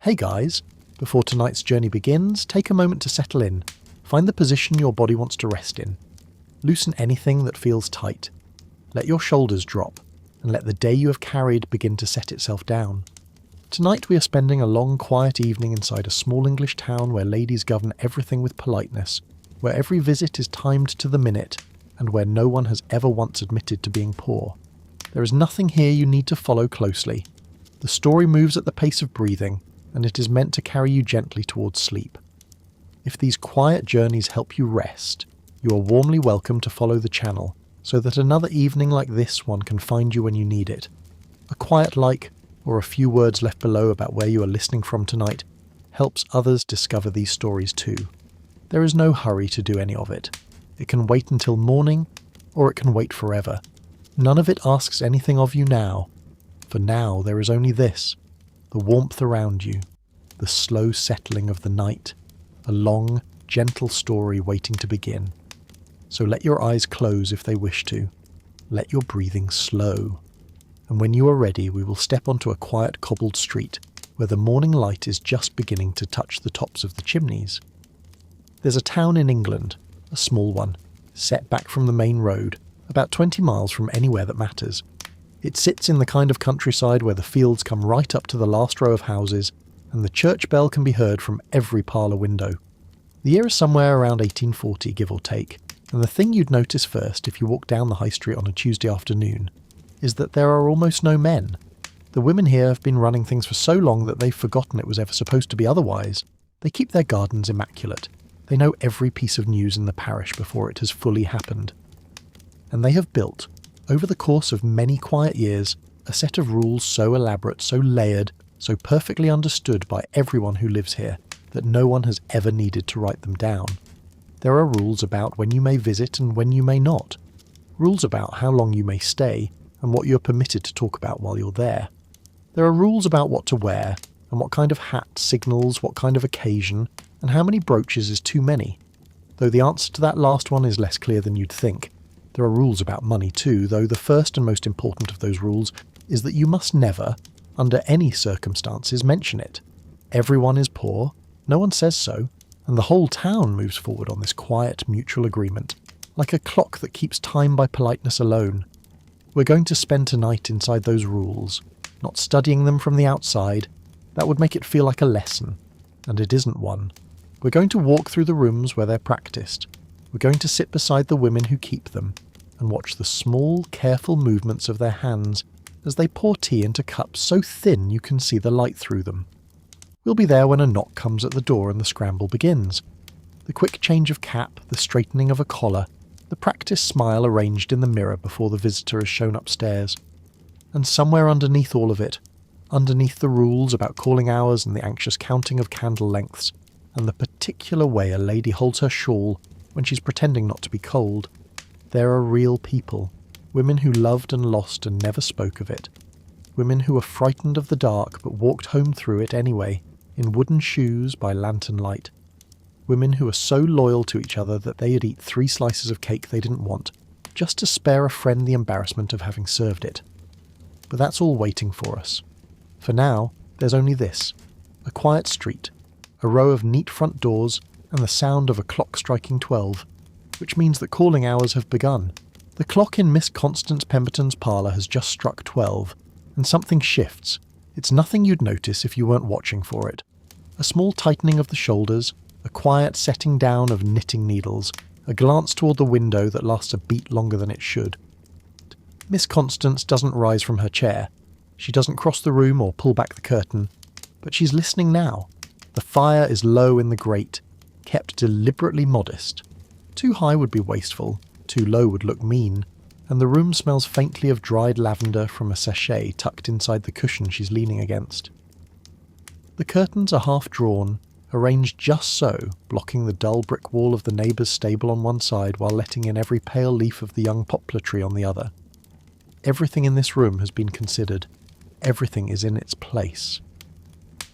Hey guys, before tonight's journey begins, take a moment to settle in. Find the position your body wants to rest in. Loosen anything that feels tight. Let your shoulders drop, and let the day you have carried begin to set itself down. Tonight we are spending a long, quiet evening inside a small English town where ladies govern everything with politeness, where every visit is timed to the minute, and where no one has ever once admitted to being poor. There is nothing here you need to follow closely. The story moves at the pace of breathing, and it is meant to carry you gently towards sleep. If these quiet journeys help you rest, you are warmly welcome to follow the channel, so that another evening like this one can find you when you need it. A quiet like, or a few words left below about where you are listening from tonight, helps others discover these stories too. There is no hurry to do any of it. It can wait until morning, or it can wait forever. None of it asks anything of you now. For now there is only this, the warmth around you, the slow settling of the night, a long, gentle story waiting to begin. So let your eyes close if they wish to. Let your breathing slow. And when you are ready, we will step onto a quiet cobbled street, where the morning light is just beginning to touch the tops of the chimneys. There's a town in England, a small one, set back from the main road, about 20 miles from anywhere that matters. It sits in the kind of countryside where the fields come right up to the last row of houses, and the church bell can be heard from every parlour window. The year is somewhere around 1840, give or take, and the thing you'd notice first if you walk down the high street on a Tuesday afternoon is that there are almost no men. The women here have been running things for so long that they've forgotten it was ever supposed to be otherwise. They keep their gardens immaculate. They know every piece of news in the parish before it has fully happened. And they have built, over the course of many quiet years, a set of rules so elaborate, so layered, so perfectly understood by everyone who lives here, that no one has ever needed to write them down. There are rules about when you may visit and when you may not. Rules about how long you may stay, and what you are permitted to talk about while you're there. There are rules about what to wear, and what kind of hat signals what kind of occasion, and how many brooches is too many. Though the answer to that last one is less clear than you'd think. There are rules about money too, though the first and most important of those rules is that you must never, under any circumstances, mention it. Everyone is poor, no one says so, and the whole town moves forward on this quiet mutual agreement, like a clock that keeps time by politeness alone. We're going to spend tonight inside those rules, not studying them from the outside. That would make it feel like a lesson, and it isn't one. We're going to walk through the rooms where they're practiced. We're going to sit beside the women who keep them, and watch the small, careful movements of their hands as they pour tea into cups so thin you can see the light through them. We'll be there when a knock comes at the door and the scramble begins. The quick change of cap, the straightening of a collar, the practice smile arranged in the mirror before the visitor is shown upstairs. And somewhere underneath all of it, underneath the rules about calling hours and the anxious counting of candle lengths, and the particular way a lady holds her shawl when she's pretending not to be cold, there are real people, women who loved and lost and never spoke of it, women who were frightened of the dark but walked home through it anyway, in wooden shoes by lantern light, women who were so loyal to each other that they'd eat 3 slices of cake they didn't want, just to spare a friend the embarrassment of having served it. But that's all waiting for us. For now, there's only this, a quiet street, a row of neat front doors, and the sound of a clock striking 12, which means that calling hours have begun. The clock in Miss Constance Pemberton's parlour has just struck 12, and something shifts. It's nothing you'd notice if you weren't watching for it. A small tightening of the shoulders, a quiet setting down of knitting needles, a glance toward the window that lasts a beat longer than it should. Miss Constance doesn't rise from her chair. She doesn't cross the room or pull back the curtain, but she's listening now. The fire is low in the grate, kept deliberately modest. Too high would be wasteful, too low would look mean, and the room smells faintly of dried lavender from a sachet tucked inside the cushion she's leaning against. The curtains are half drawn, arranged just so, blocking the dull brick wall of the neighbour's stable on one side while letting in every pale leaf of the young poplar tree on the other. Everything in this room has been considered. Everything is in its place.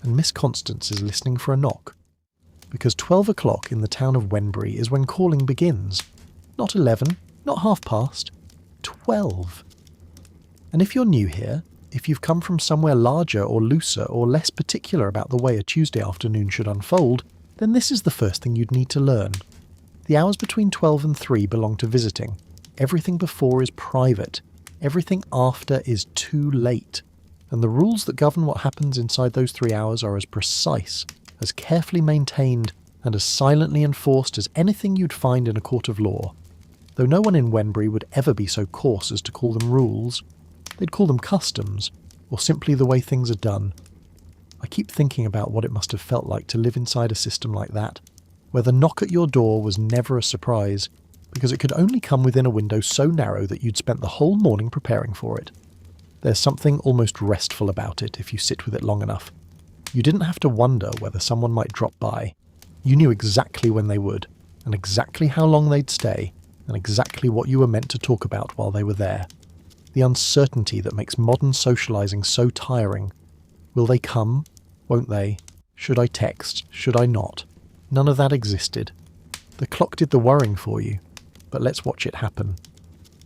And Miss Constance is listening for a knock, because 12 o'clock in the town of Wenbury is when calling begins. Not 11, not 12:30, 12. And if you're new here, If you've come from somewhere larger or looser or less particular about the way a Tuesday afternoon should unfold, then this is the first thing you'd need to learn. The hours between 12 and 3 belong to visiting. Everything before is private. Everything after is too late. And the rules that govern what happens inside those 3 hours are as precise, as carefully maintained, and as silently enforced as anything you'd find in a court of law. Though no one in Wenbury would ever be so coarse as to call them rules. They'd call them customs, or simply the way things are done. I keep thinking about what it must have felt like to live inside a system like that, where the knock at your door was never a surprise, because it could only come within a window so narrow that you'd spent the whole morning preparing for it. There's something almost restful about it if you sit with it long enough. You didn't have to wonder whether someone might drop by. You knew exactly when they would, and exactly how long they'd stay, and exactly what you were meant to talk about while they were there. The uncertainty that makes modern socialising so tiring. Will they come? Won't they? Should I text? Should I not? None of that existed. The clock did the worrying for you, but let's watch it happen.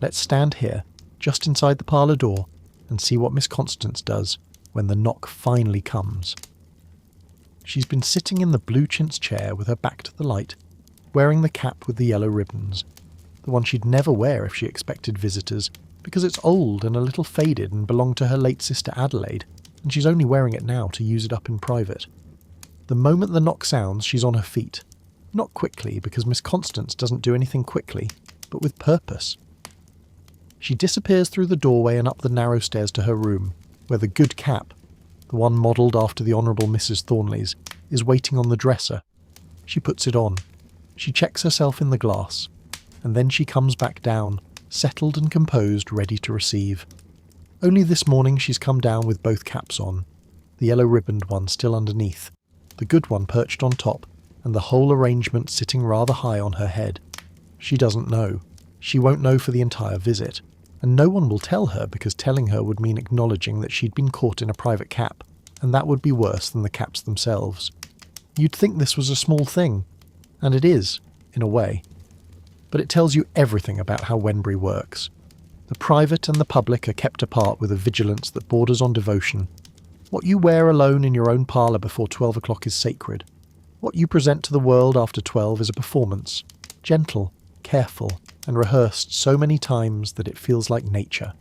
Let's stand here, just inside the parlour door, and see what Miss Constance does when the knock finally comes. She's been sitting in the blue chintz chair with her back to the light, wearing the cap with the yellow ribbons, the one she'd never wear if she expected visitors, because it's old and a little faded and belonged to her late sister Adelaide, and she's only wearing it now to use it up in private. The moment the knock sounds, she's on her feet. Not quickly, because Miss Constance doesn't do anything quickly, but with purpose. She disappears through the doorway and up the narrow stairs to her room, where the good cap, the one modelled after the Honourable Mrs. Thornley's, is waiting on the dresser. She puts it on. She checks herself in the glass, and then she comes back down, settled and composed, ready to receive. Only this morning she's come down with both caps on, the yellow-ribboned one still underneath, the good one perched on top, and the whole arrangement sitting rather high on her head. She doesn't know. She won't know for the entire visit, and no one will tell her because telling her would mean acknowledging that she'd been caught in a private cap, and that would be worse than the caps themselves. You'd think this was a small thing, and it is, in a way. But it tells you everything about how Wenbury works. The private and the public are kept apart with a vigilance that borders on devotion. What you wear alone in your own parlour before 12 o'clock is sacred. What you present to the world after 12 is a performance, gentle, careful, and rehearsed so many times that it feels like nature.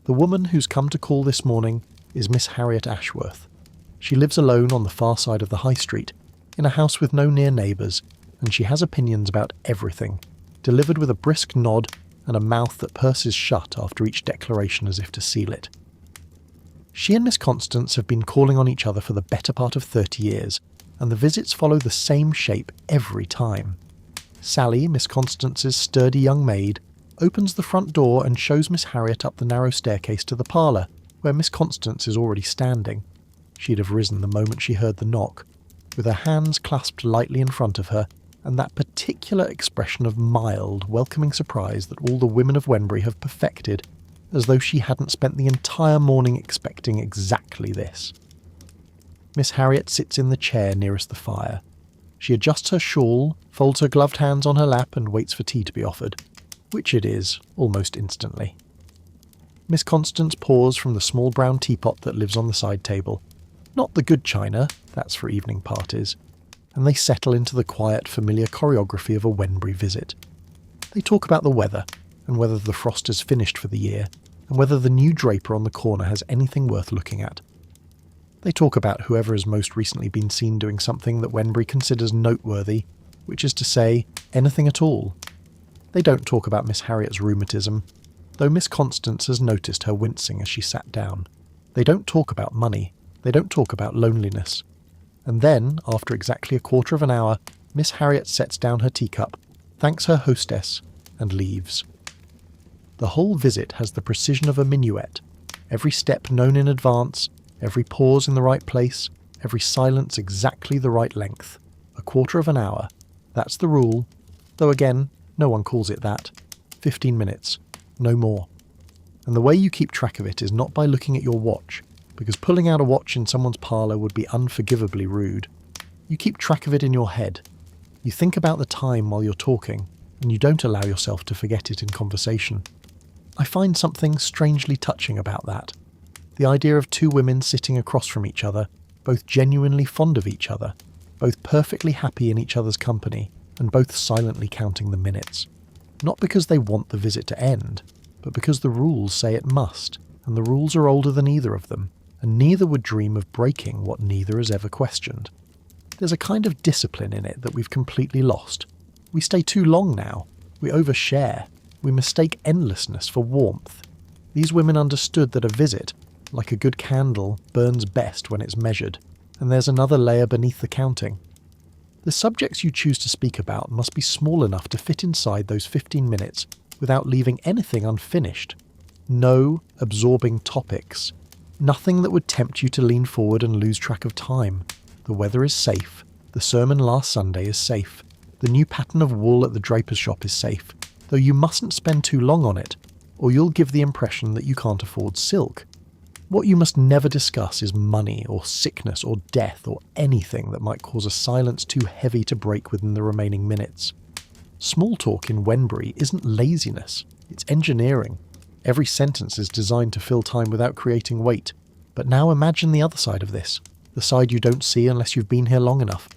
The woman who's come to call this morning is Miss Harriet Ashworth. She lives alone on the far side of the high street, in a house with no near neighbours, and she has opinions about everything, delivered with a brisk nod and a mouth that purses shut after each declaration as if to seal it. She and Miss Constance have been calling on each other for the better part of 30 years, and the visits follow the same shape every time. Sally, Miss Constance's sturdy young maid, opens the front door and shows Miss Harriet up the narrow staircase to the parlour, where Miss Constance is already standing. She'd have risen the moment she heard the knock, with her hands clasped lightly in front of her, and that particular expression of mild, welcoming surprise that all the women of Wenbury have perfected, as though she hadn't spent the entire morning expecting exactly this. Miss Harriet sits in the chair nearest the fire. She adjusts her shawl, folds her gloved hands on her lap and waits for tea to be offered, which it is, almost instantly. Miss Constance pours from the small brown teapot that lives on the side table. Not the good china, that's for evening parties, and they settle into the quiet, familiar choreography of a Wenbury visit. They talk about the weather, and whether the frost is finished for the year, and whether the new draper on the corner has anything worth looking at. They talk about whoever has most recently been seen doing something that Wenbury considers noteworthy, which is to say, anything at all. They don't talk about Miss Harriet's rheumatism, though Miss Constance has noticed her wincing as she sat down. They don't talk about money. They don't talk about loneliness. And then, after exactly a quarter of an hour, Miss Harriet sets down her teacup, thanks her hostess, and leaves. The whole visit has the precision of a minuet, every step known in advance, every pause in the right place, every silence exactly the right length. A quarter of an hour. That's the rule, though again, no one calls it that. 15 minutes. No more. And the way you keep track of it is not by looking at your watch, because pulling out a watch in someone's parlour would be unforgivably rude. You keep track of it in your head. You think about the time while you're talking, and you don't allow yourself to forget it in conversation. I find something strangely touching about that. The idea of two women sitting across from each other, both genuinely fond of each other, both perfectly happy in each other's company, and both silently counting the minutes. Not because they want the visit to end, but because the rules say it must, and the rules are older than either of them, and neither would dream of breaking what neither has ever questioned. There's a kind of discipline in it that we've completely lost. We stay too long now. We overshare. We mistake endlessness for warmth. These women understood that a visit, like a good candle, burns best when it's measured, and there's another layer beneath the counting. The subjects you choose to speak about must be small enough to fit inside those 15 minutes without leaving anything unfinished. No absorbing topics. Nothing that would tempt you to lean forward and lose track of time. The weather is safe. The sermon last Sunday is safe. The new pattern of wool at the draper's shop is safe, though you mustn't spend too long on it, or you'll give the impression that you can't afford silk. What you must never discuss is money or sickness or death or anything that might cause a silence too heavy to break within the remaining minutes. Small talk in Wenbury isn't laziness, it's engineering. Every sentence is designed to fill time without creating weight. But now imagine the other side of this, the side you don't see unless you've been here long enough.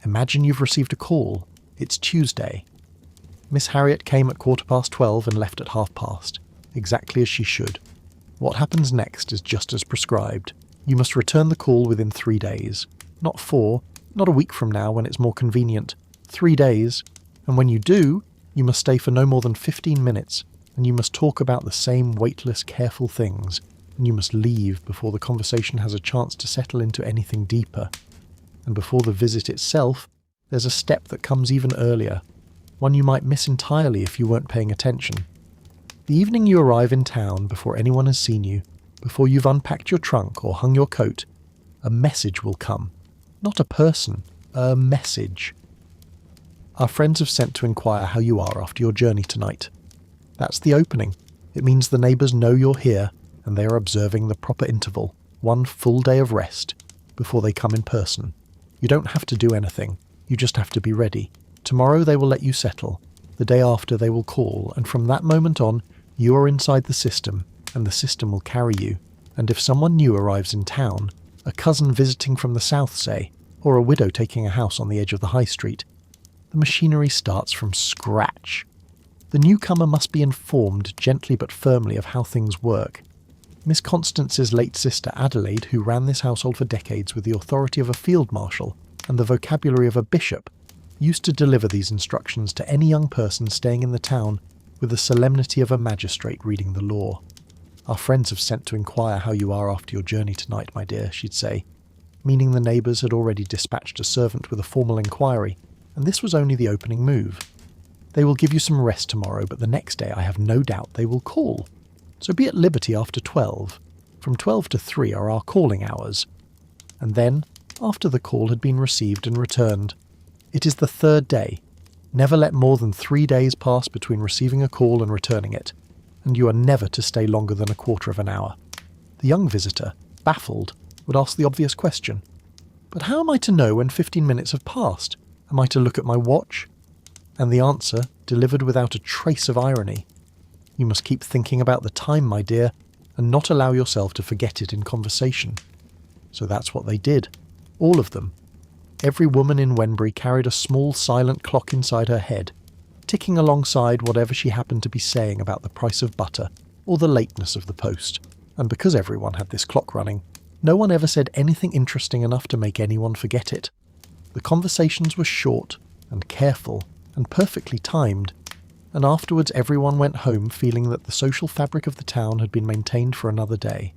Imagine you've received a call. It's Tuesday. Miss Harriet came at 12:15 and left at past, exactly as she should. What happens next is just as prescribed. You must return the call within 3 days. Not 4, not a week from now when it's more convenient. 3 days. And when you do, you must stay for no more than 15 minutes, and you must talk about the same weightless, careful things, and you must leave before the conversation has a chance to settle into anything deeper. And before the visit itself, there's a step that comes even earlier, one you might miss entirely if you weren't paying attention. The evening you arrive in town, before anyone has seen you, before you've unpacked your trunk or hung your coat, a message will come. Not a person, a message. Our friends have sent to inquire how you are after your journey tonight. That's the opening. It means the neighbours know you're here, and they are observing the proper interval, one full day of rest, before they come in person. You don't have to do anything, you just have to be ready. Tomorrow they will let you settle. The day after they will call, and from that moment on, you are inside the system, and the system will carry you. And if someone new arrives in town, a cousin visiting from the south, say, or a widow taking a house on the edge of the high street, the machinery starts from scratch. The newcomer must be informed gently but firmly of how things work. Miss Constance's late sister Adelaide, who ran this household for decades with the authority of a field marshal and the vocabulary of a bishop, used to deliver these instructions to any young person staying in the town with the solemnity of a magistrate reading the law. Our friends have sent to inquire how you are after your journey tonight, my dear, she'd say, meaning the neighbours had already dispatched a servant with a formal inquiry, and this was only the opening move. They will give you some rest tomorrow, but the next day I have no doubt they will call. So be at liberty after 12. From 12 to 3 are our calling hours. And then, after the call had been received and returned, it is the third day. Never let more than 3 days pass between receiving a call and returning it, and you are never to stay longer than a quarter of an hour. The young visitor, baffled, would ask the obvious question. But how am I to know when 15 minutes have passed? Am I to look at my watch? And the answer, delivered without a trace of irony. You must keep thinking about the time, my dear, and not allow yourself to forget it in conversation. So that's what they did. All of them. Every woman in Wenbury carried a small silent clock inside her head, ticking alongside whatever she happened to be saying about the price of butter or the lateness of the post. And because everyone had this clock running, no one ever said anything interesting enough to make anyone forget it. The conversations were short and careful and perfectly timed, and afterwards everyone went home feeling that the social fabric of the town had been maintained for another day.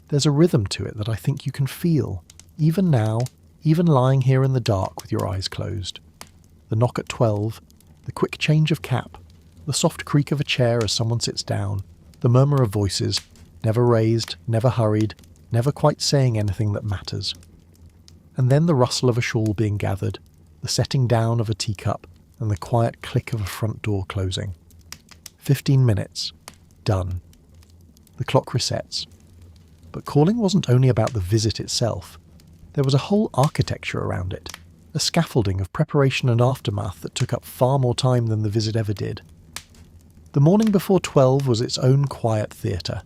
There's a rhythm to it that I think you can feel, even now, even lying here in the dark with your eyes closed. The knock at 12, the quick change of cap, the soft creak of a chair as someone sits down, the murmur of voices, never raised, never hurried, never quite saying anything that matters. And then the rustle of a shawl being gathered, the setting down of a teacup, and the quiet click of a front door closing. 15 minutes. Done. The clock resets. But calling wasn't only about the visit itself. There was a whole architecture around it, a scaffolding of preparation and aftermath that took up far more time than the visit ever did. The morning before 12 was its own quiet theatre.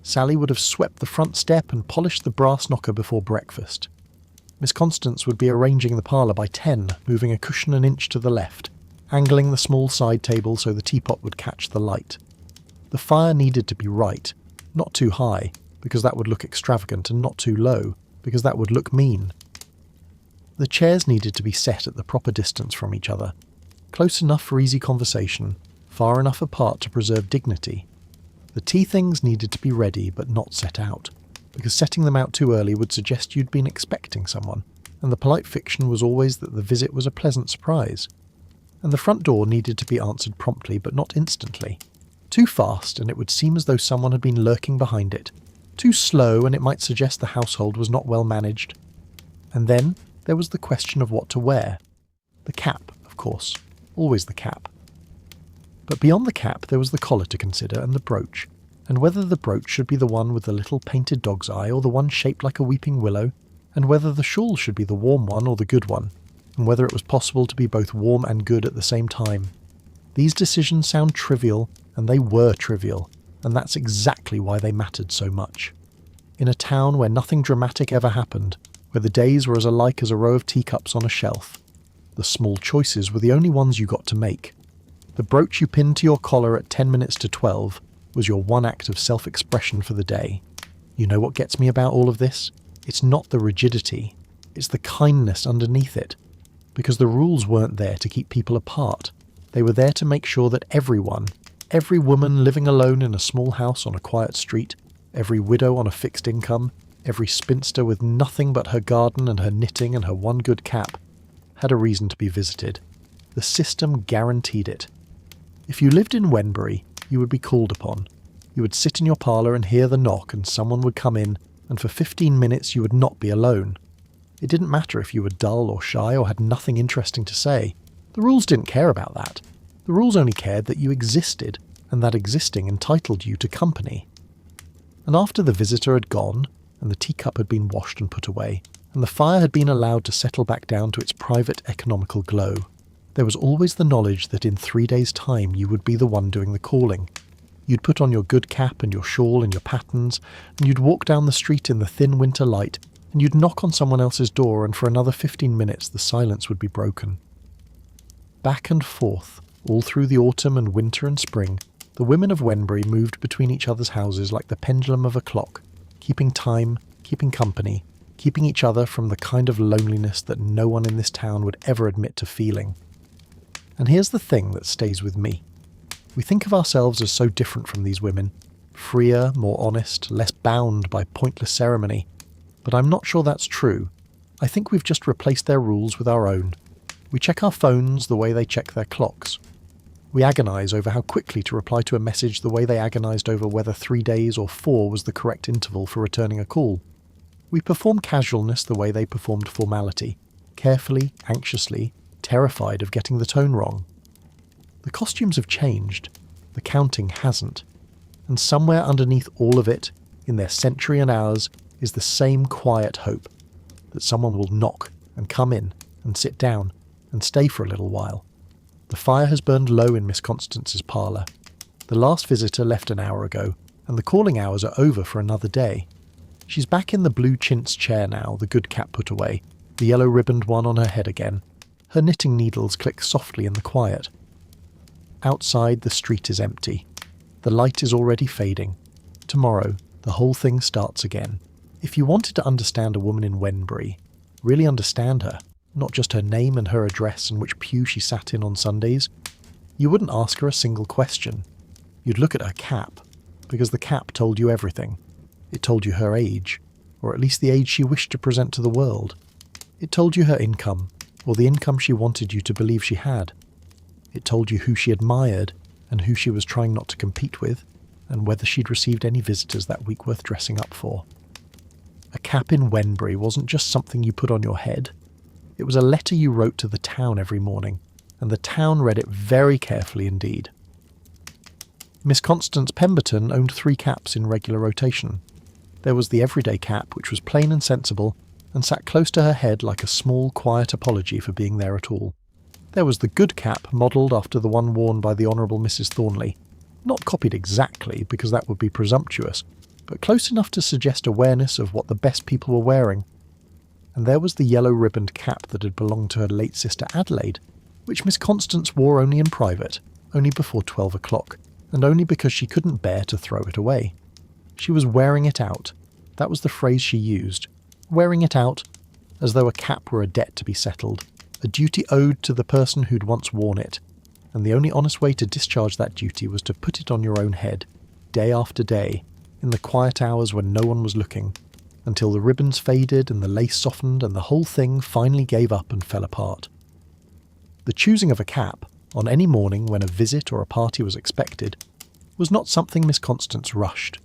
Sally would have swept the front step and polished the brass knocker before breakfast. Miss Constance would be arranging the parlour by 10, moving a cushion an inch to the left, angling the small side table so the teapot would catch the light. The fire needed to be right, not too high, because that would look extravagant, and not too low, because that would look mean. The chairs needed to be set at the proper distance from each other, close enough for easy conversation, far enough apart to preserve dignity. The tea things needed to be ready but not set out, because setting them out too early would suggest you'd been expecting someone, and the polite fiction was always that the visit was a pleasant surprise. And the front door needed to be answered promptly but not instantly. Too fast and it would seem as though someone had been lurking behind it. Too slow and it might suggest the household was not well managed. And then there was the question of what to wear. The cap, of course. Always the cap. But beyond the cap there was the collar to consider and the brooch, and whether the brooch should be the one with the little painted dog's eye or the one shaped like a weeping willow, and whether the shawl should be the warm one or the good one, and whether it was possible to be both warm and good at the same time. These decisions sound trivial, and they were trivial, and that's exactly why they mattered so much. In a town where nothing dramatic ever happened, where the days were as alike as a row of teacups on a shelf, the small choices were the only ones you got to make. The brooch you pinned to your collar at 10 minutes to 12 was your one act of self-expression for the day. You know what gets me about all of this? It's not the rigidity, it's the kindness underneath it. Because the rules weren't there to keep people apart. They were there to make sure that everyone, every woman living alone in a small house on a quiet street, every widow on a fixed income, every spinster with nothing but her garden and her knitting and her one good cap, had a reason to be visited. The system guaranteed it. If you lived in Wenbury, you would be called upon. You would sit in your parlour and hear the knock and someone would come in, and for 15 minutes you would not be alone. It didn't matter if you were dull or shy or had nothing interesting to say. The rules didn't care about that. The rules only cared that you existed, and that existing entitled you to company. And after the visitor had gone, and the teacup had been washed and put away, and the fire had been allowed to settle back down to its private economical glow, there was always the knowledge that in 3 days' time you would be the one doing the calling. You'd put on your good cap and your shawl and your pattens, and you'd walk down the street in the thin winter light, and you'd knock on someone else's door, and for another 15 minutes the silence would be broken. Back and forth, all through the autumn and winter and spring, the women of Wenbury moved between each other's houses like the pendulum of a clock, keeping time, keeping company, keeping each other from the kind of loneliness that no one in this town would ever admit to feeling. And here's the thing that stays with me. We think of ourselves as so different from these women, freer, more honest, less bound by pointless ceremony, but I'm not sure that's true. I think we've just replaced their rules with our own. We check our phones the way they check their clocks. We agonise over how quickly to reply to a message the way they agonised over whether 3 days or 4 was the correct interval for returning a call. We perform casualness the way they performed formality, carefully, anxiously, terrified of getting the tone wrong. The costumes have changed, the counting hasn't, and somewhere underneath all of it, in their century and ours, is the same quiet hope that someone will knock and come in and sit down and stay for a little while. The fire has burned low in Miss Constance's parlour. The last visitor left an hour ago, and the calling hours are over for another day. She's back in the blue chintz chair now, the good cap put away, the yellow ribboned one on her head again. Her knitting needles click softly in the quiet. Outside, the street is empty. The light is already fading. Tomorrow, the whole thing starts again. If you wanted to understand a woman in Wenbury, really understand her, not just her name and her address and which pew she sat in on Sundays, you wouldn't ask her a single question. You'd look at her cap, because the cap told you everything. It told you her age, or at least the age she wished to present to the world. It told you her income, or the income she wanted you to believe she had. It told you who she admired, and who she was trying not to compete with, and whether she'd received any visitors that week worth dressing up for. A cap in Wenbury wasn't just something you put on your head. It was a letter you wrote to the town every morning, and the town read it very carefully indeed. Miss Constance Pemberton owned 3 caps in regular rotation. There was the everyday cap, which was plain and sensible, and sat close to her head like a small, quiet apology for being there at all. There was the good cap, modelled after the one worn by the Honourable Mrs. Thornley. Not copied exactly, because that would be presumptuous, but close enough to suggest awareness of what the best people were wearing. And there was the yellow-ribboned cap that had belonged to her late sister Adelaide, which Miss Constance wore only in private, only before 12 o'clock, and only because she couldn't bear to throw it away. She was wearing it out. That was the phrase she used. Wearing it out, as though a cap were a debt to be settled, a duty owed to the person who'd once worn it, and the only honest way to discharge that duty was to put it on your own head, day after day, in the quiet hours when no one was looking, until the ribbons faded and the lace softened and the whole thing finally gave up and fell apart. The choosing of a cap, on any morning when a visit or a party was expected, was not something Miss Constance rushed.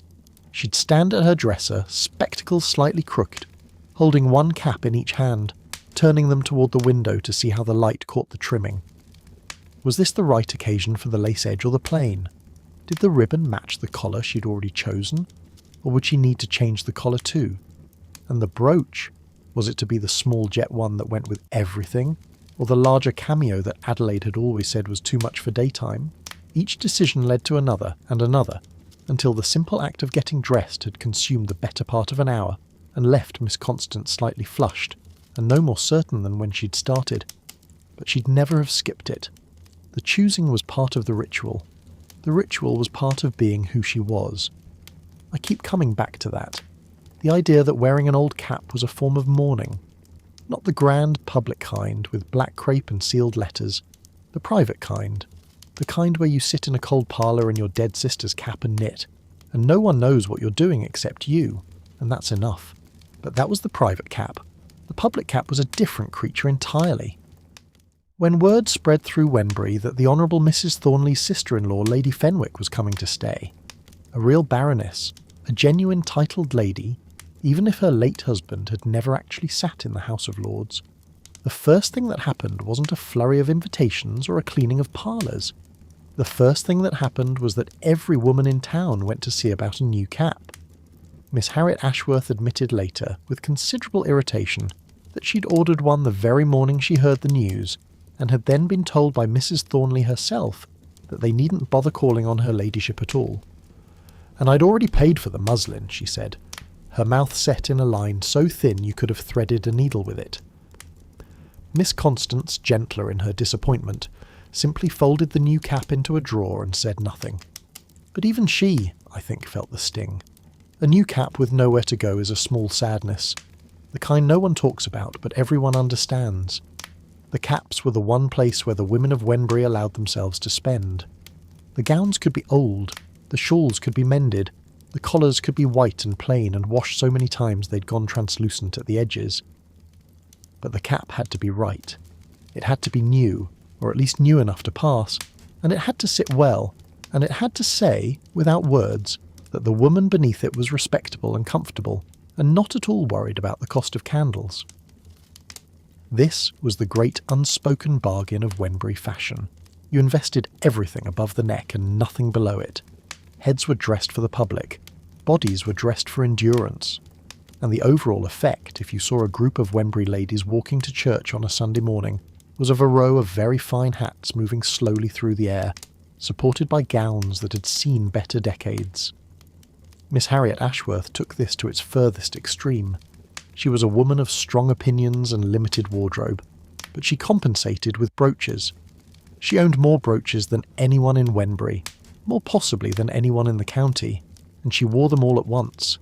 She'd stand at her dresser, spectacles slightly crooked, holding one cap in each hand, turning them toward the window to see how the light caught the trimming. Was this the right occasion for the lace edge or the plain? Did the ribbon match the collar she'd already chosen? Or would she need to change the collar too? And the brooch, was it to be the small jet one that went with everything, or the larger cameo that Adelaide had always said was too much for daytime? Each decision led to another and another, until the simple act of getting dressed had consumed the better part of an hour and left Miss Constance slightly flushed, and no more certain than when she'd started. But she'd never have skipped it. The choosing was part of the ritual. The ritual was part of being who she was. I keep coming back to that. The idea that wearing an old cap was a form of mourning. Not the grand public kind with black crepe and sealed letters. The private kind. The kind where you sit in a cold parlour in your dead sister's cap and knit, and no one knows what you're doing except you, and that's enough. But that was the private cap. The public cap was a different creature entirely. When word spread through Wenbury that the Honourable Mrs. Thornley's sister-in-law, Lady Fenwick, was coming to stay, a real baroness, a genuine titled lady, even if her late husband had never actually sat in the House of Lords, the first thing that happened wasn't a flurry of invitations or a cleaning of parlours. The first thing that happened was that every woman in town went to see about a new cap. Miss Harriet Ashworth admitted later, with considerable irritation, that she'd ordered one the very morning she heard the news, and had then been told by Mrs. Thornley herself that they needn't bother calling on her ladyship at all. And I'd already paid for the muslin, she said, her mouth set in a line so thin you could have threaded a needle with it. Miss Constance, gentler in her disappointment, simply folded the new cap into a drawer and said nothing. But even she, I think, felt the sting. A new cap with nowhere to go is a small sadness, the kind no one talks about but everyone understands. The caps were the one place where the women of Wenbury allowed themselves to spend. The gowns could be old, the shawls could be mended, the collars could be white and plain and washed so many times they'd gone translucent at the edges. But the cap had to be right. It had to be new, or at least new enough to pass, and it had to sit well, and it had to say, without words, that the woman beneath it was respectable and comfortable, and not at all worried about the cost of candles. This was the great unspoken bargain of Wenbury fashion. You invested everything above the neck and nothing below it. Heads were dressed for the public, bodies were dressed for endurance, and the overall effect, if you saw a group of Wenbury ladies walking to church on a Sunday morning, was of a row of very fine hats moving slowly through the air, supported by gowns that had seen better decades. Miss Harriet Ashworth took this to its furthest extreme. She was a woman of strong opinions and limited wardrobe, but she compensated with brooches. She owned more brooches than anyone in Wenbury, more possibly than anyone in the county, and she wore them all at once.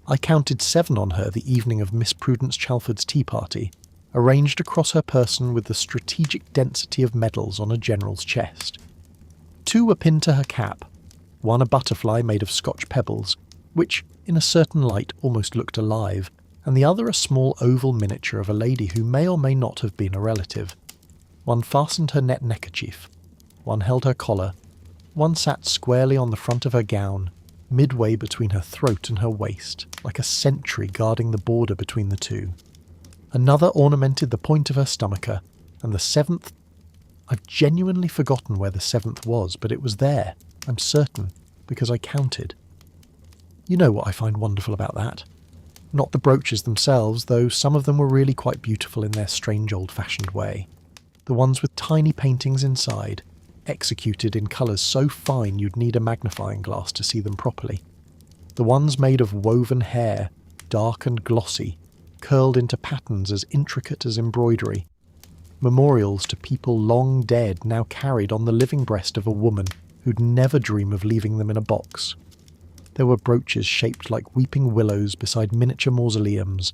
I counted 7 on her the evening of Miss Prudence Chalford's tea party, arranged across her person with the strategic density of medals on a general's chest. 2 were pinned to her cap, one a butterfly made of Scotch pebbles, which, in a certain light, almost looked alive, and the other a small oval miniature of a lady who may or may not have been a relative. One fastened her net neckerchief, one held her collar, one sat squarely on the front of her gown, midway between her throat and her waist, like a sentry guarding the border between the two. Another ornamented the point of her stomacher, and the 7th... I've genuinely forgotten where the 7th was, but it was there, I'm certain, because I counted. You know what I find wonderful about that. Not the brooches themselves, though some of them were really quite beautiful in their strange old-fashioned way. The ones with tiny paintings inside, executed in colours so fine you'd need a magnifying glass to see them properly. The ones made of woven hair, dark and glossy, curled into patterns as intricate as embroidery. Memorials to people long dead now carried on the living breast of a woman who'd never dream of leaving them in a box. There were brooches shaped like weeping willows beside miniature mausoleums,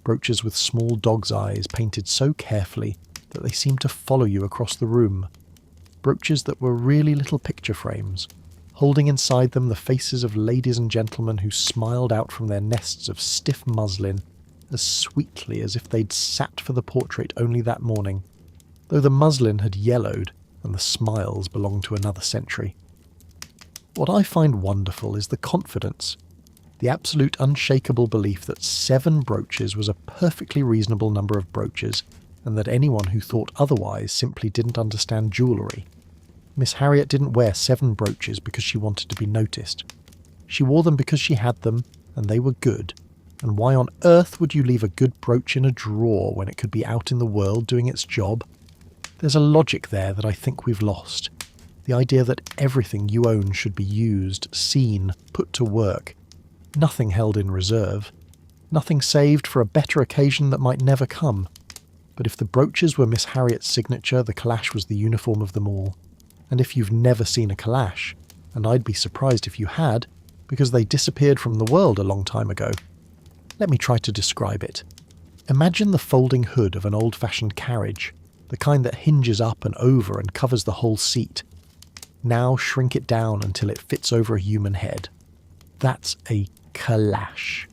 brooches with small dog's eyes painted so carefully that they seemed to follow you across the room. Brooches that were really little picture frames, holding inside them the faces of ladies and gentlemen who smiled out from their nests of stiff muslin as sweetly as if they'd sat for the portrait only that morning, though the muslin had yellowed and the smiles belonged to another century. What I find wonderful is the confidence, the absolute unshakable belief that 7 brooches was a perfectly reasonable number of brooches, and that anyone who thought otherwise simply didn't understand jewellery. Miss Harriet didn't wear 7 brooches because she wanted to be noticed. She wore them because she had them, and they were good. And why on earth would you leave a good brooch in a drawer when it could be out in the world doing its job? There's a logic there that I think we've lost. The idea that everything you own should be used, seen, put to work. Nothing held in reserve. Nothing saved for a better occasion that might never come. But if the brooches were Miss Harriet's signature, the calash was the uniform of them all. And if you've never seen a calash, and I'd be surprised if you had, because they disappeared from the world a long time ago. Let me try to describe it. Imagine the folding hood of an old-fashioned carriage, the kind that hinges up and over and covers the whole seat. Now shrink it down until it fits over a human head. That's a calash.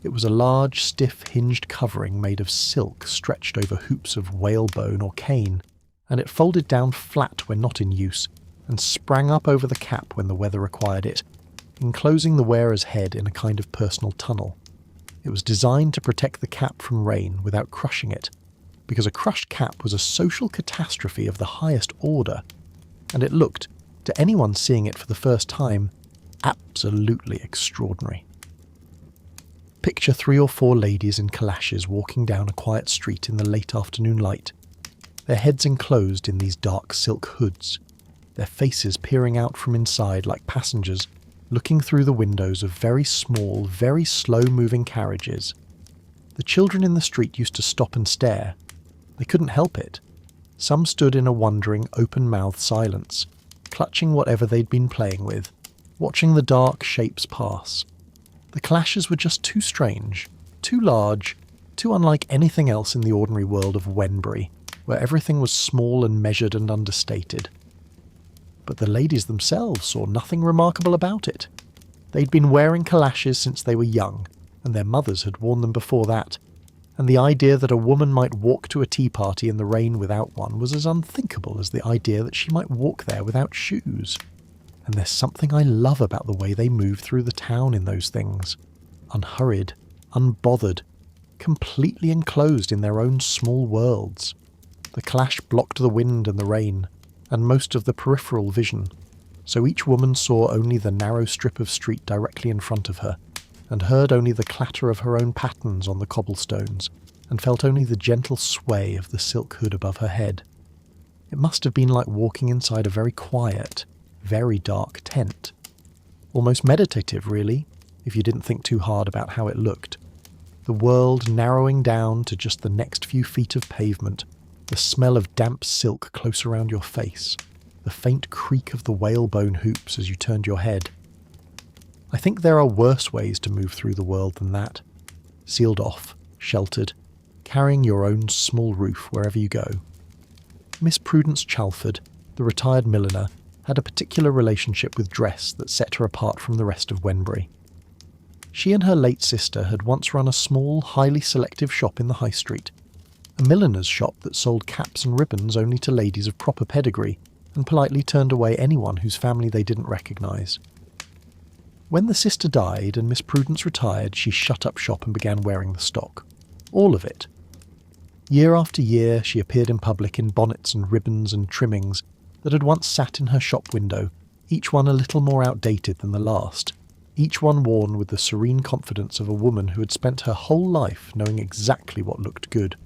It was a large, stiff, hinged covering made of silk stretched over hoops of whalebone or cane, and it folded down flat when not in use, and sprang up over the cap when the weather required it, enclosing the wearer's head in a kind of personal tunnel. It was designed to protect the cap from rain without crushing it, because a crushed cap was a social catastrophe of the highest order, and it looked, to anyone seeing it for the first time, absolutely extraordinary. Picture 3 or 4 ladies in calashes walking down a quiet street in the late afternoon light, their heads enclosed in these dark silk hoods, their faces peering out from inside like passengers looking through the windows of very small, very slow-moving carriages. The children in the street used to stop and stare. They couldn't help it. Some stood in a wondering, open-mouthed silence, clutching whatever they'd been playing with, watching the dark shapes pass. The calashes were just too strange, too large, too unlike anything else in the ordinary world of Wenbury, where everything was small and measured and understated. But the ladies themselves saw nothing remarkable about it. They'd been wearing calashes since they were young, and their mothers had worn them before that, and the idea that a woman might walk to a tea party in the rain without one was as unthinkable as the idea that she might walk there without shoes. And there's something I love about the way they move through the town in those things. Unhurried, unbothered, completely enclosed in their own small worlds. The calash blocked the wind and the rain, and most of the peripheral vision, so each woman saw only the narrow strip of street directly in front of her, and heard only the clatter of her own patterns on the cobblestones, and felt only the gentle sway of the silk hood above her head. It must have been like walking inside a very quiet, very dark tent. Almost meditative, really, if you didn't think too hard about how it looked. The world narrowing down to just the next few feet of pavement, the smell of damp silk close around your face, the faint creak of the whalebone hoops as you turned your head. I think there are worse ways to move through the world than that. Sealed off, sheltered, carrying your own small roof wherever you go. Miss Prudence Chalford, the retired milliner, had a particular relationship with dress that set her apart from the rest of Wenbury. She and her late sister had once run a small, highly selective shop in the High Street, a milliner's shop that sold caps and ribbons only to ladies of proper pedigree, and politely turned away anyone whose family they didn't recognise. When the sister died and Miss Prudence retired, she shut up shop and began wearing the stock. All of it. Year after year she appeared in public in bonnets and ribbons and trimmings that had once sat in her shop window, each one a little more outdated than the last, each one worn with the serene confidence of a woman who had spent her whole life knowing exactly what looked good.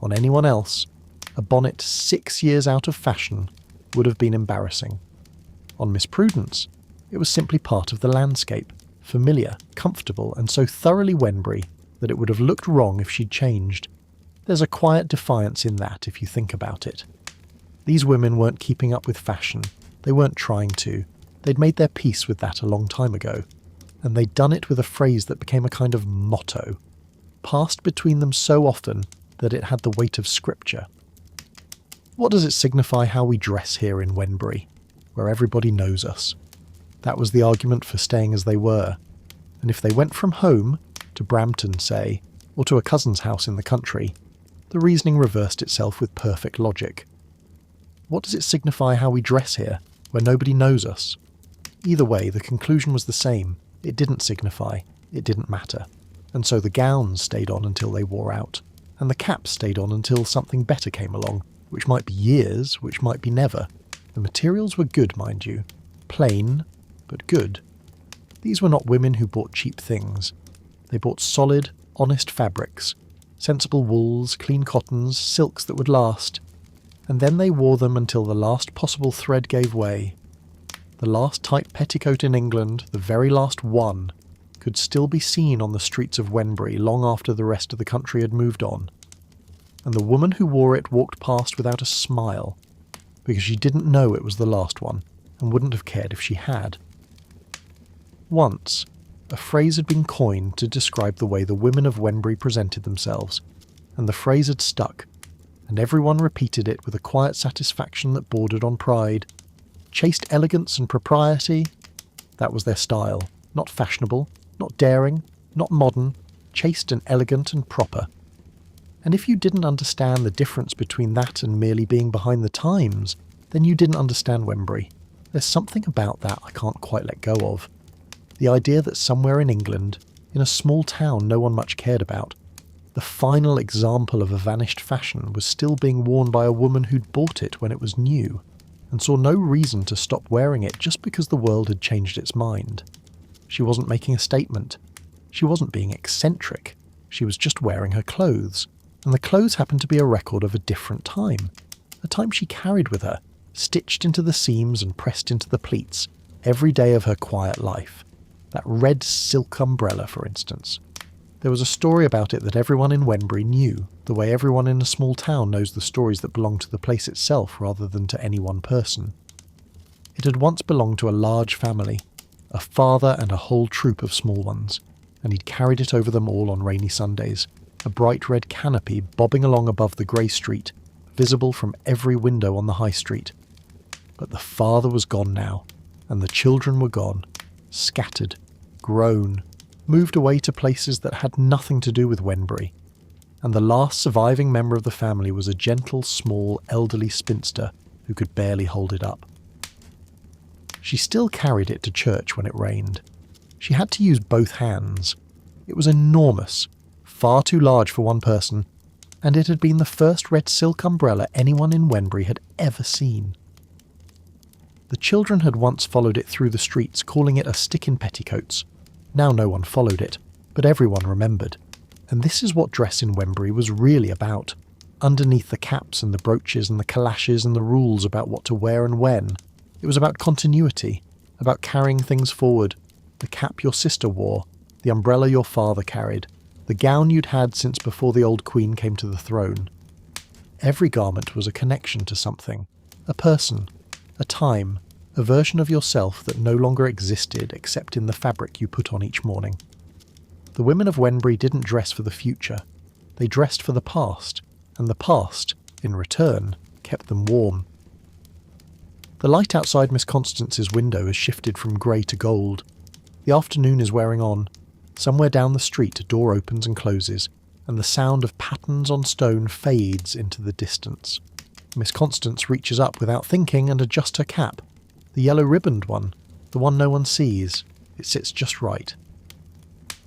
On anyone else, a bonnet 6 years out of fashion would have been embarrassing. On Miss Prudence, it was simply part of the landscape, familiar, comfortable, and so thoroughly Wenbury that it would have looked wrong if she'd changed. There's a quiet defiance in that if you think about it. These women weren't keeping up with fashion. They weren't trying to. They'd made their peace with that a long time ago. And they'd done it with a phrase that became a kind of motto, passed between them so often that it had the weight of scripture. What does it signify how we dress here in Wenbury, where everybody knows us? That was the argument for staying as they were. And if they went from home, to Brampton, say, or to a cousin's house in the country, the reasoning reversed itself with perfect logic. What does it signify how we dress here, where nobody knows us? Either way, the conclusion was the same. It didn't signify. It didn't matter. And so the gowns stayed on until they wore out, and the caps stayed on until something better came along, which might be years, which might be never. The materials were good, mind you. Plain, but good. These were not women who bought cheap things. They bought solid, honest fabrics, sensible wools, clean cottons, silks that would last. And then they wore them until the last possible thread gave way. The last tight petticoat in England, the very last one, could still be seen on the streets of Wenbury long after the rest of the country had moved on. And the woman who wore it walked past without a smile, because she didn't know it was the last one, and wouldn't have cared if she had. Once, a phrase had been coined to describe the way the women of Wenbury presented themselves, and the phrase had stuck, and everyone repeated it with a quiet satisfaction that bordered on pride. Chaste elegance and propriety, that was their style. Not fashionable, not daring, not modern, chaste and elegant and proper. And if you didn't understand the difference between that and merely being behind the times, then you didn't understand Wenbury. There's something about that I can't quite let go of. The idea that somewhere in England, in a small town no one much cared about, the final example of a vanished fashion was still being worn by a woman who'd bought it when it was new, and saw no reason to stop wearing it just because the world had changed its mind. She wasn't making a statement. She wasn't being eccentric. She was just wearing her clothes, and the clothes happened to be a record of a different time, a time she carried with her, stitched into the seams and pressed into the pleats, every day of her quiet life. That red silk umbrella, for instance. There was a story about it that everyone in Wenbury knew, the way everyone in a small town knows the stories that belong to the place itself rather than to any one person. It had once belonged to a large family, a father and a whole troop of small ones, and he'd carried it over them all on rainy Sundays, a bright red canopy bobbing along above the grey street, visible from every window on the high street. But the father was gone now, and the children were gone, scattered, grown, moved away to places that had nothing to do with Wenbury, and the last surviving member of the family was a gentle, small, elderly spinster who could barely hold it up. She still carried it to church when it rained. She had to use both hands. It was enormous, far too large for one person, and it had been the first red silk umbrella anyone in Wenbury had ever seen. The children had once followed it through the streets, calling it a stick in petticoats. Now no one followed it, but everyone remembered. And this is what dress in Wenbury was really about. Underneath the caps and the brooches and the calashes and the rules about what to wear and when, it was about continuity, about carrying things forward. The cap your sister wore, the umbrella your father carried, the gown you'd had since before the old queen came to the throne. Every garment was a connection to something, a person, a time, a version of yourself that no longer existed except in the fabric you put on each morning. The women of Wenbury didn't dress for the future. They dressed for the past, and the past, in return, kept them warm. The light outside Miss Constance's window has shifted from grey to gold. The afternoon is wearing on. Somewhere down the street a door opens and closes, and the sound of patterns on stone fades into the distance. Miss Constance reaches up without thinking and adjusts her cap. The yellow-ribboned one, the one no one sees. It sits just right.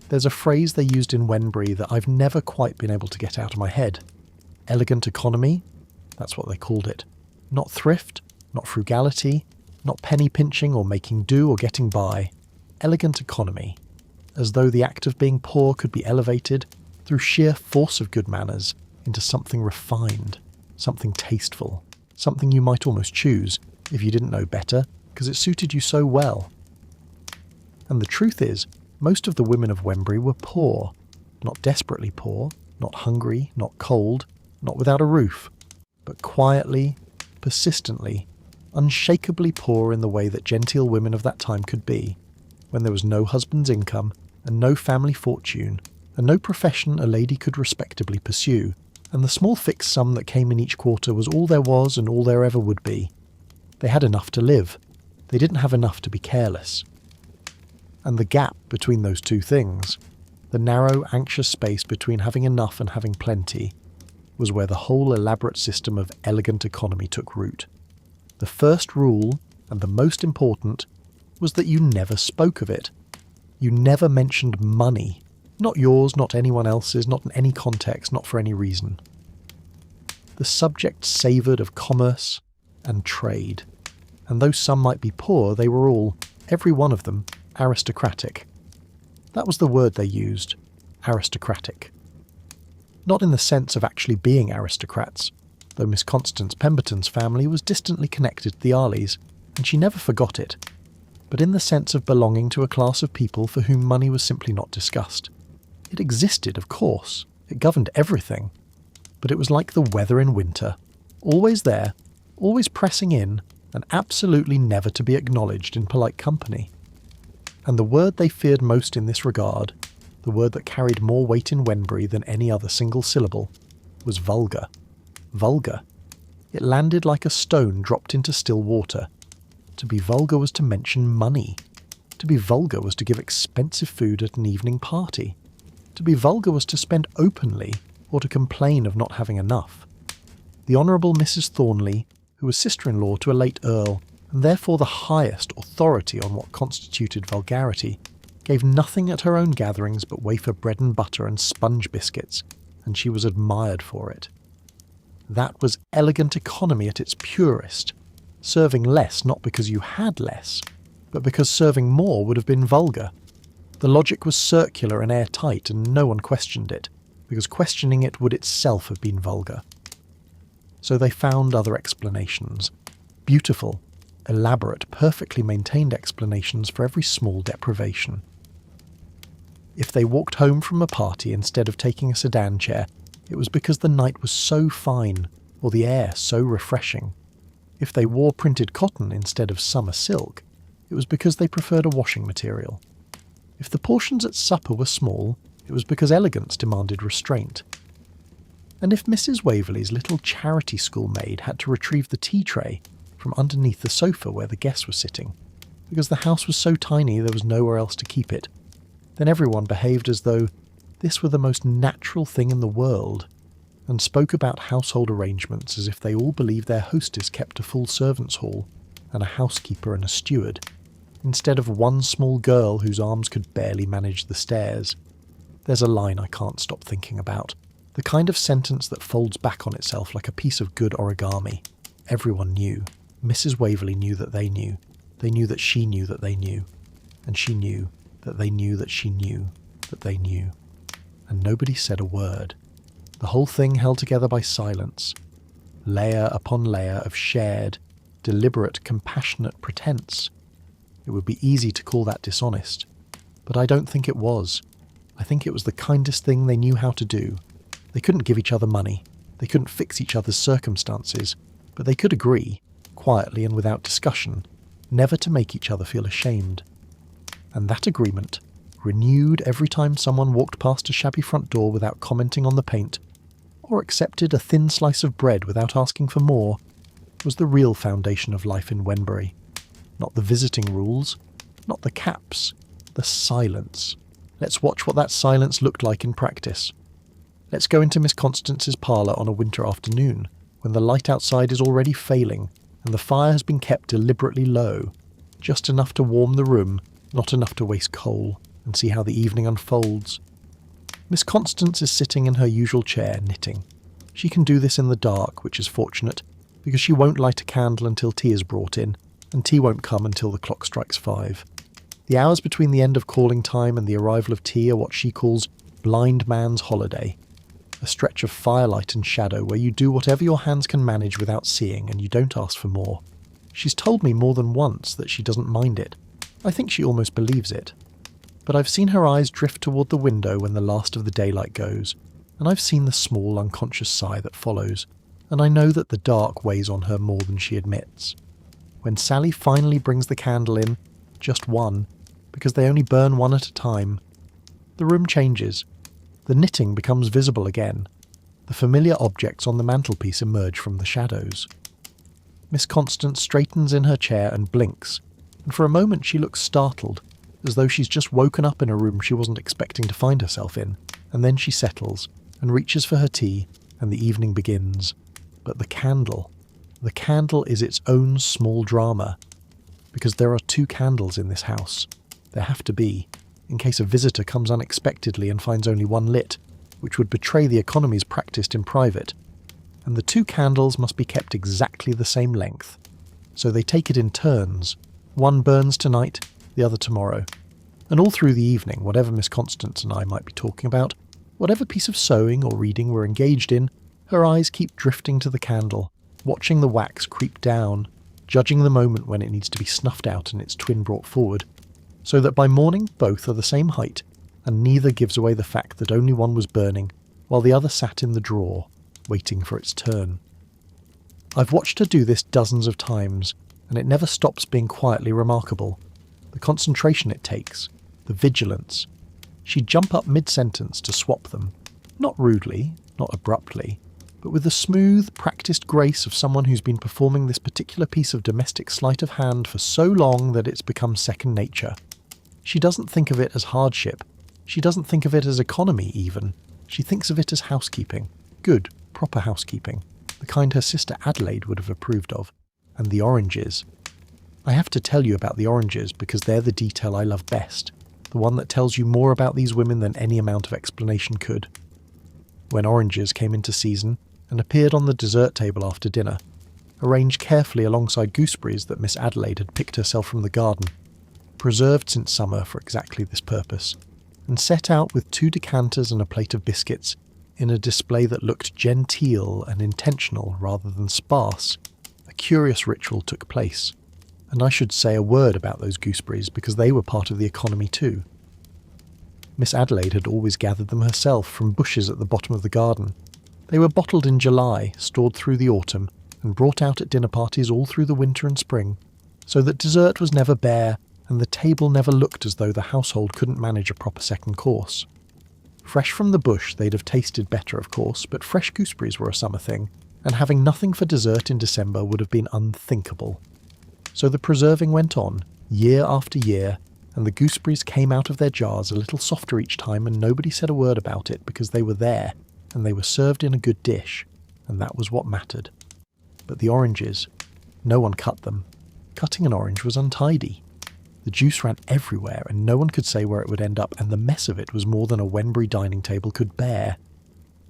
There's a phrase they used in Wenbury that I've never quite been able to get out of my head. Elegant economy? That's what they called it. Not thrift, not frugality, not penny pinching or making do or getting by. Elegant economy. As though the act of being poor could be elevated, through sheer force of good manners, into something refined, something tasteful, something you might almost choose, if you didn't know better, because it suited you so well. And the truth is, Most of the women of Wembury were poor, not desperately poor, not hungry, not cold, not without a roof, but quietly, persistently, unshakably poor in the way that genteel women of that time could be, when there was no husband's income and no family fortune, and no profession a lady could respectably pursue, and the small fixed sum that came in each quarter was all there was and all there ever would be. They had enough to live. They didn't have enough to be careless. And the gap between those two things, the narrow, anxious space between having enough and having plenty, was where the whole elaborate system of elegant economy took root. The first rule, and the most important, was that you never spoke of it. You never mentioned money. Not yours, not anyone else's, not in any context, not for any reason. The subject savoured of commerce and trade, and though some might be poor, they were all, every one of them, aristocratic. That was the word they used, aristocratic. Not in the sense of actually being aristocrats, though Miss Constance Pemberton's family was distantly connected to the Arleys, and she never forgot it, but in the sense of belonging to a class of people for whom money was simply not discussed. It existed, of course. It governed everything. But it was like the weather in winter, always there, always pressing in, and absolutely never to be acknowledged in polite company. And the word they feared most in this regard, the word that carried more weight in Wembury than any other single syllable, was vulgar. Vulgar. It landed like a stone dropped into still water. To be vulgar was to mention money. To be vulgar was to give expensive food at an evening party. To be vulgar was to spend openly, or to complain of not having enough. The Honourable Mrs. Thornley, who was sister-in-law to a late Earl, and therefore the highest authority on what constituted vulgarity, gave nothing at her own gatherings but wafer bread and butter and sponge biscuits, and she was admired for it. That was elegant economy at its purest, serving less not because you had less, but because serving more would have been vulgar. The logic was circular and airtight, and no one questioned it, because questioning it would itself have been vulgar. So they found other explanations. Beautiful, elaborate, perfectly maintained explanations for every small deprivation. If they walked home from a party instead of taking a sedan chair, it was because the night was so fine, or the air so refreshing. If they wore printed cotton instead of summer silk, it was because they preferred a washing material. If the portions at supper were small, it was because elegance demanded restraint. And if Mrs. Waverley's little charity school maid had to retrieve the tea tray from underneath the sofa where the guests were sitting, because the house was so tiny there was nowhere else to keep it, then everyone behaved as though this were the most natural thing in the world, and spoke about household arrangements as if they all believed their hostess kept a full servants' hall, and a housekeeper and a steward, instead of one small girl whose arms could barely manage the stairs. There's a line I can't stop thinking about. The kind of sentence that folds back on itself like a piece of good origami. Everyone knew. Mrs. Waverley knew that they knew. They knew that she knew that they knew. And she knew that they knew that she knew that they knew. And nobody said a word. The whole thing held together by silence. Layer upon layer of shared, deliberate, compassionate pretense. It would be easy to call that dishonest, but I don't think it was. I think it was the kindest thing they knew how to do. They couldn't give each other money, they couldn't fix each other's circumstances, but they could agree, quietly and without discussion, never to make each other feel ashamed. And that agreement, renewed every time someone walked past a shabby front door without commenting on the paint, or accepted a thin slice of bread without asking for more, was the real foundation of life in Wembury. Not the visiting rules, not the caps, the silence. Let's watch what that silence looked like in practice. Let's go into Miss Constance's parlour on a winter afternoon, when the light outside is already failing, and the fire has been kept deliberately low, just enough to warm the room, not enough to waste coal, and see how the evening unfolds. Miss Constance is sitting in her usual chair, knitting. She can do this in the dark, which is fortunate, because she won't light a candle until tea is brought in, and tea won't come until the clock strikes 5. The hours between the end of calling time and the arrival of tea are what she calls blind man's holiday, a stretch of firelight and shadow where you do whatever your hands can manage without seeing and you don't ask for more. She's told me more than once that she doesn't mind it. I think she almost believes it. but I've seen her eyes drift toward the window when the last of the daylight goes, and I've seen the small unconscious sigh that follows, and I know that the dark weighs on her more than she admits. When Sally finally brings the candle in, just one, because they only burn one at a time, the room changes. The knitting becomes visible again. The familiar objects on the mantelpiece emerge from the shadows. Miss Constance straightens in her chair and blinks, and for a moment she looks startled, as though she's just woken up in a room she wasn't expecting to find herself in, and then she settles, and reaches for her tea, and the evening begins. But the candle is its own small drama, because there are 2 candles in this house. There have to be, in case a visitor comes unexpectedly and finds only one lit, which would betray the economies practiced in private. And the 2 candles must be kept exactly the same length. So they take it in turns. One burns tonight, the other tomorrow. And all through the evening, whatever Miss Constance and I might be talking about, whatever piece of sewing or reading we're engaged in, her eyes keep drifting to the candle, watching the wax creep down, judging the moment when it needs to be snuffed out and its twin brought forward, so that by morning both are the same height, and neither gives away the fact that only one was burning, while the other sat in the drawer, waiting for its turn. I've watched her do this dozens of times, and it never stops being quietly remarkable. The concentration it takes, the vigilance. She'd jump up mid-sentence to swap them, not rudely, not abruptly, but with the smooth, practised grace of someone who's been performing this particular piece of domestic sleight of hand for so long that it's become second nature. She doesn't think of it as hardship. She doesn't think of it as economy, even. She thinks of it as housekeeping. Good, proper housekeeping. The kind her sister Adelaide would have approved of. And the oranges. I have to tell you about the oranges because they're the detail I love best. The one that tells you more about these women than any amount of explanation could. When oranges came into season and appeared on the dessert table after dinner, arranged carefully alongside gooseberries that Miss Adelaide had picked herself from the garden, preserved since summer for exactly this purpose, and set out with 2 decanters and a plate of biscuits in a display that looked genteel and intentional rather than sparse, a curious ritual took place. And I should say a word about those gooseberries because they were part of the economy too. Miss Adelaide had always gathered them herself from bushes at the bottom of the garden. They were bottled in July, stored through the autumn, and brought out at dinner parties all through the winter and spring, so that dessert was never bare and the table never looked as though the household couldn't manage a proper second course. Fresh from the bush they'd have tasted better, of course, but fresh gooseberries were a summer thing, and having nothing for dessert in December would have been unthinkable. So the preserving went on, year after year, and the gooseberries came out of their jars a little softer each time, and nobody said a word about it because they were there, and they were served in a good dish, and that was what mattered. But the oranges, no one cut them. Cutting an orange was untidy. The juice ran everywhere, and no one could say where it would end up, and the mess of it was more than a Wembury dining table could bear.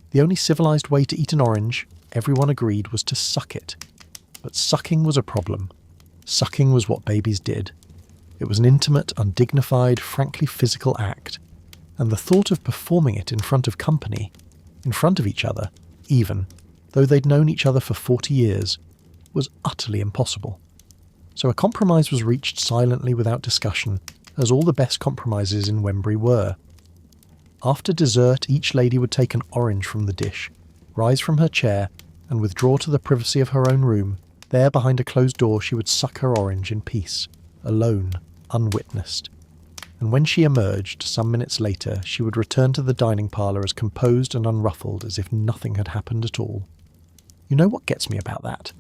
The only civilised way to eat an orange, everyone agreed, was to suck it. But sucking was a problem. Sucking was what babies did. It was an intimate, undignified, frankly physical act, and the thought of performing it in front of company, in front of each other, even, though they'd known each other for 40 years, was utterly impossible. So a compromise was reached silently without discussion, as all the best compromises in Wembury were. After dessert, each lady would take an orange from the dish, rise from her chair, and withdraw to the privacy of her own room. There, behind a closed door, she would suck her orange in peace, alone, unwitnessed. And when she emerged, some minutes later, she would return to the dining parlour as composed and unruffled as if nothing had happened at all. You know what gets me about that?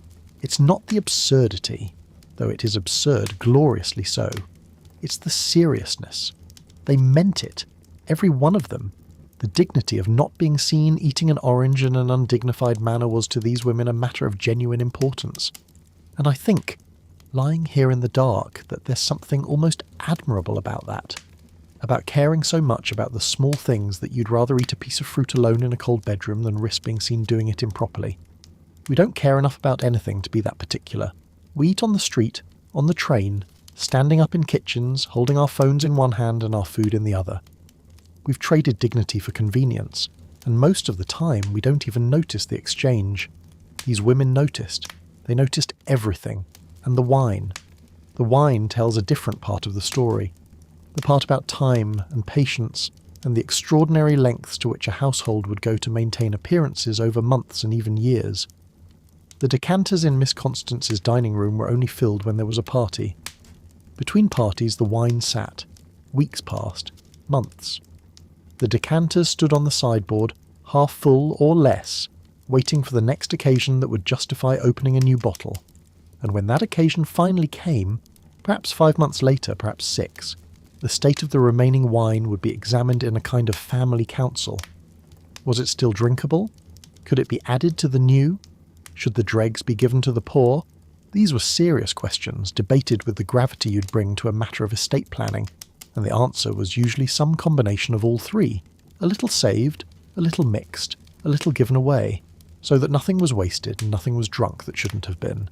It's not the absurdity, though it is absurd, gloriously so. It's the seriousness. They meant it, every one of them. The dignity of not being seen eating an orange in an undignified manner was to these women a matter of genuine importance. And I think, lying here in the dark, that there's something almost admirable about that. About caring so much about the small things that you'd rather eat a piece of fruit alone in a cold bedroom than risk being seen doing it improperly. We don't care enough about anything to be that particular. We eat on the street, on the train, standing up in kitchens, holding our phones in one hand and our food in the other. We've traded dignity for convenience, and most of the time we don't even notice the exchange. These women noticed. They noticed everything. And the wine. The wine tells a different part of the story. the part about time and patience and the extraordinary lengths to which a household would go to maintain appearances over months and even years. The decanters in Miss Constance's dining room were only filled when there was a party. Between parties the wine sat. Weeks passed. Months. The decanters stood on the sideboard, half full or less, waiting for the next occasion that would justify opening a new bottle. And when that occasion finally came, perhaps 5 months later, perhaps 6, the state of the remaining wine would be examined in a kind of family council. Was it still drinkable? Could it be added to the new? Should the dregs be given to the poor? These were serious questions, debated with the gravity you'd bring to a matter of estate planning, and the answer was usually some combination of all three, a little saved, a little mixed, a little given away, so that nothing was wasted and nothing was drunk that shouldn't have been.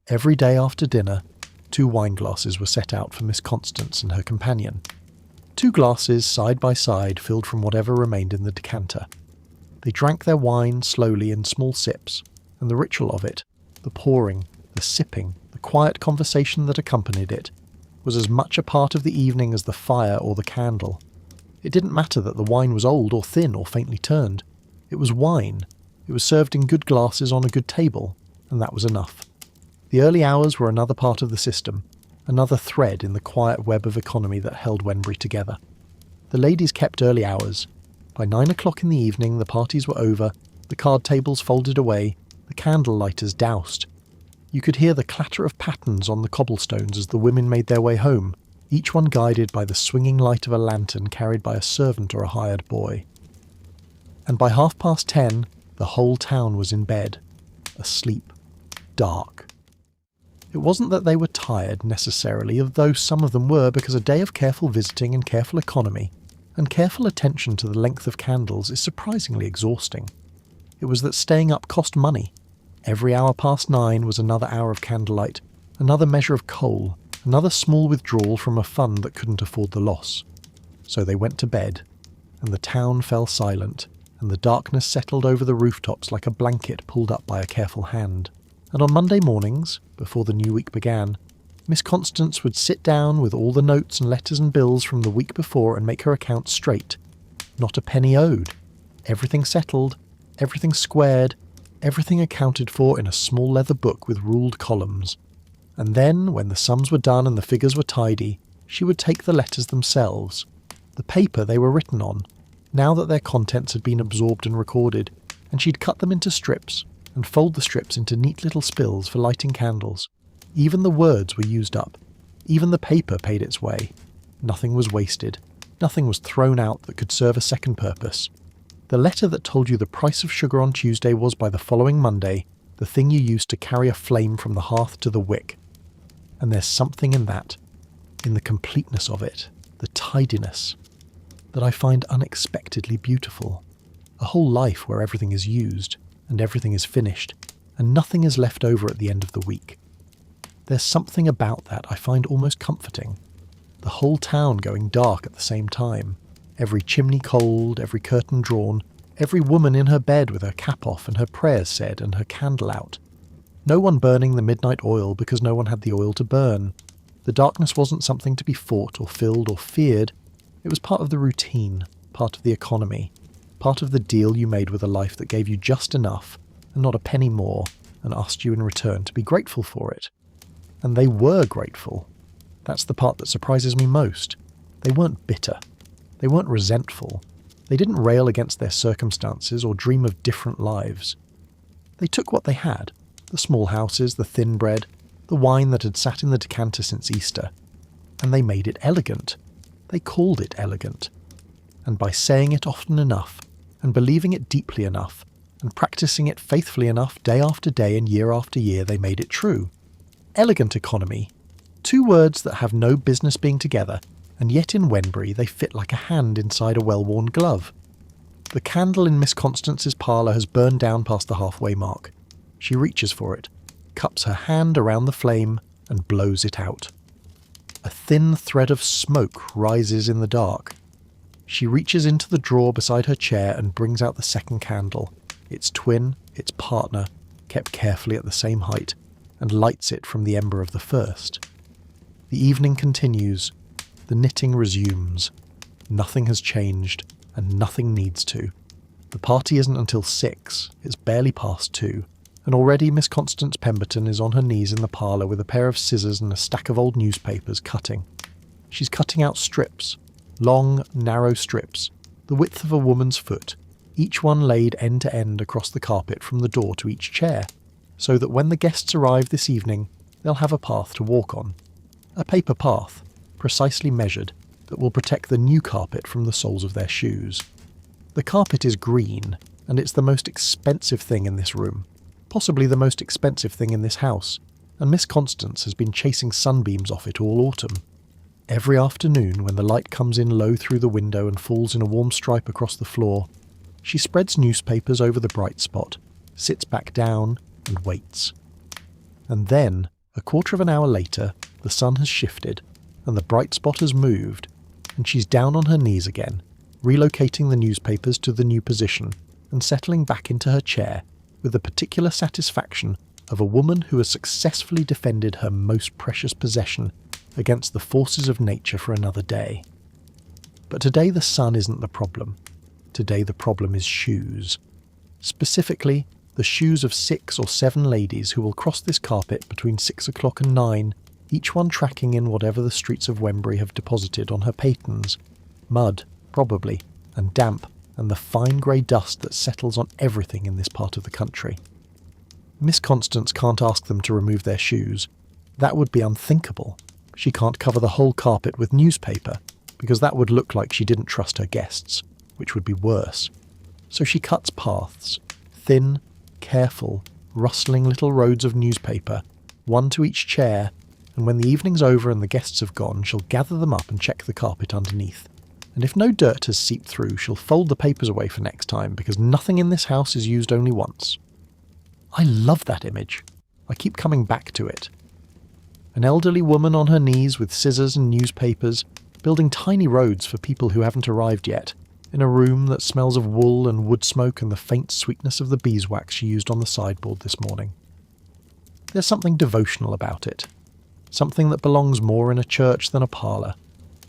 Every day after dinner, 2 wine glasses were set out for Miss Constance and her companion. 2 glasses side by side filled from whatever remained in the decanter. They drank their wine slowly in small sips, and the ritual of it, the pouring, the sipping, the quiet conversation that accompanied it, was as much a part of the evening as the fire or the candle. It didn't matter that the wine was old or thin or faintly turned. It was wine. It was served in good glasses on a good table, and that was enough. The early hours were another part of the system, another thread in the quiet web of economy that held Wenbury together. The ladies kept early hours. By 9 o'clock in the evening the parties were over, the card tables folded away, the candle lighters doused. You could hear the clatter of pattens on the cobblestones as the women made their way home, each one guided by the swinging light of a lantern carried by a servant or a hired boy. And by 10:30, the whole town was in bed, asleep, dark. It wasn't that they were tired, necessarily, although some of them were, because a day of careful visiting and careful economy, and careful attention to the length of candles is surprisingly exhausting. It was that staying up cost money. Every hour past 9 was another hour of candlelight, another measure of coal, another small withdrawal from a fund that couldn't afford the loss. So they went to bed, and the town fell silent, and the darkness settled over the rooftops like a blanket pulled up by a careful hand. And on Monday mornings, before the new week began, Miss Constance would sit down with all the notes and letters and bills from the week before and make her accounts straight. Not a penny owed. Everything settled, everything squared, everything accounted for in a small leather book with ruled columns. And then, when the sums were done and the figures were tidy, she would take the letters themselves, the paper they were written on, now that their contents had been absorbed and recorded, and she'd cut them into strips, and fold the strips into neat little spills for lighting candles. Even the words were used up. Even the paper paid its way. Nothing was wasted. Nothing was thrown out that could serve a second purpose. The letter that told you the price of sugar on Tuesday was, by the following Monday, the thing you used to carry a flame from the hearth to the wick. And there's something in that, in the completeness of it, the tidiness, that I find unexpectedly beautiful. A whole life where everything is used, and everything is finished, and nothing is left over at the end of the week. There's something about that I find almost comforting. The whole town going dark at the same time, every chimney cold, every curtain drawn, every woman in her bed with her cap off and her prayers said and her candle out. No one burning the midnight oil because no one had the oil to burn. The darkness wasn't something to be fought or filled or feared. It was part of the routine, part of the economy, part of the deal you made with a life that gave you just enough, and not a penny more, and asked you in return to be grateful for it. And they were grateful. That's the part that surprises me most. They weren't bitter. They weren't resentful. They didn't rail against their circumstances or dream of different lives. They took what they had, the small houses, the thin bread, the wine that had sat in the decanter since Easter, and they made it elegant. They called it elegant. And by saying it often enough, and believing it deeply enough, and practicing it faithfully enough day after day and year after year, they made it true. Elegant economy. 2 words that have no business being together, and yet in Wenbury they fit like a hand inside a well-worn glove. The candle in Miss Constance's parlour has burned down past the halfway mark. She reaches for it, cups her hand around the flame, and blows it out. A thin thread of smoke rises in the dark. She reaches into the drawer beside her chair and brings out the second candle, its twin, its partner, kept carefully at the same height, and lights it from the ember of the first. The evening continues. The knitting resumes. Nothing has changed, and nothing needs to. The party isn't until 6, it's barely past 2, and already Miss Constance Pemberton is on her knees in the parlour with a pair of scissors and a stack of old newspapers cutting. She's cutting out strips, long, narrow strips, the width of a woman's foot, each one laid end to end across the carpet from the door to each chair, so that when the guests arrive this evening, they'll have a path to walk on. A paper path, precisely measured, that will protect the new carpet from the soles of their shoes. The carpet is green, and it's the most expensive thing in this room, possibly the most expensive thing in this house, and Miss Constance has been chasing sunbeams off it all autumn. Every afternoon, when the light comes in low through the window and falls in a warm stripe across the floor, she spreads newspapers over the bright spot, sits back down, and waits. And then, a quarter of an hour later, the sun has shifted, and the bright spot has moved, and she's down on her knees again, relocating the newspapers to the new position and settling back into her chair with the particular satisfaction of a woman who has successfully defended her most precious possession against the forces of nature for another day. But today the sun isn't the problem. Today the problem is shoes. Specifically, the shoes of 6 or 7 ladies who will cross this carpet between 6 o'clock and 9, each one tracking in whatever the streets of Wembury have deposited on her pattens. Mud, probably, and damp, and the fine grey dust that settles on everything in this part of the country. Miss Constance can't ask them to remove their shoes. That would be unthinkable. She can't cover the whole carpet with newspaper, because that would look like she didn't trust her guests, which would be worse. So she cuts paths, thin, careful, rustling little roads of newspaper, one to each chair, and when the evening's over and the guests have gone, she'll gather them up and check the carpet underneath. And if no dirt has seeped through, she'll fold the papers away for next time, because nothing in this house is used only once. I love that image. I keep coming back to it. An elderly woman on her knees with scissors and newspapers, building tiny roads for people who haven't arrived yet, in a room that smells of wool and wood smoke and the faint sweetness of the beeswax she used on the sideboard this morning. There's something devotional about it. Something that belongs more in a church than a parlour.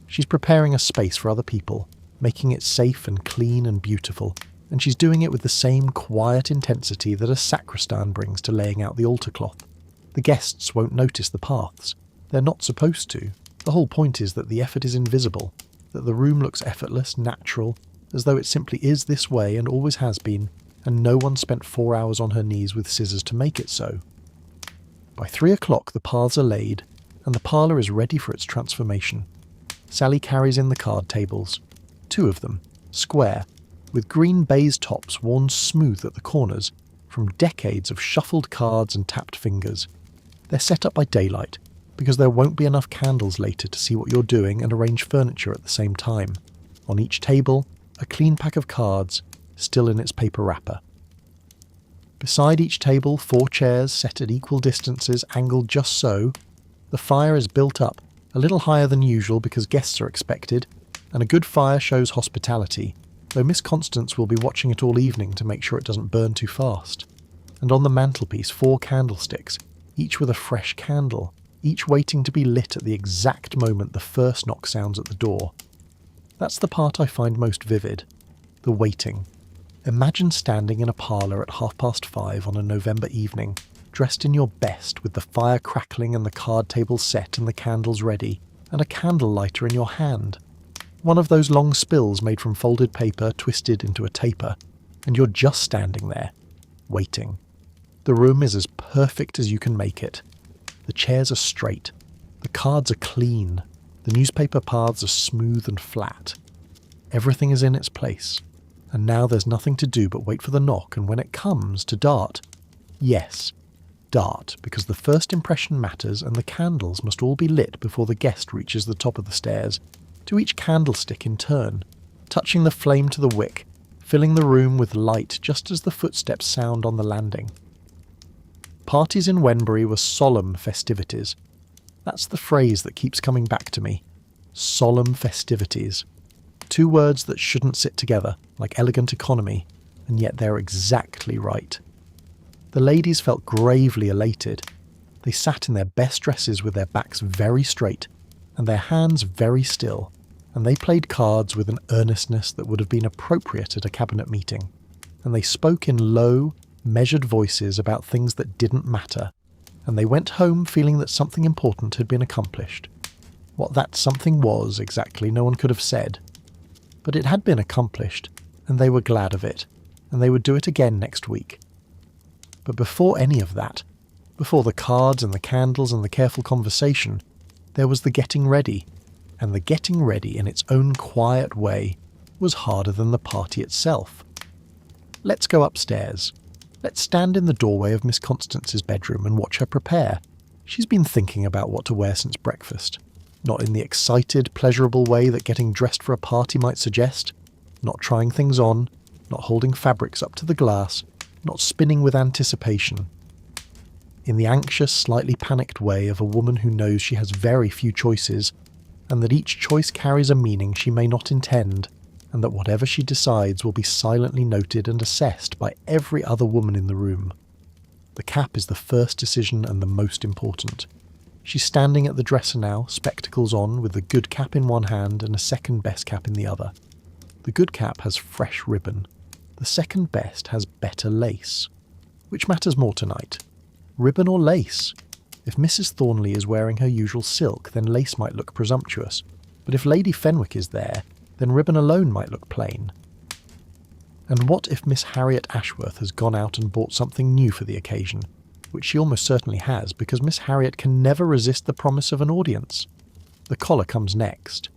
She's preparing a space for other people, making it safe and clean and beautiful, and she's doing it with the same quiet intensity that a sacristan brings to laying out the altar cloth. The guests won't notice the paths. They're not supposed to. The whole point is that the effort is invisible, that the room looks effortless, natural, as though it simply is this way and always has been, and no one spent 4 hours on her knees with scissors to make it so. By 3 o'clock the paths are laid, and the parlour is ready for its transformation. Sally carries in the card tables, 2 of them, square, with green baize tops worn smooth at the corners, from decades of shuffled cards and tapped fingers. They're set up by daylight, because there won't be enough candles later to see what you're doing and arrange furniture at the same time. On each table, a clean pack of cards, still in its paper wrapper. Beside each table, 4 chairs set at equal distances, angled just so. The fire is built up, a little higher than usual because guests are expected, and a good fire shows hospitality, though Miss Constance will be watching it all evening to make sure it doesn't burn too fast. And on the mantelpiece 4 candlesticks, each with a fresh candle, each waiting to be lit at the exact moment the first knock sounds at the door. That's the part I find most vivid, the waiting. Imagine standing in a parlour at 5:30 on a November evening, dressed in your best with the fire crackling and the card table set and the candles ready, and a candle lighter in your hand. One of those long spills made from folded paper twisted into a taper, and you're just standing there, waiting. The room is as perfect as you can make it. The chairs are straight, the cards are clean, the newspaper paths are smooth and flat. Everything is in its place, and now there's nothing to do but wait for the knock, and when it comes, to dart. Yes, dart, because the first impression matters and the candles must all be lit before the guest reaches the top of the stairs, to each candlestick in turn, touching the flame to the wick, filling the room with light just as the footsteps sound on the landing. Parties in Wembury were solemn festivities. That's the phrase that keeps coming back to me. Solemn festivities. 2 words that shouldn't sit together, like elegant economy, and yet they're exactly right. The ladies felt gravely elated. They sat in their best dresses with their backs very straight, and their hands very still, and they played cards with an earnestness that would have been appropriate at a cabinet meeting, and they spoke in low, measured voices about things that didn't matter, and they went home feeling that something important had been accomplished. What that something was exactly no one could have said, but it had been accomplished, and they were glad of it, and they would do it again next week. But before any of that, before the cards and the candles and the careful conversation, there was the getting ready, and the getting ready in its own quiet way was harder than the party itself. Let's go upstairs. Let's stand in the doorway of Miss Constance's bedroom and watch her prepare. She's been thinking about what to wear since breakfast. Not in the excited, pleasurable way that getting dressed for a party might suggest. Not trying things on, not holding fabrics up to the glass, not spinning with anticipation. In the anxious, slightly panicked way of a woman who knows she has very few choices, and that each choice carries a meaning she may not intend, and that whatever she decides will be silently noted and assessed by every other woman in the room. The cap is the first decision and the most important. She's standing at the dresser now, spectacles on, with the good cap in one hand and a second best cap in the other. The good cap has fresh ribbon. The second best has better lace. Which matters more tonight? Ribbon or lace? If Mrs. Thornley is wearing her usual silk, then lace might look presumptuous. But if Lady Fenwick is there, then ribbon alone might look plain. And what if Miss Harriet Ashworth has gone out and bought something new for the occasion? Which she almost certainly has, because Miss Harriet can never resist the promise of an audience. The collar comes next.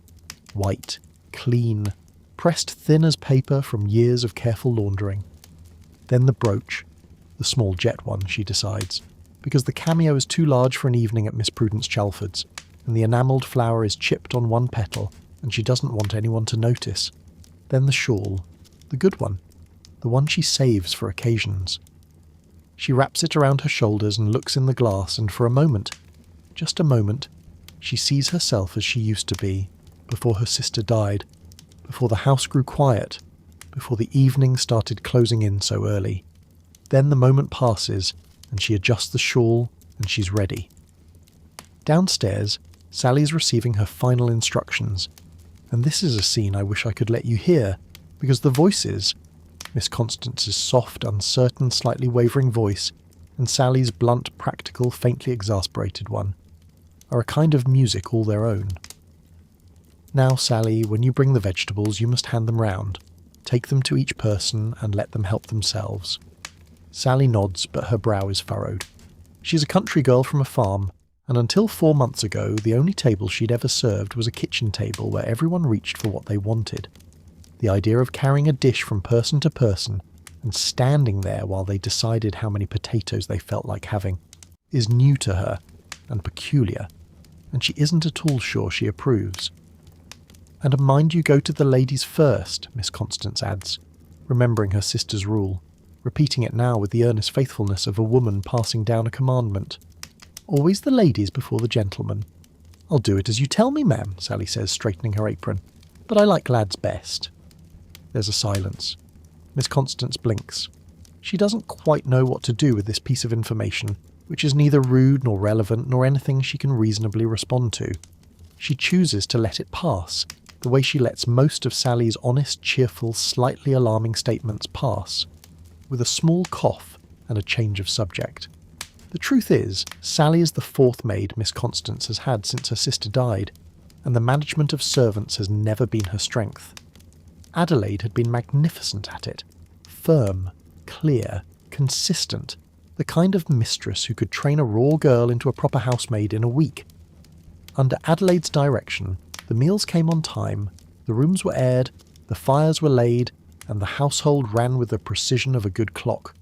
White, clean, pressed thin as paper from years of careful laundering. Then the brooch, the small jet one, she decides, because the cameo is too large for an evening at Miss Prudence Chalford's, and the enamelled flower is chipped on one petal, and she doesn't want anyone to notice. Then the shawl, the good one, the one she saves for occasions. She wraps it around her shoulders and looks in the glass, and for a moment, just a moment, she sees herself as she used to be, before her sister died, before the house grew quiet, before the evening started closing in so early. Then the moment passes, and she adjusts the shawl, and she's ready. Downstairs, Sally's receiving her final instructions, and this is a scene I wish I could let you hear, because the voices, Miss Constance's soft, uncertain, slightly wavering voice, and Sally's blunt, practical, faintly exasperated one, are a kind of music all their own. Now, Sally, when you bring the vegetables, you must hand them round. Take them to each person and let them help themselves. Sally nods, but her brow is furrowed. She's a country girl from a farm, and until 4 months ago, the only table she'd ever served was a kitchen table where everyone reached for what they wanted. The idea of carrying a dish from person to person and standing there while they decided how many potatoes they felt like having is new to her and peculiar, and she isn't at all sure she approves. And mind you go to the ladies first, Miss Constance adds, remembering her sister's rule, repeating it now with the earnest faithfulness of a woman passing down a commandment. Always the ladies before the gentlemen. I'll do it as you tell me, ma'am, Sally says, straightening her apron, but I like lads best. There's a silence. Miss Constance blinks. She doesn't quite know what to do with this piece of information, which is neither rude nor relevant nor anything she can reasonably respond to. She chooses to let it pass, the way she lets most of Sally's honest, cheerful, slightly alarming statements pass, with a small cough and a change of subject. The truth is, Sally is the fourth maid Miss Constance has had since her sister died, and the management of servants has never been her strength. Adelaide had been magnificent at it. Firm, clear, consistent, the kind of mistress who could train a raw girl into a proper housemaid in a week. Under Adelaide's direction, the meals came on time, the rooms were aired, the fires were laid, and the household ran with the precision of a good clock.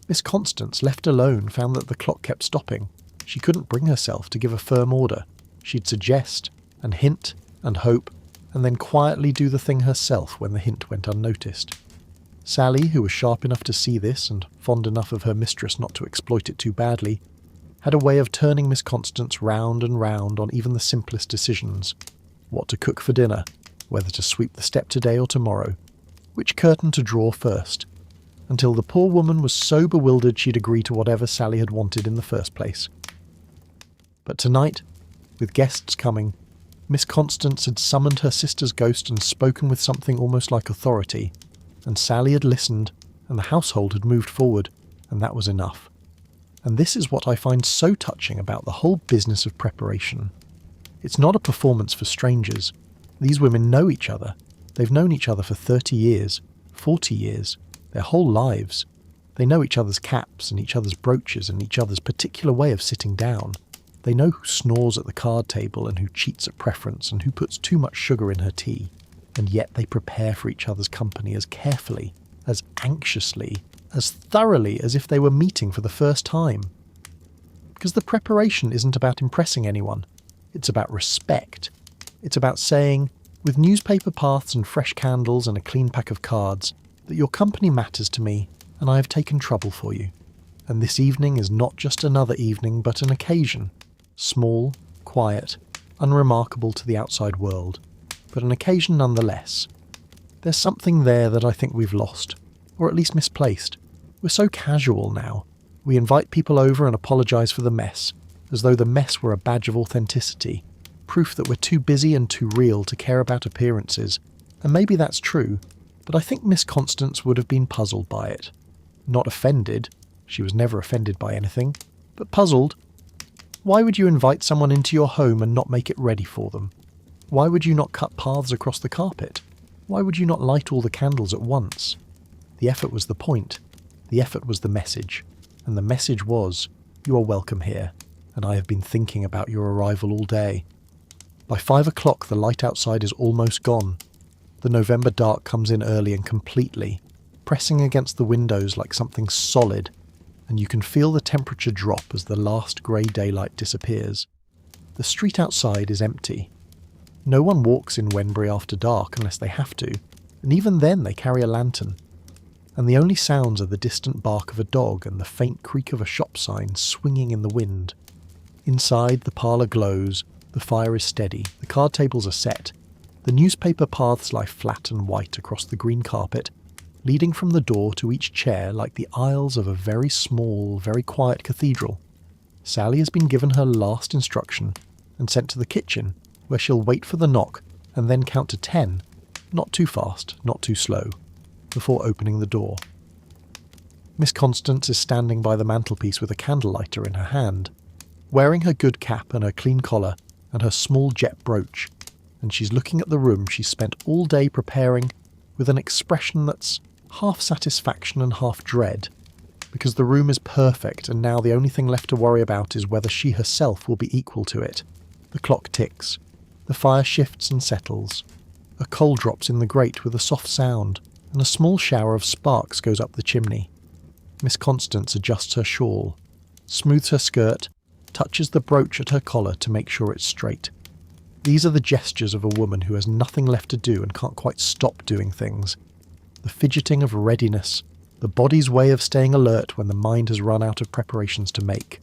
Miss Constance, left alone, found that the clock kept stopping. She couldn't bring herself to give a firm order. She'd suggest, and hint, and hope, and then quietly do the thing herself when the hint went unnoticed. Sally, who was sharp enough to see this and fond enough of her mistress not to exploit it too badly, had a way of turning Miss Constance round and round on even the simplest decisions. What to cook for dinner, whether to sweep the step today or tomorrow, which curtain to draw first, until the poor woman was so bewildered she'd agree to whatever Sally had wanted in the first place. But tonight, with guests coming, Miss Constance had summoned her sister's ghost and spoken with something almost like authority, and Sally had listened, and the household had moved forward, and that was enough. And this is what I find so touching about the whole business of preparation. It's not a performance for strangers. These women know each other. They've known each other for 30 years, 40 years, their whole lives. They know each other's caps and each other's brooches and each other's particular way of sitting down. They know who snores at the card table and who cheats at preference and who puts too much sugar in her tea. And yet they prepare for each other's company as carefully, as anxiously, as thoroughly as if they were meeting for the first time. Because the preparation isn't about impressing anyone. It's about respect. It's about saying, with newspaper paths and fresh candles and a clean pack of cards, that your company matters to me and I have taken trouble for you. And this evening is not just another evening but an occasion. Small, quiet, unremarkable to the outside world, but an occasion nonetheless. There's something there that I think we've lost, or at least misplaced. We're so casual now. We invite people over and apologise for the mess, as though the mess were a badge of authenticity, proof that we're too busy and too real to care about appearances. And maybe that's true, but I think Miss Constance would have been puzzled by it. Not offended, she was never offended by anything, but puzzled. Why would you invite someone into your home and not make it ready for them? Why would you not cut paths across the carpet? Why would you not light all the candles at once? The effort was the point. The effort was the message. And the message was, you are welcome here, and I have been thinking about your arrival all day. By 5 o'clock the light outside is almost gone. The November dark comes in early and completely, pressing against the windows like something solid, and you can feel the temperature drop as the last grey daylight disappears. The street outside is empty. No one walks in Wenbury after dark unless they have to, and even then they carry a lantern. And the only sounds are the distant bark of a dog and the faint creak of a shop sign swinging in the wind. Inside, the parlour glows, the fire is steady, the card tables are set, the newspaper paths lie flat and white across the green carpet, leading from the door to each chair like the aisles of a very small, very quiet cathedral. Sally has been given her last instruction and sent to the kitchen, where she'll wait for the knock and then count to 10, not too fast, not too slow, before opening the door. Miss Constance is standing by the mantelpiece with a candle lighter in her hand, wearing her good cap and her clean collar and her small jet brooch, and she's looking at the room she's spent all day preparing with an expression that's half satisfaction and half dread, because the room is perfect and now the only thing left to worry about is whether she herself will be equal to it. The clock ticks, the fire shifts and settles, a coal drops in the grate with a soft sound, and a small shower of sparks goes up the chimney. Miss Constance adjusts her shawl, smooths her skirt, touches the brooch at her collar to make sure it's straight. These are the gestures of a woman who has nothing left to do and can't quite stop doing things. The fidgeting of readiness, the body's way of staying alert when the mind has run out of preparations to make.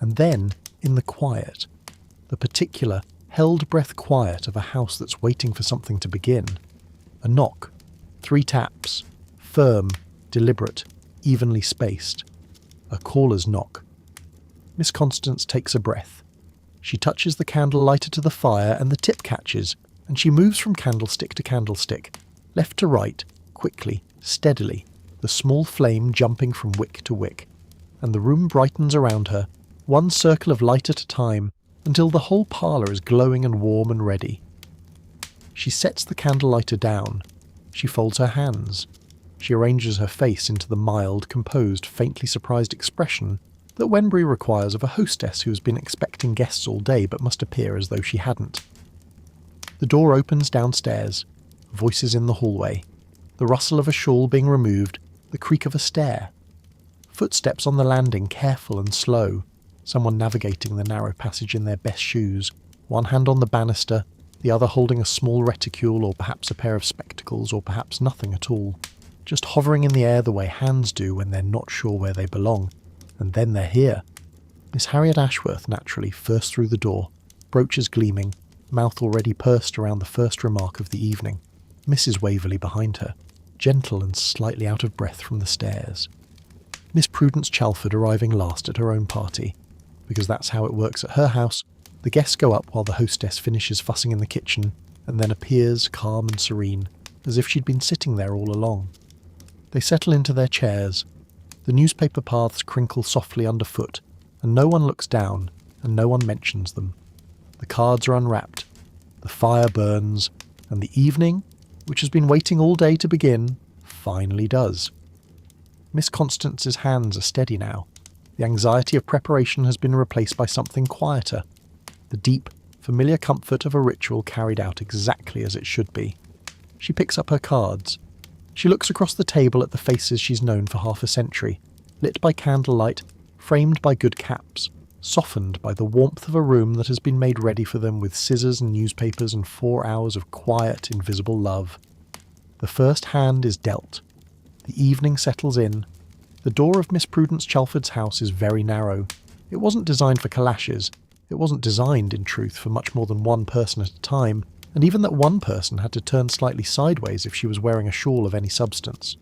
And then, in the quiet, the particular, held-breath quiet of a house that's waiting for something to begin. A knock, 3 taps, firm, deliberate, evenly spaced. A caller's knock. Miss Constance takes a breath. She touches the candle lighter to the fire and the tip catches, and she moves from candlestick to candlestick, left to right, quickly, steadily, the small flame jumping from wick to wick, and the room brightens around her, one circle of light at a time, until the whole parlour is glowing and warm and ready. She sets the candle lighter down. She folds her hands. She arranges her face into the mild, composed, faintly surprised expression that Wenbury requires of a hostess who has been expecting guests all day but must appear as though she hadn't. The door opens downstairs, voices in the hallway, the rustle of a shawl being removed, the creak of a stair. Footsteps on the landing, careful and slow, someone navigating the narrow passage in their best shoes, one hand on the banister, the other holding a small reticule or perhaps a pair of spectacles or perhaps nothing at all, just hovering in the air the way hands do when they're not sure where they belong. And then they're here. Miss Harriet Ashworth, naturally, first through the door, brooches gleaming, mouth already pursed around the first remark of the evening. Mrs. Waverley behind her, gentle and slightly out of breath from the stairs. Miss Prudence Chalford arriving last at her own party, because that's how it works at her house, The guests go up while the hostess finishes fussing in the kitchen and then appears calm and serene, as if she'd been sitting there all along. They settle into their chairs. The newspaper paths crinkle softly underfoot, and no one looks down, and no one mentions them. The cards are unwrapped, the fire burns, and the evening, which has been waiting all day to begin, finally does. Miss Constance's hands are steady now. The anxiety of preparation has been replaced by something quieter. The deep, familiar comfort of a ritual carried out exactly as it should be. She picks up her cards. She looks across the table at the faces she's known for half a century, lit by candlelight, framed by good caps, softened by the warmth of a room that has been made ready for them with scissors and newspapers and 4 hours of quiet, invisible love. The first hand is dealt. The evening settles in. The door of Miss Prudence Chalford's house is very narrow. It wasn't designed for calashes. It wasn't designed, in truth, for much more than one person at a time, and even that one person had to turn slightly sideways if she was wearing a shawl of any substance.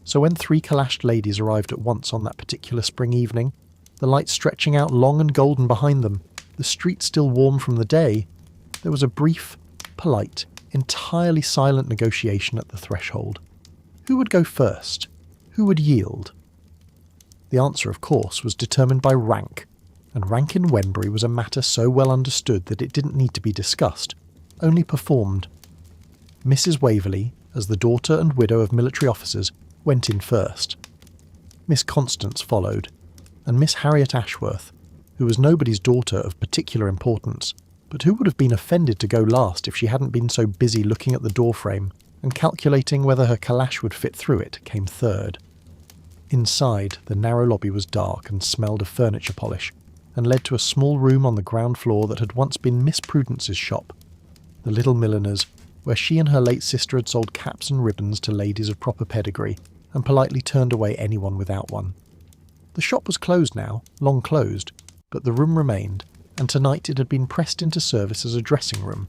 So when 3 calashed ladies arrived at once on that particular spring evening, the lights stretching out long and golden behind them, the street still warm from the day, there was a brief, polite, entirely silent negotiation at the threshold. Who would go first? Who would yield? The answer, of course, was determined by rank, and rank in Wembury was a matter so well understood that it didn't need to be discussed, only performed. Mrs. Waverley, as the daughter and widow of military officers, went in first. Miss Constance followed, and Miss Harriet Ashworth, who was nobody's daughter of particular importance, but who would have been offended to go last if she hadn't been so busy looking at the doorframe and calculating whether her calash would fit through it, came third. Inside, the narrow lobby was dark and smelled of furniture polish, and led to a small room on the ground floor that had once been Miss Prudence's shop, the Little Milliner's, where she and her late sister had sold caps and ribbons to ladies of proper pedigree, and politely turned away anyone without one. The shop was closed now, long closed, but the room remained, and tonight it had been pressed into service as a dressing room.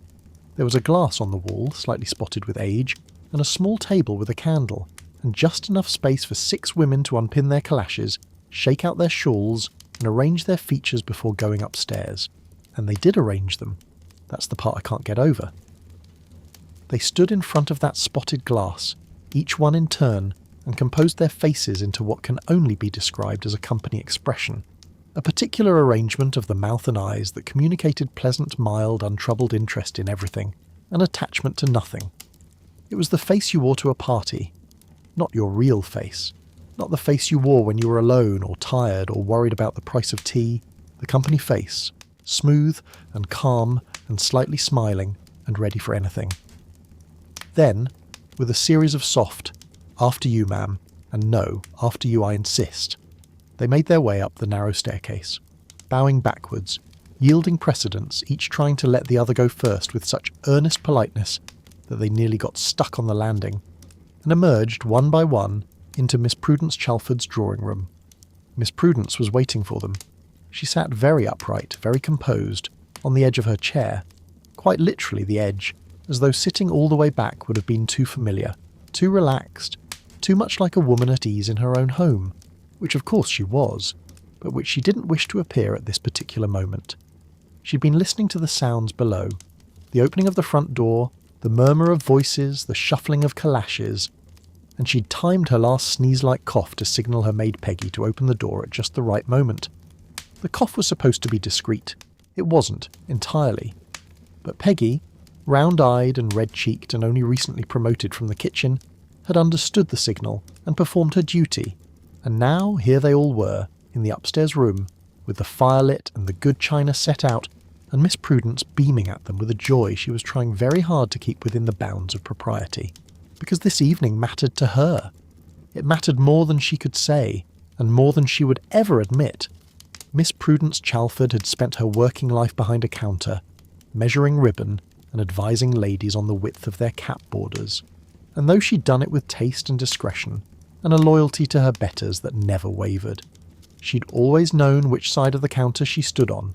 There was a glass on the wall, slightly spotted with age, and a small table with a candle, and just enough space for 6 women to unpin their calashes, shake out their shawls, and arrange their features before going upstairs. And they did arrange them. That's the part I can't get over. They stood in front of that spotted glass, each one in turn, and composed their faces into what can only be described as a company expression, a particular arrangement of the mouth and eyes that communicated pleasant, mild, untroubled interest in everything, and attachment to nothing. It was the face you wore to a party, not your real face, not the face you wore when you were alone or tired or worried about the price of tea, the company face, smooth and calm and slightly smiling and ready for anything. Then, with a series of soft, "After you, ma'am," and "No, after you, I insist," they made their way up the narrow staircase, bowing backwards, yielding precedence, each trying to let the other go first with such earnest politeness that they nearly got stuck on the landing, and emerged one by one into Miss Prudence Chalford's drawing-room. Miss Prudence was waiting for them. She sat very upright, very composed, on the edge of her chair, quite literally the edge, as though sitting all the way back would have been too familiar, too relaxed, too much like a woman at ease in her own home, which of course she was, but which she didn't wish to appear at this particular moment. She'd been listening to the sounds below, the opening of the front door, the murmur of voices, the shuffling of calashes, and she'd timed her last sneeze-like cough to signal her maid Peggy to open the door at just the right moment. The cough was supposed to be discreet. It wasn't, entirely. But Peggy, round-eyed and red-cheeked and only recently promoted from the kitchen, had understood the signal and performed her duty, and now here they all were, in the upstairs room, with the fire lit and the good china set out, and Miss Prudence beaming at them with a joy she was trying very hard to keep within the bounds of propriety. Because this evening mattered to her. It mattered more than she could say, and more than she would ever admit. Miss Prudence Chalford had spent her working life behind a counter, measuring ribbon and advising ladies on the width of their cap borders. And though she'd done it with taste and discretion, and a loyalty to her betters that never wavered, she'd always known which side of the counter she stood on.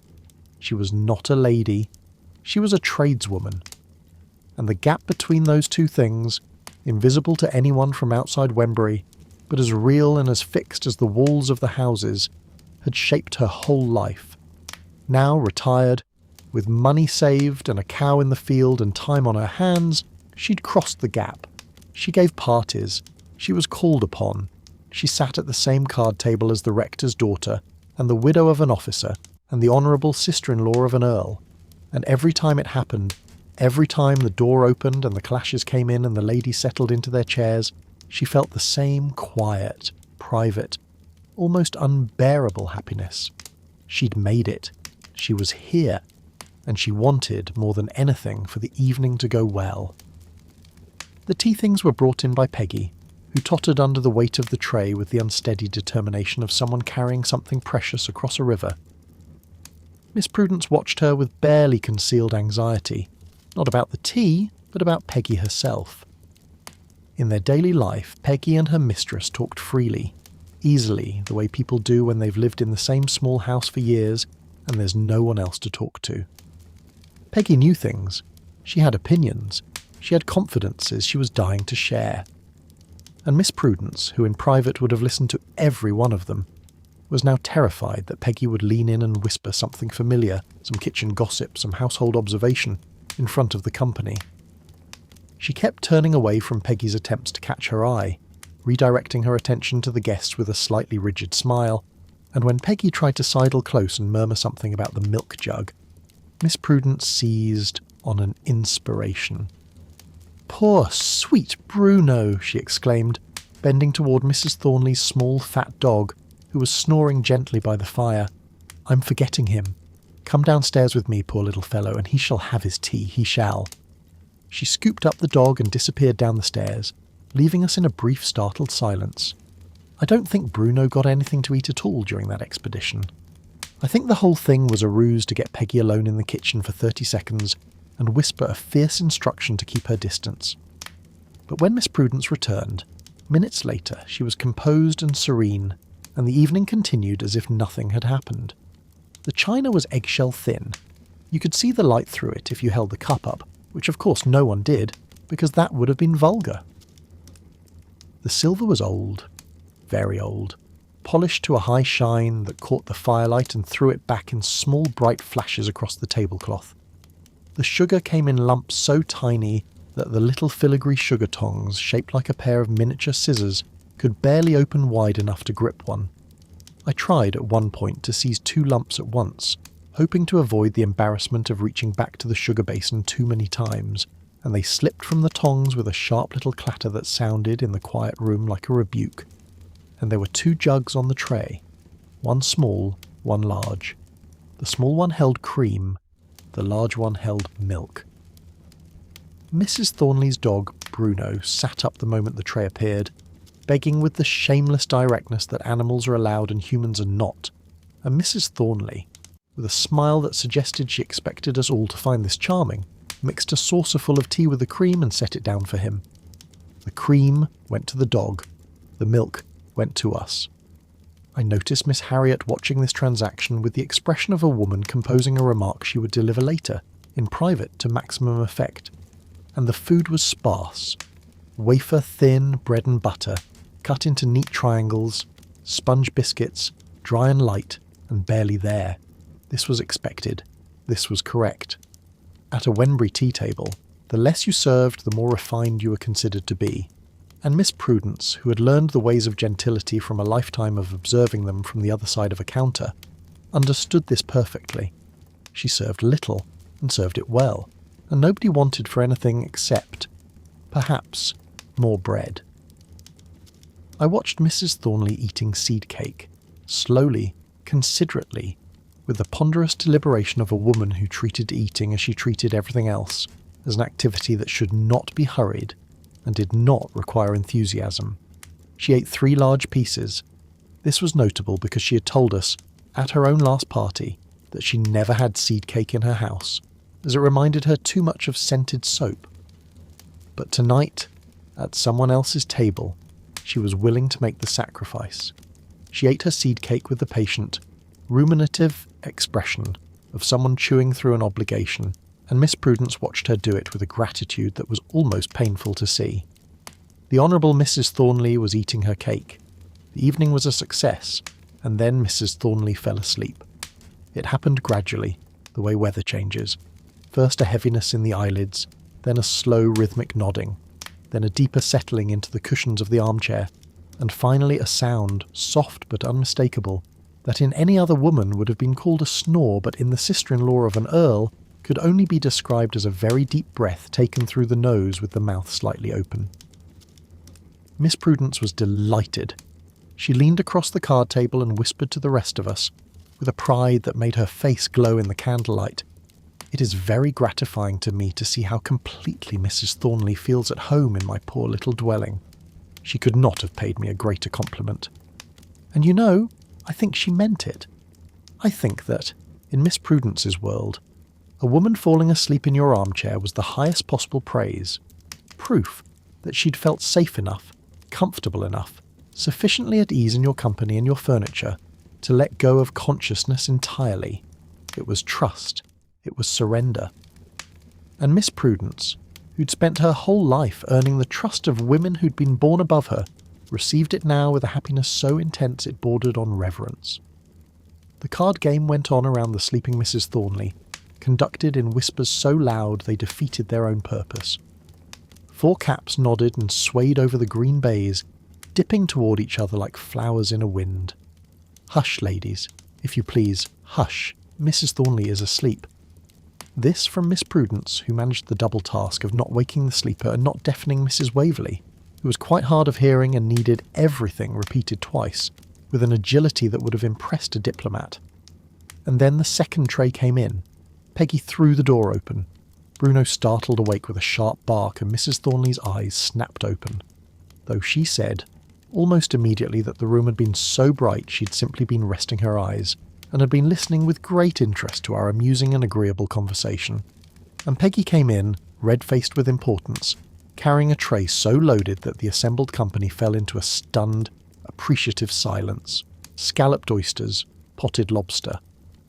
She was not a lady, she was a tradeswoman. And the gap between those two things, invisible to anyone from outside Wembury, but as real and as fixed as the walls of the houses, had shaped her whole life. Now retired, With money saved and a cow in the field and time on her hands, she'd crossed the gap. She gave parties. She was called upon. She sat at the same card table as the rector's daughter and the widow of an officer and the honourable sister-in-law of an earl. And every time it happened, every time the door opened and the clashes came in and the ladies settled into their chairs, she felt the same quiet, private, almost unbearable happiness. She'd made it. She was here. And she wanted, more than anything, for the evening to go well. The tea things were brought in by Peggy, who tottered under the weight of the tray with the unsteady determination of someone carrying something precious across a river. Miss Prudence watched her with barely concealed anxiety, not about the tea, but about Peggy herself. In their daily life, Peggy and her mistress talked freely, easily, the way people do when they've lived in the same small house for years and there's no one else to talk to. Peggy knew things. She had opinions. She had confidences she was dying to share. And Miss Prudence, who in private would have listened to every one of them, was now terrified that Peggy would lean in and whisper something familiar, some kitchen gossip, some household observation, in front of the company. She kept turning away from Peggy's attempts to catch her eye, redirecting her attention to the guests with a slightly rigid smile, and when Peggy tried to sidle close and murmur something about the milk jug, Miss Prudence seized on an inspiration. "Poor, sweet Bruno!" she exclaimed, bending toward Mrs. Thornley's small, fat dog, who was snoring gently by the fire. "I'm forgetting him. Come downstairs with me, poor little fellow, and he shall have his tea, he shall." She scooped up the dog and disappeared down the stairs, leaving us in a brief startled silence. I don't think Bruno got anything to eat at all during that expedition. I think the whole thing was a ruse to get Peggy alone in the kitchen for 30 seconds and whisper a fierce instruction to keep her distance. But when Miss Prudence returned, minutes later, she was composed and serene, and the evening continued as if nothing had happened. The china was eggshell thin. You could see the light through it if you held the cup up, which of course no one did, because that would have been vulgar. The silver was old, very old, polished to a high shine that caught the firelight and threw it back in small bright flashes across the tablecloth. The sugar came in lumps so tiny that the little filigree sugar tongs, shaped like a pair of miniature scissors, could barely open wide enough to grip one. I tried at one point to seize 2 lumps at once, hoping to avoid the embarrassment of reaching back to the sugar basin too many times, and they slipped from the tongs with a sharp little clatter that sounded in the quiet room like a rebuke. And there were 2 jugs on the tray, one small, one large. The small one held cream, the large one held milk. Mrs. Thornley's dog, Bruno, sat up the moment the tray appeared, begging with the shameless directness that animals are allowed and humans are not, and Mrs. Thornley, with a smile that suggested she expected us all to find this charming, mixed a saucerful of tea with the cream and set it down for him. The cream went to the dog, the milk went to us. I noticed Miss Harriet watching this transaction with the expression of a woman composing a remark she would deliver later, in private to maximum effect. And the food was sparse. Wafer thin bread and butter, cut into neat triangles, sponge biscuits, dry and light, and barely there. This was expected. This was correct. At a Wembury tea table, the less you served, the more refined you were considered to be. And Miss Prudence, who had learned the ways of gentility from a lifetime of observing them from the other side of a counter, understood this perfectly. She served little, and served it well, and nobody wanted for anything except, perhaps, more bread. I watched Mrs. Thornley eating seed cake, slowly, considerately, with the ponderous deliberation of a woman who treated eating as she treated everything else, as an activity that should not be hurried and did not require enthusiasm. She ate 3 large pieces. This was notable because she had told us, at her own last party, that she never had seed cake in her house, as it reminded her too much of scented soap. But tonight, at someone else's table, she was willing to make the sacrifice. She ate her seed cake with the patient, ruminative expression of someone chewing through an obligation, and Miss Prudence watched her do it with a gratitude that was almost painful to see. The Honourable Mrs. Thornley was eating her cake. The evening was a success, and then Mrs. Thornley fell asleep. It happened gradually. the way weather changes. First a heaviness in the eyelids, then a slow rhythmic nodding, then a deeper settling into the cushions of the armchair, and finally a sound, soft but unmistakable, that in any other woman would have been called a snore, but in the sister-in-law of an earl could only be described as a very deep breath taken through the nose with the mouth slightly open. Miss Prudence was delighted. She leaned across the card table and whispered to the rest of us, with a pride that made her face glow in the candlelight. "It is very gratifying to me to see how completely Mrs. Thornley feels at home in my poor little dwelling. She could not have paid me a greater compliment. And you know, I think she meant it. I think that, in Miss Prudence's world, a woman falling asleep in your armchair was the highest possible praise, proof that she'd felt safe enough, comfortable enough, sufficiently at ease in your company and your furniture, to let go of consciousness entirely. It was trust. It was surrender. And Miss Prudence, who'd spent her whole life earning the trust of women who'd been born above her, received it now with a happiness so intense it bordered on reverence. The card game went on around the sleeping Mrs. Thornley, conducted in whispers so loud they defeated their own purpose. 4 caps nodded and swayed over the green baize, dipping toward each other like flowers in a wind. "Hush, ladies, if you please, hush, Mrs. Thornley is asleep." This from Miss Prudence, who managed the double task of not waking the sleeper and not deafening Mrs. Waverley, who was quite hard of hearing and needed everything repeated twice, with an agility that would have impressed a diplomat. And then the second tray came in. Peggy threw the door open. Bruno startled awake with a sharp bark, and Mrs. Thornley's eyes snapped open, though she said, almost immediately, that the room had been so bright she'd simply been resting her eyes, and had been listening with great interest to our amusing and agreeable conversation. And Peggy came in, red-faced with importance, carrying a tray so loaded that the assembled company fell into a stunned, appreciative silence. Scalloped oysters, potted lobster,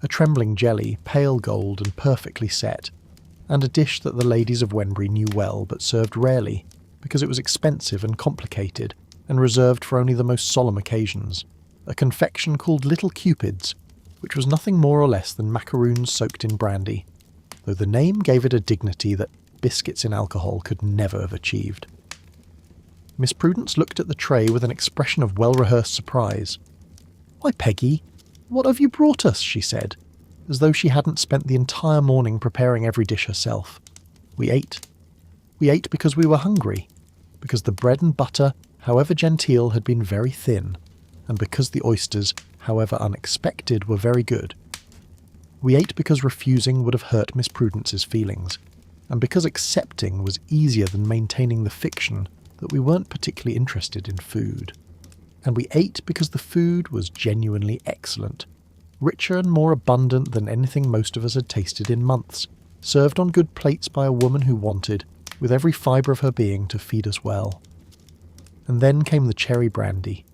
a trembling jelly, pale gold and perfectly set, and a dish that the ladies of Wenbury knew well but served rarely, because it was expensive and complicated, and reserved for only the most solemn occasions, a confection called Little Cupids, which was nothing more or less than macaroons soaked in brandy, though the name gave it a dignity that biscuits in alcohol could never have achieved. Miss Prudence looked at the tray with an expression of well-rehearsed surprise. "Why, Peggy, what have you brought us?" she said, as though she hadn't spent the entire morning preparing every dish herself. We ate. We ate because we were hungry, because the bread and butter, however genteel, had been very thin, and because the oysters, however unexpected, were very good. We ate because refusing would have hurt Miss Prudence's feelings, and because accepting was easier than maintaining the fiction that we weren't particularly interested in food. And we ate because the food was genuinely excellent, richer and more abundant than anything most of us had tasted in months, served on good plates by a woman who wanted, with every fibre of her being, to feed us well. And then came the cherry brandy.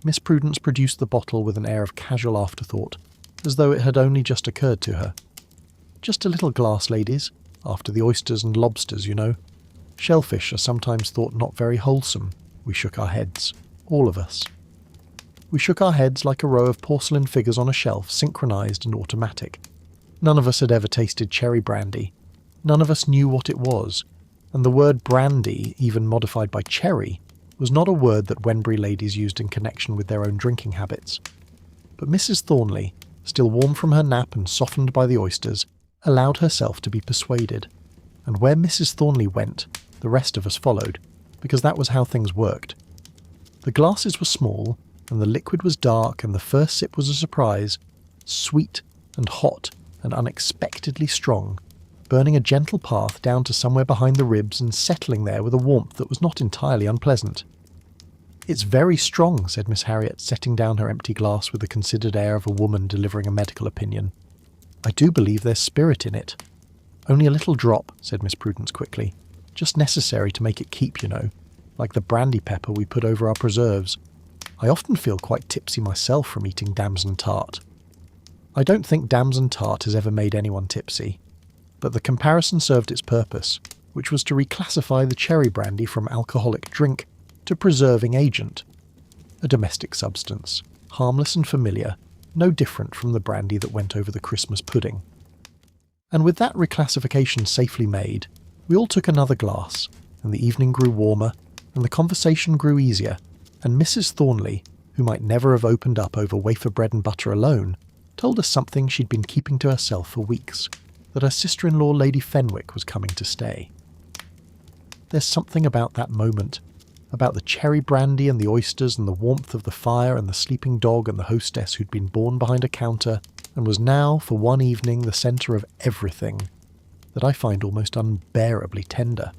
Miss Prudence produced the bottle with an air of casual afterthought, as though it had only just occurred to her. "Just a little glass, ladies, after the oysters and lobsters, you know. Shellfish are sometimes thought not very wholesome." We shook our heads, all of us. We shook our heads like a row of porcelain figures on a shelf, synchronized and automatic. None of us had ever tasted cherry brandy. None of us knew what it was, and the word brandy, even modified by cherry, was not a word that Wenbury ladies used in connection with their own drinking habits. But Mrs. Thornley, still warm from her nap and softened by the oysters, allowed herself to be persuaded, and where Mrs. Thornley went, the rest of us followed, because that was how things worked. The glasses were small, and the liquid was dark, and the first sip was a surprise, sweet and hot and unexpectedly strong, burning a gentle path down to somewhere behind the ribs and settling there with a warmth that was not entirely unpleasant. "It's very strong," said Miss Harriet, setting down her empty glass with the considered air of a woman delivering a medical opinion. "I do believe there's spirit in it." "Only a little drop," said Miss Prudence quickly. "Just necessary to make it keep, you know, like the brandy pepper we put over our preserves. I often feel quite tipsy myself from eating damson tart." I don't think damson tart has ever made anyone tipsy, but the comparison served its purpose, which was to reclassify the cherry brandy from alcoholic drink to preserving agent, a domestic substance, harmless and familiar, no different from the brandy that went over the Christmas pudding. And with that reclassification safely made, we all took another glass, and the evening grew warmer, and the conversation grew easier, and Mrs. Thornley, who might never have opened up over wafer bread and butter alone, told us something she'd been keeping to herself for weeks, that her sister-in-law Lady Fenwick was coming to stay. There's something about that moment, about the cherry brandy and the oysters and the warmth of the fire and the sleeping dog and the hostess who'd been born behind a counter and was now, for one evening, the centre of everything, that I find almost unbearably tender.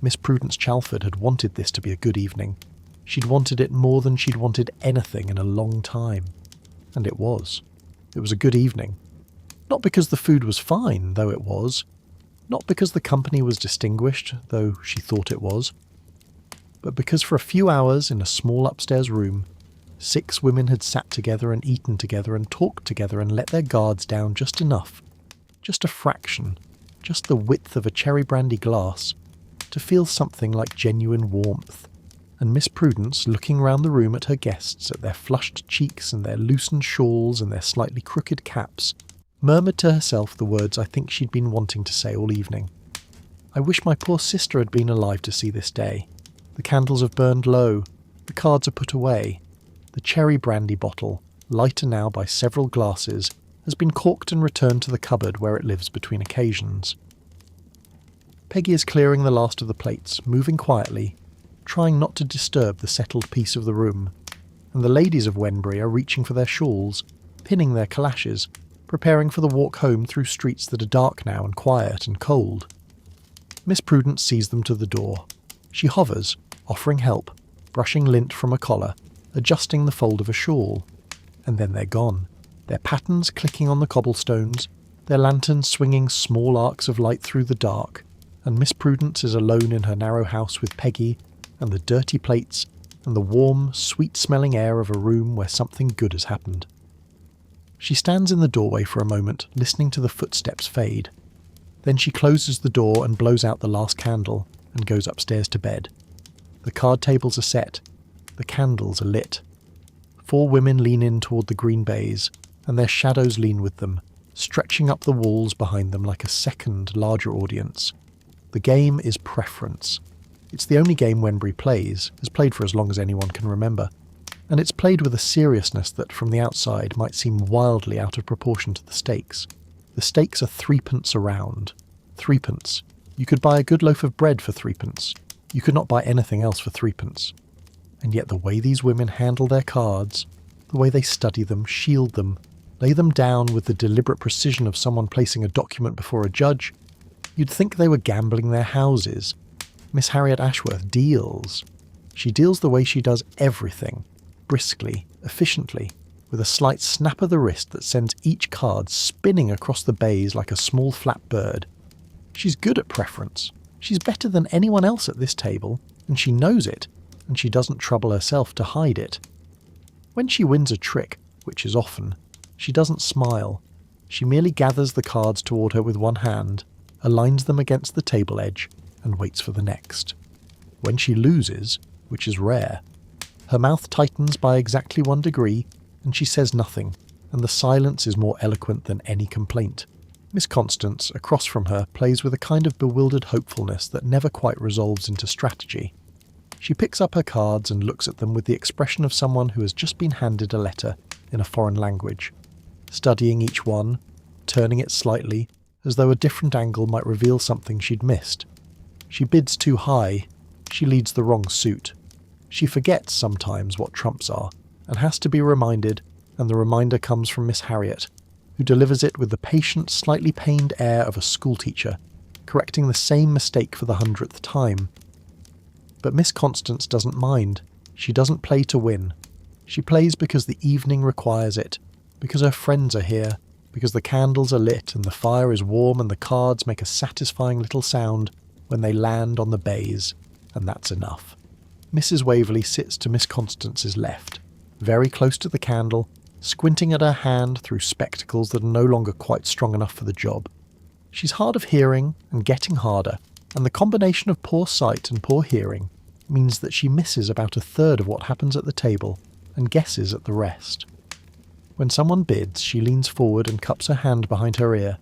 Miss Prudence Chalford had wanted this to be a good evening. She'd wanted it more than she'd wanted anything in a long time. And it was. It was a good evening. Not because the food was fine, though it was. Not because the company was distinguished, though she thought it was. But because for a few hours in a small upstairs room, 6 women had sat together and eaten together and talked together and let their guards down just enough, just a fraction, just the width of a cherry brandy glass, to feel something like genuine warmth. And Miss Prudence, looking round the room at her guests, at their flushed cheeks and their loosened shawls and their slightly crooked caps, murmured to herself the words I think she'd been wanting to say all evening. I wish my poor sister had been alive to see this day. The candles have burned low, the cards are put away. The cherry brandy bottle, lighter now by several glasses, has been corked and returned to the cupboard where it lives between occasions. Peggy is clearing the last of the plates, moving quietly, trying not to disturb the settled peace of the room, and the ladies of Wenbury are reaching for their shawls, pinning their calashes, preparing for the walk home through streets that are dark now and quiet and cold. Miss Prudence sees them to the door. She hovers, offering help, brushing lint from a collar, adjusting the fold of a shawl. And then they're gone, their patterns clicking on the cobblestones, their lanterns swinging small arcs of light through the dark, and Miss Prudence is alone in her narrow house with Peggy, and the dirty plates, and the warm, sweet-smelling air of a room where something good has happened. She stands in the doorway for a moment, listening to the footsteps fade. Then she closes the door and blows out the last candle, and goes upstairs to bed. The card tables are set. The candles are lit. 4 women lean in toward the green baize, and their shadows lean with them, stretching up the walls behind them like a second, larger audience. The game is preference. It's the only game Wenbury plays, has played for as long as anyone can remember, and it's played with a seriousness that from the outside might seem wildly out of proportion to the stakes. The stakes are 3p a round. 3p. You could buy a good loaf of bread for 3p. You could not buy anything else for 3p. And yet the way these women handle their cards, the way they study them, shield them, lay them down with the deliberate precision of someone placing a document before a judge, you'd think they were gambling their houses. Miss Harriet Ashworth deals. She deals the way she does everything, briskly, efficiently, with a slight snap of the wrist that sends each card spinning across the baize like a small flat bird. She's good at preference. She's better than anyone else at this table, and she knows it, and she doesn't trouble herself to hide it. When she wins a trick, which is often, she doesn't smile. She merely gathers the cards toward her with one hand, aligns them against the table edge, and waits for the next. When she loses, which is rare, her mouth tightens by exactly 1 degree, and she says nothing, and the silence is more eloquent than any complaint. Miss Constance, across from her, plays with a kind of bewildered hopefulness that never quite resolves into strategy. She picks up her cards and looks at them with the expression of someone who has just been handed a letter in a foreign language, studying each one, turning it slightly, as though a different angle might reveal something she'd missed. She bids too high. She leads the wrong suit. She forgets sometimes what trumps are, and has to be reminded, and the reminder comes from Miss Harriet, who delivers it with the patient, slightly pained air of a schoolteacher, correcting the same mistake for the 100th time. But Miss Constance doesn't mind. She doesn't play to win. She plays because the evening requires it, because her friends are here, because the candles are lit and the fire is warm and the cards make a satisfying little sound when they land on the baize, and that's enough. Mrs. Waverley sits to Miss Constance's left, very close to the candle, squinting at her hand through spectacles that are no longer quite strong enough for the job. She's hard of hearing and getting harder, and the combination of poor sight and poor hearing means that she misses about 1/3 of what happens at the table and guesses at the rest. When someone bids, she leans forward and cups her hand behind her ear,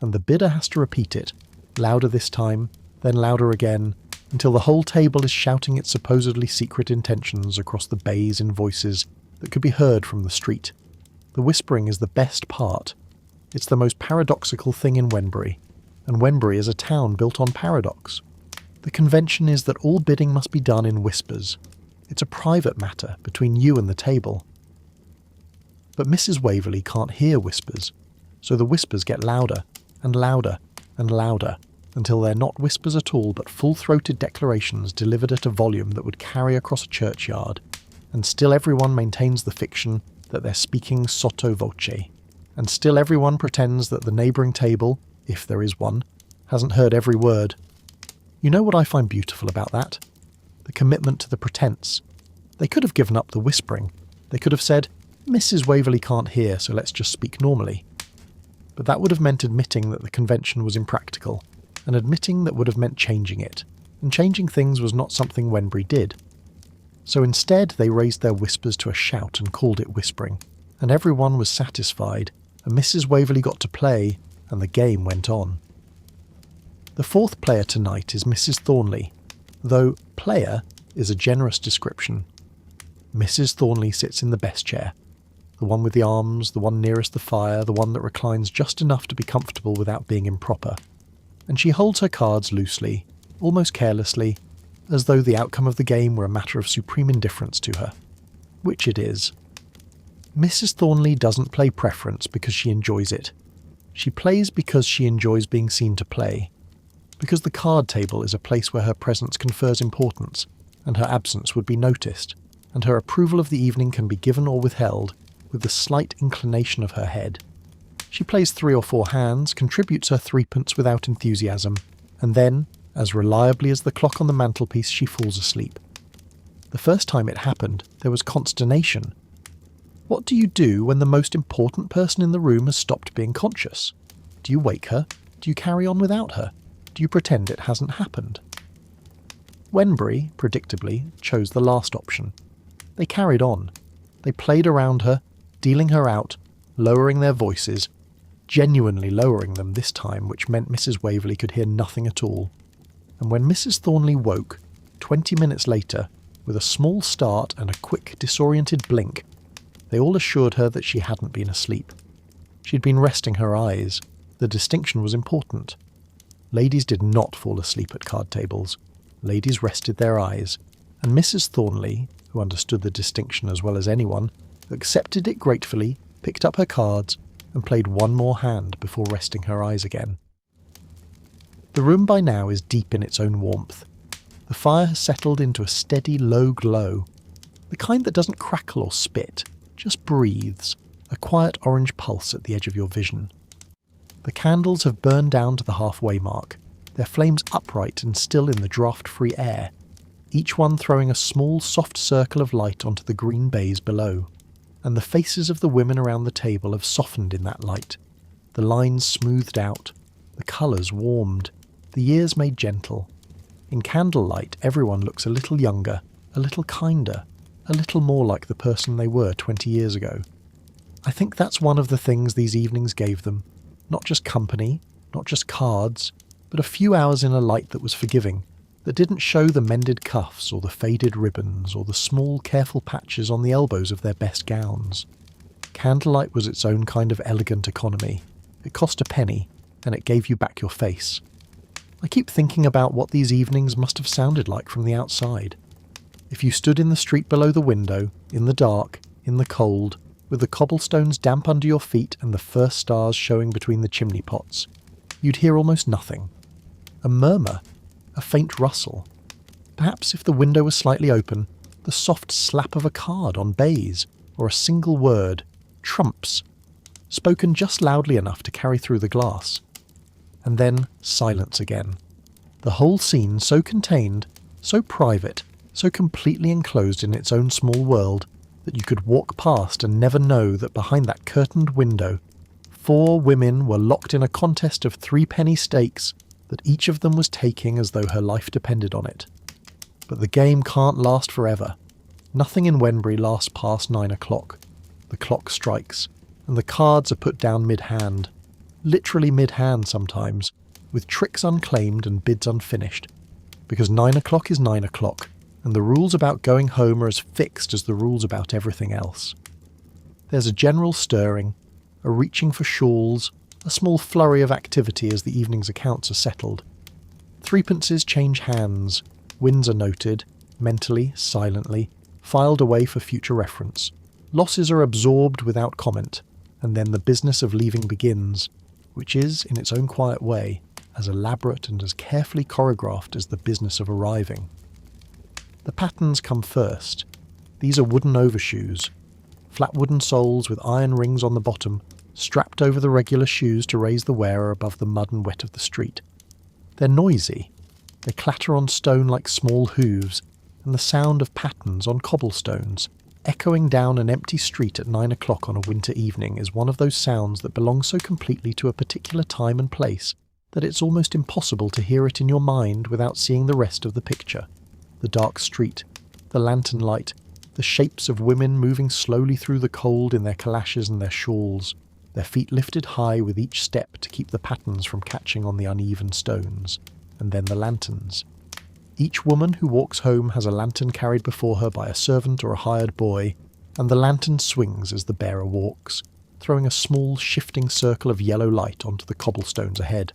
and the bidder has to repeat it, louder this time, then louder again, until the whole table is shouting its supposedly secret intentions across the bays in voices that could be heard from the street. The whispering is the best part. It's the most paradoxical thing in Wenbury, and Wenbury is a town built on paradox. The convention is that all bidding must be done in whispers. It's a private matter between you and the table. But Mrs. Waverley can't hear whispers, so the whispers get louder and louder and louder, until they're not whispers at all but full-throated declarations delivered at a volume that would carry across a churchyard, and still everyone maintains the fiction that they're speaking sotto voce, and still everyone pretends that the neighbouring table, if there is one, hasn't heard every word. You know what I find beautiful about that? The commitment to the pretense. They could have given up the whispering. They could have said, Mrs. Waverley can't hear, so let's just speak normally. But that would have meant admitting that the convention was impractical, and admitting that would have meant changing it, and changing things was not something Wenbury did. So instead they raised their whispers to a shout and called it whispering, and everyone was satisfied, and Mrs. Waverley got to play, and the game went on. The fourth player tonight is Mrs. Thornley, though player is a generous description. Mrs. Thornley sits in the best chair, the one with the arms, the one nearest the fire, the one that reclines just enough to be comfortable without being improper, and she holds her cards loosely, almost carelessly, as though the outcome of the game were a matter of supreme indifference to her, which it is. Mrs. Thornley doesn't play preference because she enjoys it. She plays because she enjoys being seen to play, because the card table is a place where her presence confers importance, and her absence would be noticed, and her approval of the evening can be given or withheld with the slight inclination of her head. She plays 3 or 4 hands, contributes her 3pence without enthusiasm, and then, as reliably as the clock on the mantelpiece, she falls asleep. The first time it happened, there was consternation. What do you do when the most important person in the room has stopped being conscious? Do you wake her? Do you carry on without her? Do you pretend it hasn't happened? Wenbury, predictably, chose the last option. They carried on. They played around her, dealing her out, lowering their voices, genuinely lowering them this time, which meant Mrs. Waverley could hear nothing at all. And when Mrs. Thornley woke, 20 minutes later, with a small start and a quick, disoriented blink, they all assured her that she hadn't been asleep. She'd been resting her eyes. The distinction was important. Ladies did not fall asleep at card tables. Ladies rested their eyes, and Mrs. Thornley, who understood the distinction as well as anyone, accepted it gratefully, picked up her cards, and played one more hand before resting her eyes again. The room by now is deep in its own warmth. The fire has settled into a steady low glow, the kind that doesn't crackle or spit, just breathes, a quiet orange pulse at the edge of your vision. The candles have burned down to the halfway mark, their flames upright and still in the draught-free air, each one throwing a small soft circle of light onto the green bays below, and the faces of the women around the table have softened in that light, the lines smoothed out, the colours warmed, the years made gentle. In candlelight everyone looks a little younger, a little kinder, a little more like the person they were 20 years ago. I think that's one of the things these evenings gave them. Not just company, not just cards, but a few hours in a light that was forgiving, that didn't show the mended cuffs or the faded ribbons or the small careful patches on the elbows of their best gowns. Candlelight was its own kind of elegant economy. It cost a penny, and it gave you back your face. I keep thinking about what these evenings must have sounded like from the outside. If you stood in the street below the window, in the dark, in the cold, with the cobblestones damp under your feet and the first stars showing between the chimney pots, you'd hear almost nothing. A murmur, a faint rustle. Perhaps if the window was slightly open, the soft slap of a card on baize, or a single word, trumps, spoken just loudly enough to carry through the glass. And then silence again. The whole scene so contained, so private, so completely enclosed in its own small world, that you could walk past and never know that behind that curtained window 4 women were locked in a contest of 3-penny stakes that each of them was taking as though her life depended on it. But the game can't last forever. Nothing in Wenbury lasts past 9 o'clock. The clock strikes, and the cards are put down mid-hand. literally mid-hand sometimes, with tricks unclaimed and bids unfinished, because 9 o'clock is 9 o'clock, and the rules about going home are as fixed as the rules about everything else. There's a general stirring, a reaching for shawls, a small flurry of activity as the evening's accounts are settled. Threepences change hands, wins are noted, mentally, silently, filed away for future reference. Losses are absorbed without comment, and then the business of leaving begins, which is, in its own quiet way, as elaborate and as carefully choreographed as the business of arriving. The patterns come first. These are wooden overshoes, flat wooden soles with iron rings on the bottom, strapped over the regular shoes to raise the wearer above the mud and wet of the street. They're noisy. They clatter on stone like small hooves, and the sound of patterns on cobblestones, echoing down an empty street at 9 o'clock on a winter evening, is one of those sounds that belong so completely to a particular time and place that it's almost impossible to hear it in your mind without seeing the rest of the picture. The dark street, the lantern light, the shapes of women moving slowly through the cold in their calashes and their shawls, their feet lifted high with each step to keep the patterns from catching on the uneven stones, and then the lanterns. Each woman who walks home has a lantern carried before her by a servant or a hired boy, and the lantern swings as the bearer walks, throwing a small shifting circle of yellow light onto the cobblestones ahead.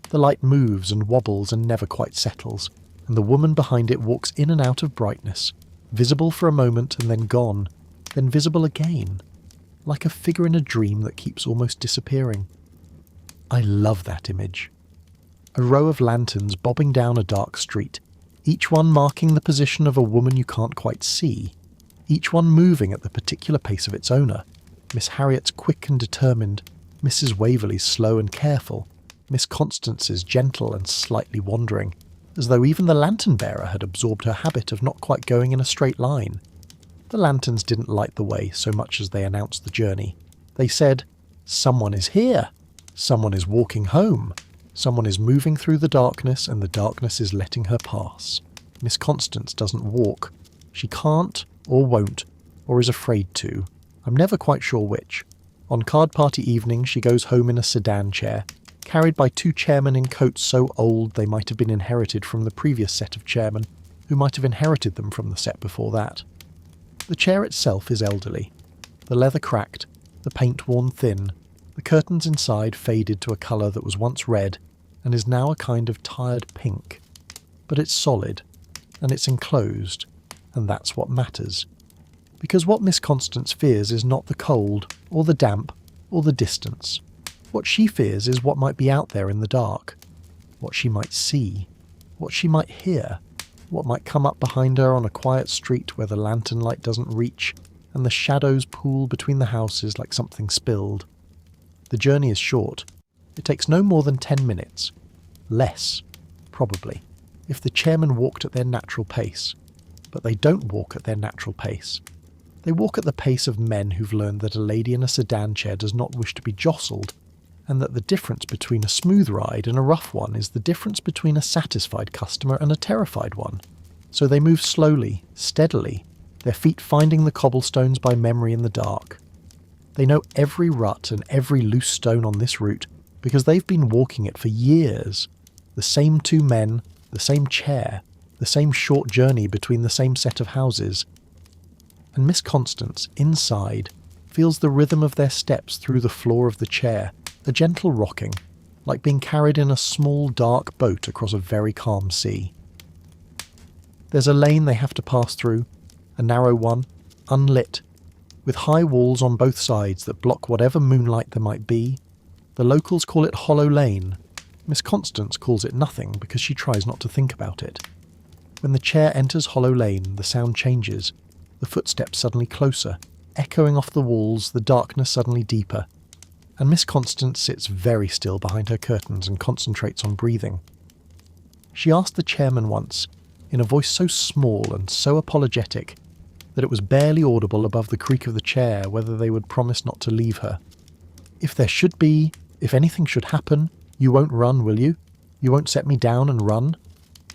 The light moves and wobbles and never quite settles, and the woman behind it walks in and out of brightness, visible for a moment and then gone, then visible again, like a figure in a dream that keeps almost disappearing. I love that image. A row of lanterns bobbing down a dark street, each one marking the position of a woman you can't quite see, each one moving at the particular pace of its owner. Miss Harriet's quick and determined, Mrs. Waverley's slow and careful, Miss Constance's gentle and slightly wandering, as though even the lantern-bearer had absorbed her habit of not quite going in a straight line. The lanterns didn't light the way so much as they announced the journey. They said, "Someone is here. Someone is walking home. Someone is moving through the darkness, and the darkness is letting her pass." Miss Constance doesn't walk. She can't, or won't, or is afraid to. I'm never quite sure which. On card party evening she goes home in a sedan chair, carried by two chairmen in coats so old they might have been inherited from the previous set of chairmen, who might have inherited them from the set before that. The chair itself is elderly. The leather cracked, the paint worn thin, the curtains inside faded to a colour that was once red and is now a kind of tired pink. But it's solid, and it's enclosed, and that's what matters. Because what Miss Constance fears is not the cold, or the damp, or the distance. What she fears is what might be out there in the dark, what she might see, what she might hear, what might come up behind her on a quiet street where the lantern light doesn't reach, and the shadows pool between the houses like something spilled. The journey is short. It takes no more than 10 minutes. Less, probably, if the chairmen walked at their natural pace. But they don't walk at their natural pace. They walk at the pace of men who've learned that a lady in a sedan chair does not wish to be jostled, and that the difference between a smooth ride and a rough one is the difference between a satisfied customer and a terrified one. So they move slowly, steadily, their feet finding the cobblestones by memory in the dark. They know every rut and every loose stone on this route because they've been walking it for years. The same two men, the same chair, the same short journey between the same set of houses. And Miss Constance, inside, feels the rhythm of their steps through the floor of the chair, a gentle rocking, like being carried in a small dark boat across a very calm sea. There's a lane they have to pass through, a narrow one, unlit, with high walls on both sides that block whatever moonlight there might be. The locals call it Hollow Lane. Miss Constance calls it nothing because she tries not to think about it. When the chair enters Hollow Lane, the sound changes, the footsteps suddenly closer, echoing off the walls, the darkness suddenly deeper, and Miss Constance sits very still behind her curtains and concentrates on breathing. She asked the chairman once, in a voice so small and so apologetic that it was barely audible above the creak of the chair, whether they would promise not to leave her. If anything should happen, you won't run, will you? You won't set me down and run?"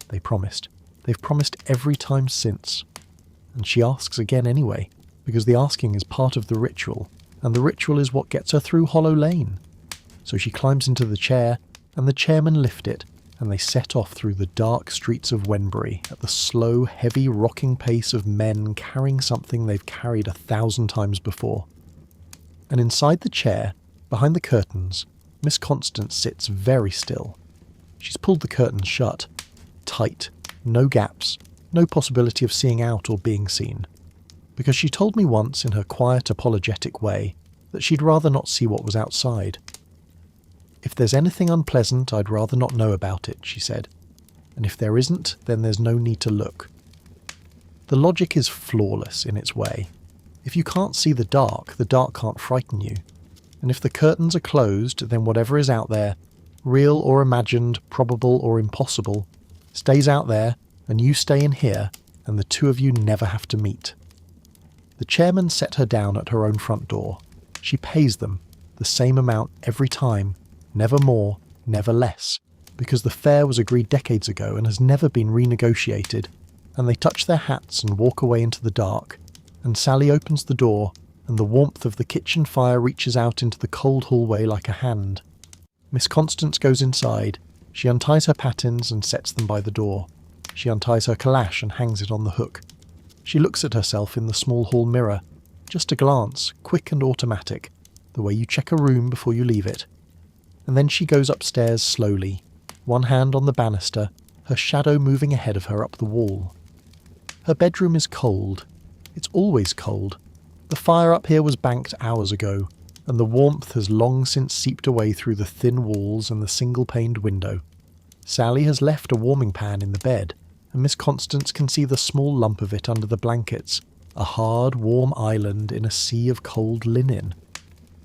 They promised. They've promised every time since. And she asks again anyway, because the asking is part of the ritual, and the ritual is what gets her through Hollow Lane. So she climbs into the chair, and the chairmen lift it, and they set off through the dark streets of Wenbury at the slow, heavy, rocking pace of men carrying something they've carried 1,000 times before. And inside the chair, behind the curtains, Miss Constance sits very still. She's pulled the curtains shut, tight, no gaps, no possibility of seeing out or being seen. Because she told me once in her quiet, apologetic way that she'd rather not see what was outside. "If there's anything unpleasant, I'd rather not know about it," she said. "And if there isn't, then there's no need to look." The logic is flawless in its way. If you can't see the dark can't frighten you. And if the curtains are closed, then whatever is out there, real or imagined, probable or impossible, stays out there, and you stay in here, and the two of you never have to meet. The chairman set her down at her own front door. She pays them, the same amount every time, never more, never less, because the fare was agreed decades ago and has never been renegotiated, and they touch their hats and walk away into the dark, and Sally opens the door, and the warmth of the kitchen fire reaches out into the cold hallway like a hand. Miss Constance goes inside. She unties her pattens and sets them by the door. She unties her calash and hangs it on the hook. She looks at herself in the small hall mirror. Just a glance, quick and automatic, the way you check a room before you leave it. And then she goes upstairs slowly, one hand on the banister, her shadow moving ahead of her up the wall. Her bedroom is cold. It's always cold. The fire up here was banked hours ago, and the warmth has long since seeped away through the thin walls and the single-paned window. Sally has left a warming pan in the bed, and Miss Constance can see the small lump of it under the blankets, a hard, warm island in a sea of cold linen.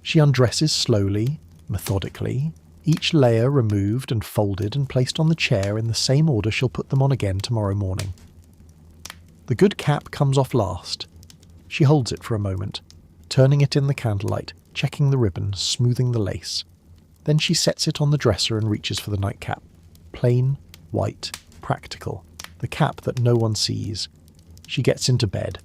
She undresses slowly, methodically, each layer removed and folded and placed on the chair in the same order she'll put them on again tomorrow morning. The good cap comes off last. She holds it for a moment, turning it in the candlelight, checking the ribbon, smoothing the lace. Then she sets it on the dresser and reaches for the nightcap. Plain, white, practical, the cap that no one sees. She gets into bed.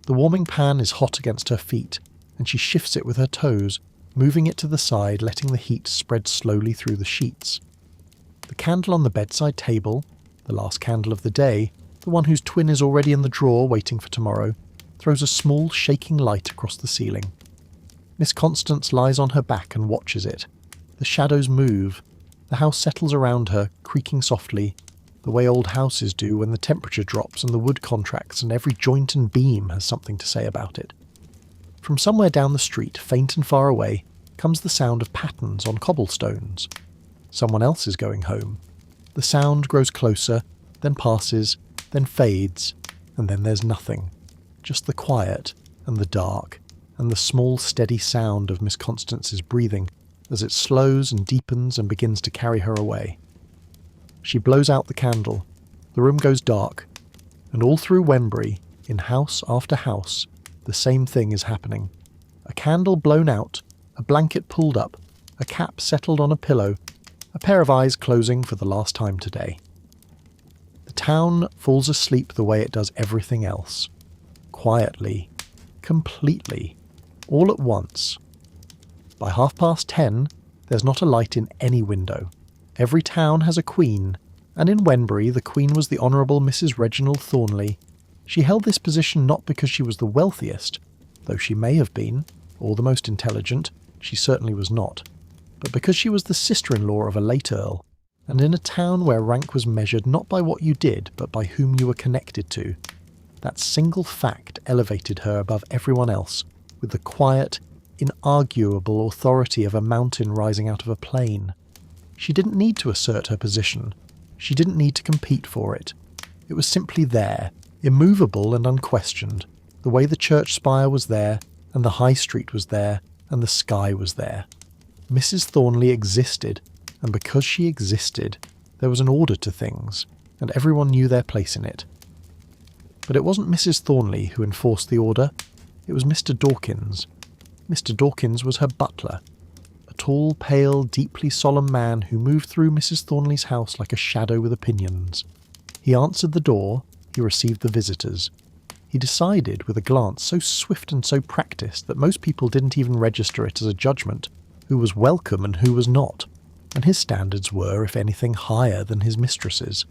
The warming pan is hot against her feet, and she shifts it with her toes, moving it to the side, letting the heat spread slowly through the sheets. The candle on the bedside table, the last candle of the day, the one whose twin is already in the drawer waiting for tomorrow, throws a small shaking light across the ceiling. Miss Constance lies on her back and watches it. The shadows move. The house settles around her, creaking softly, the way old houses do when the temperature drops and the wood contracts and every joint and beam has something to say about it. From somewhere down the street, faint and far away, comes the sound of pattens on cobblestones. Someone else is going home. The sound grows closer, then passes, then fades, and then there's nothing. Just the quiet, and the dark, and the small steady sound of Miss Constance's breathing as it slows and deepens and begins to carry her away. She blows out the candle. The room goes dark, and all through Wenbury, in house after house, the same thing is happening. A candle blown out, a blanket pulled up, a cap settled on a pillow, a pair of eyes closing for the last time today. The town falls asleep the way it does everything else. Quietly, completely, all at once. By 10:30, there's not a light in any window. Every town has a queen, and in Wenbury the queen was the Honourable Mrs. Reginald Thornley. She held this position not because she was the wealthiest, though she may have been, or the most intelligent, she certainly was not, but because she was the sister-in-law of a late earl, and in a town where rank was measured not by what you did, but by whom you were connected to. That single fact elevated her above everyone else, with the quiet, inarguable authority of a mountain rising out of a plain. She didn't need to assert her position. She didn't need to compete for it. It was simply there, immovable and unquestioned, the way the church spire was there, and the high street was there, and the sky was there. Mrs. Thornley existed, and because she existed, there was an order to things, and everyone knew their place in it. But it wasn't Mrs. Thornley who enforced the order, it was Mr. Dawkins. Mr. Dawkins was her butler, a tall, pale, deeply solemn man who moved through Mrs. Thornley's house like a shadow with opinions. He answered the door, he received the visitors. He decided with a glance so swift and so practised that most people didn't even register it as a judgment, who was welcome and who was not, and his standards were, if anything, higher than his mistress's.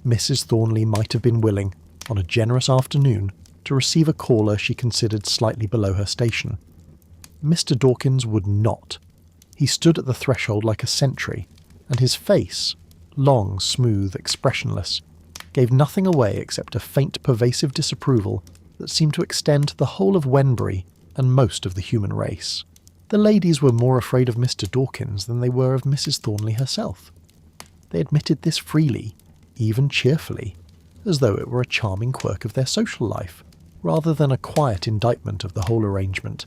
Mrs. Thornley might have been willing, on a generous afternoon, to receive a caller she considered slightly below her station. Mr. Dawkins would not. He stood at the threshold like a sentry, and his face, long, smooth, expressionless, gave nothing away except a faint, pervasive disapproval that seemed to extend to the whole of Wenbury and most of the human race. The ladies were more afraid of Mr. Dawkins than they were of Mrs. Thornley herself. They admitted this freely, even cheerfully, as though it were a charming quirk of their social life, rather than a quiet indictment of the whole arrangement.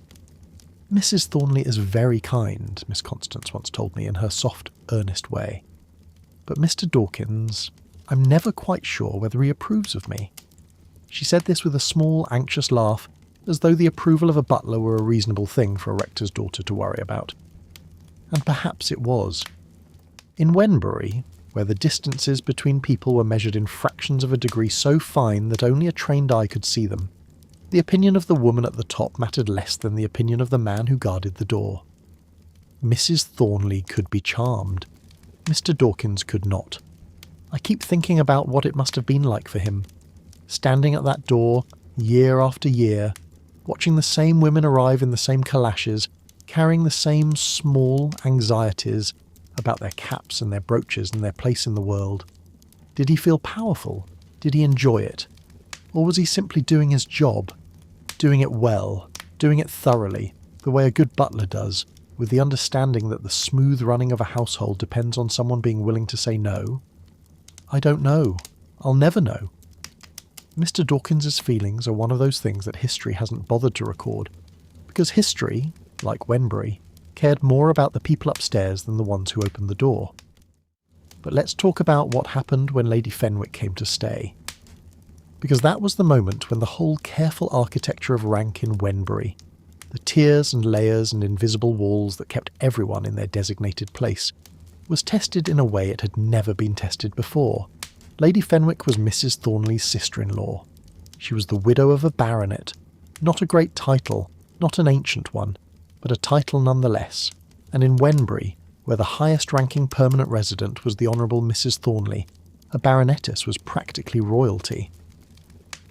Mrs. Thornley is very kind, Miss Constance once told me in her soft, earnest way. But Mr. Dawkins, I'm never quite sure whether he approves of me. She said this with a small, anxious laugh, as though the approval of a butler were a reasonable thing for a rector's daughter to worry about. And perhaps it was. In Wenbury, where the distances between people were measured in fractions of a degree so fine that only a trained eye could see them, the opinion of the woman at the top mattered less than the opinion of the man who guarded the door. Mrs. Thornley could be charmed. Mr. Dawkins could not. I keep thinking about what it must have been like for him, standing at that door, year after year, watching the same women arrive in the same calashes, carrying the same small anxieties about their caps and their brooches and their place in the world. Did he feel powerful? Did he enjoy it? Or was he simply doing his job? Doing it well, doing it thoroughly, the way a good butler does, with the understanding that the smooth running of a household depends on someone being willing to say no? I don't know. I'll never know. Mr. Dawkins's feelings are one of those things that history hasn't bothered to record, because history, like Wenbury, cared more about the people upstairs than the ones who opened the door. But let's talk about what happened when Lady Fenwick came to stay. Because that was the moment when the whole careful architecture of rank in Wenbury, the tiers and layers and invisible walls that kept everyone in their designated place, was tested in a way it had never been tested before. Lady Fenwick was Mrs. Thornley's sister-in-law. She was the widow of a baronet, not a great title, not an ancient one, but a title nonetheless, and in Wenbury, where the highest-ranking permanent resident was the Honourable Mrs. Thornley, a baronetess was practically royalty.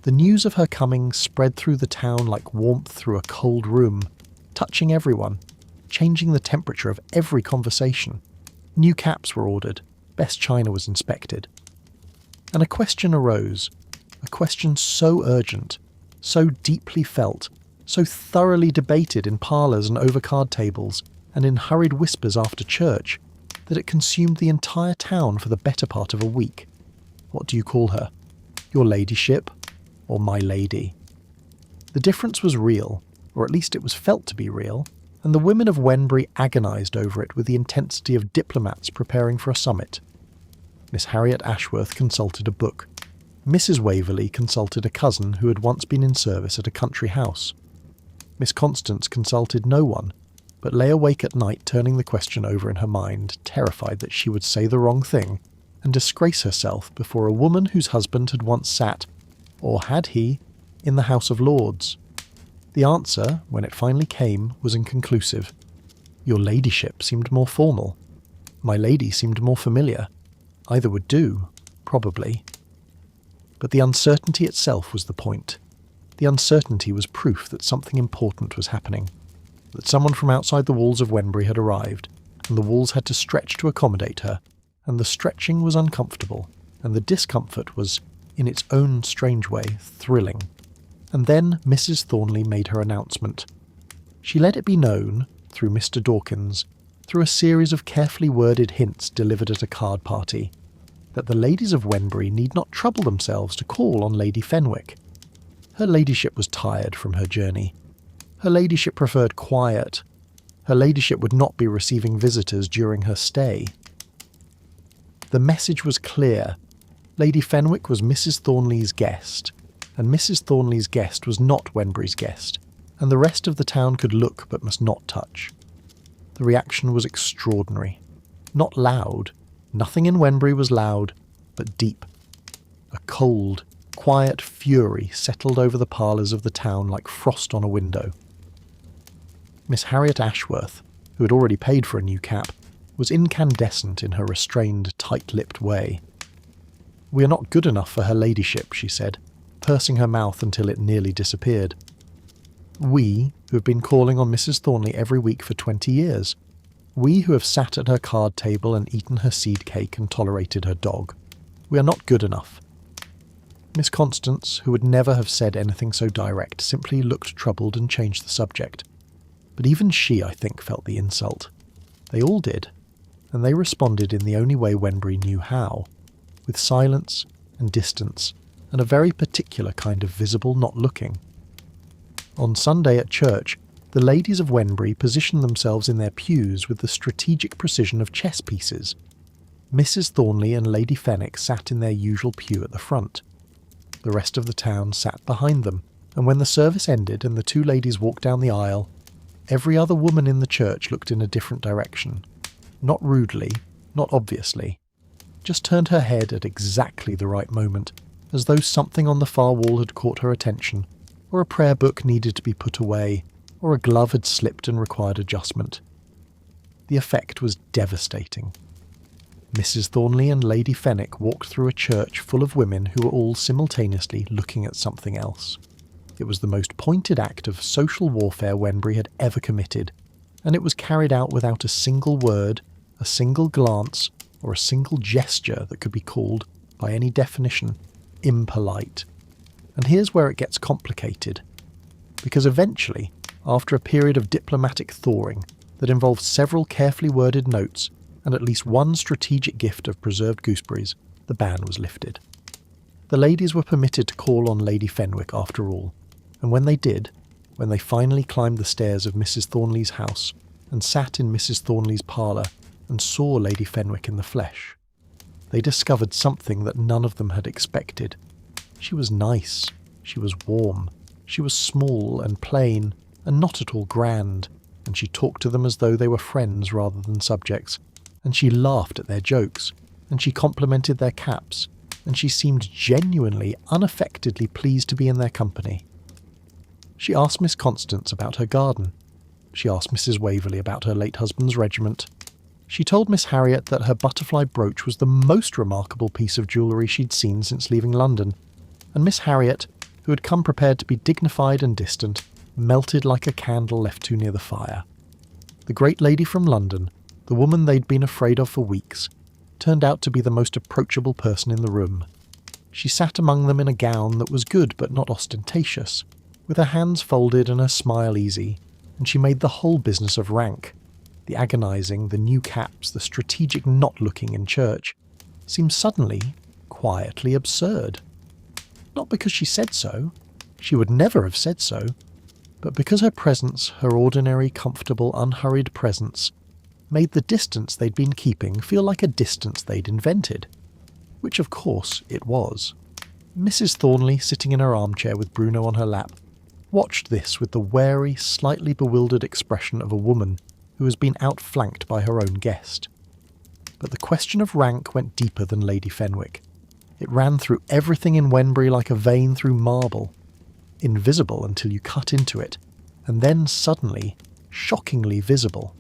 The news of her coming spread through the town like warmth through a cold room, touching everyone, changing the temperature of every conversation. New caps were ordered, best china was inspected. And a question arose, a question so urgent, so deeply felt, so thoroughly debated in parlours and over card tables, and in hurried whispers after church, that it consumed the entire town for the better part of a week. What do you call her? Your ladyship? Or my lady? The difference was real, or at least it was felt to be real, and the women of Wenbury agonised over it with the intensity of diplomats preparing for a summit. Miss Harriet Ashworth consulted a book. Mrs. Waverley consulted a cousin who had once been in service at a country house. Miss Constance consulted no one, but lay awake at night turning the question over in her mind, terrified that she would say the wrong thing and disgrace herself before a woman whose husband had once sat, or had he, in the House of Lords. The answer, when it finally came, was inconclusive. Your ladyship seemed more formal. My lady seemed more familiar. Either would do, probably. But the uncertainty itself was the point. The uncertainty was proof that something important was happening, that someone from outside the walls of Wenbury had arrived, and the walls had to stretch to accommodate her, and the stretching was uncomfortable, and the discomfort was, in its own strange way, thrilling. And then Mrs. Thornley made her announcement. She let it be known, through Mr. Dawkins, through a series of carefully worded hints delivered at a card party, that the ladies of Wenbury need not trouble themselves to call on Lady Fenwick. Her ladyship was tired from her journey. Her ladyship preferred quiet. Her ladyship would not be receiving visitors during her stay. The message was clear. Lady Fenwick was Mrs. Thornley's guest, and Mrs. Thornley's guest was not Wenbury's guest, and the rest of the town could look but must not touch. The reaction was extraordinary. Not loud. Nothing in Wenbury was loud, but deep. A cold, quiet fury settled over the parlours of the town like frost on a window. Miss Harriet Ashworth, who had already paid for a new cap, was incandescent in her restrained, tight-lipped way. "We are not good enough for her ladyship," she said, pursing her mouth until it nearly disappeared. "We, who have been calling on Mrs. Thornley every week for 20 years. We who have sat at her card table and eaten her seed cake and tolerated her dog. We are not good enough." Miss Constance, who would never have said anything so direct, simply looked troubled and changed the subject. But even she, I think, felt the insult. They all did, and they responded in the only way Wenbury knew how, with silence and distance and a very particular kind of visible not looking. On Sunday at church, the ladies of Wenbury positioned themselves in their pews with the strategic precision of chess pieces. Mrs. Thornley and Lady Fenwick sat in their usual pew at the front. The rest of the town sat behind them, and when the service ended and the two ladies walked down the aisle, every other woman in the church looked in a different direction. Not rudely, not obviously. Just turned her head at exactly the right moment, as though something on the far wall had caught her attention, or a prayer book needed to be put away, or a glove had slipped and required adjustment. The effect was devastating. Mrs. Thornley and Lady Fenwick walked through a church full of women who were all simultaneously looking at something else. It was the most pointed act of social warfare Wenbury had ever committed, and it was carried out without a single word, a single glance, or a single gesture that could be called, by any definition, impolite. And here's where it gets complicated. Because eventually, after a period of diplomatic thawing that involved several carefully worded notes and at least one strategic gift of preserved gooseberries, the ban was lifted. The ladies were permitted to call on Lady Fenwick after all, and when they did, when they finally climbed the stairs of Mrs. Thornley's house and sat in Mrs. Thornley's parlour and saw Lady Fenwick in the flesh, they discovered something that none of them had expected. She was nice, she was warm, she was small and plain and not at all grand, and she talked to them as though they were friends rather than subjects, and she laughed at their jokes, and she complimented their caps, and she seemed genuinely, unaffectedly pleased to be in their company. She asked Miss Constance about her garden. She asked Mrs. Waverley about her late husband's regiment. She told Miss Harriet that her butterfly brooch was the most remarkable piece of jewellery she'd seen since leaving London, and Miss Harriet, who had come prepared to be dignified and distant, melted like a candle left too near the fire. The great lady from London, the woman they'd been afraid of for weeks, turned out to be the most approachable person in the room. She sat among them in a gown that was good but not ostentatious, with her hands folded and her smile easy, and she made the whole business of rank, the agonising, the new caps, the strategic not looking in church, seemed suddenly, quietly absurd. Not because she said so, she would never have said so, but because her presence, her ordinary, comfortable, unhurried presence, made the distance they'd been keeping feel like a distance they'd invented. Which of course it was. Mrs. Thornley, sitting in her armchair with Bruno on her lap, watched this with the wary, slightly bewildered expression of a woman who has been outflanked by her own guest. But the question of rank went deeper than Lady Fenwick. It ran through everything in Wenbury like a vein through marble, invisible until you cut into it, and then suddenly, shockingly visible.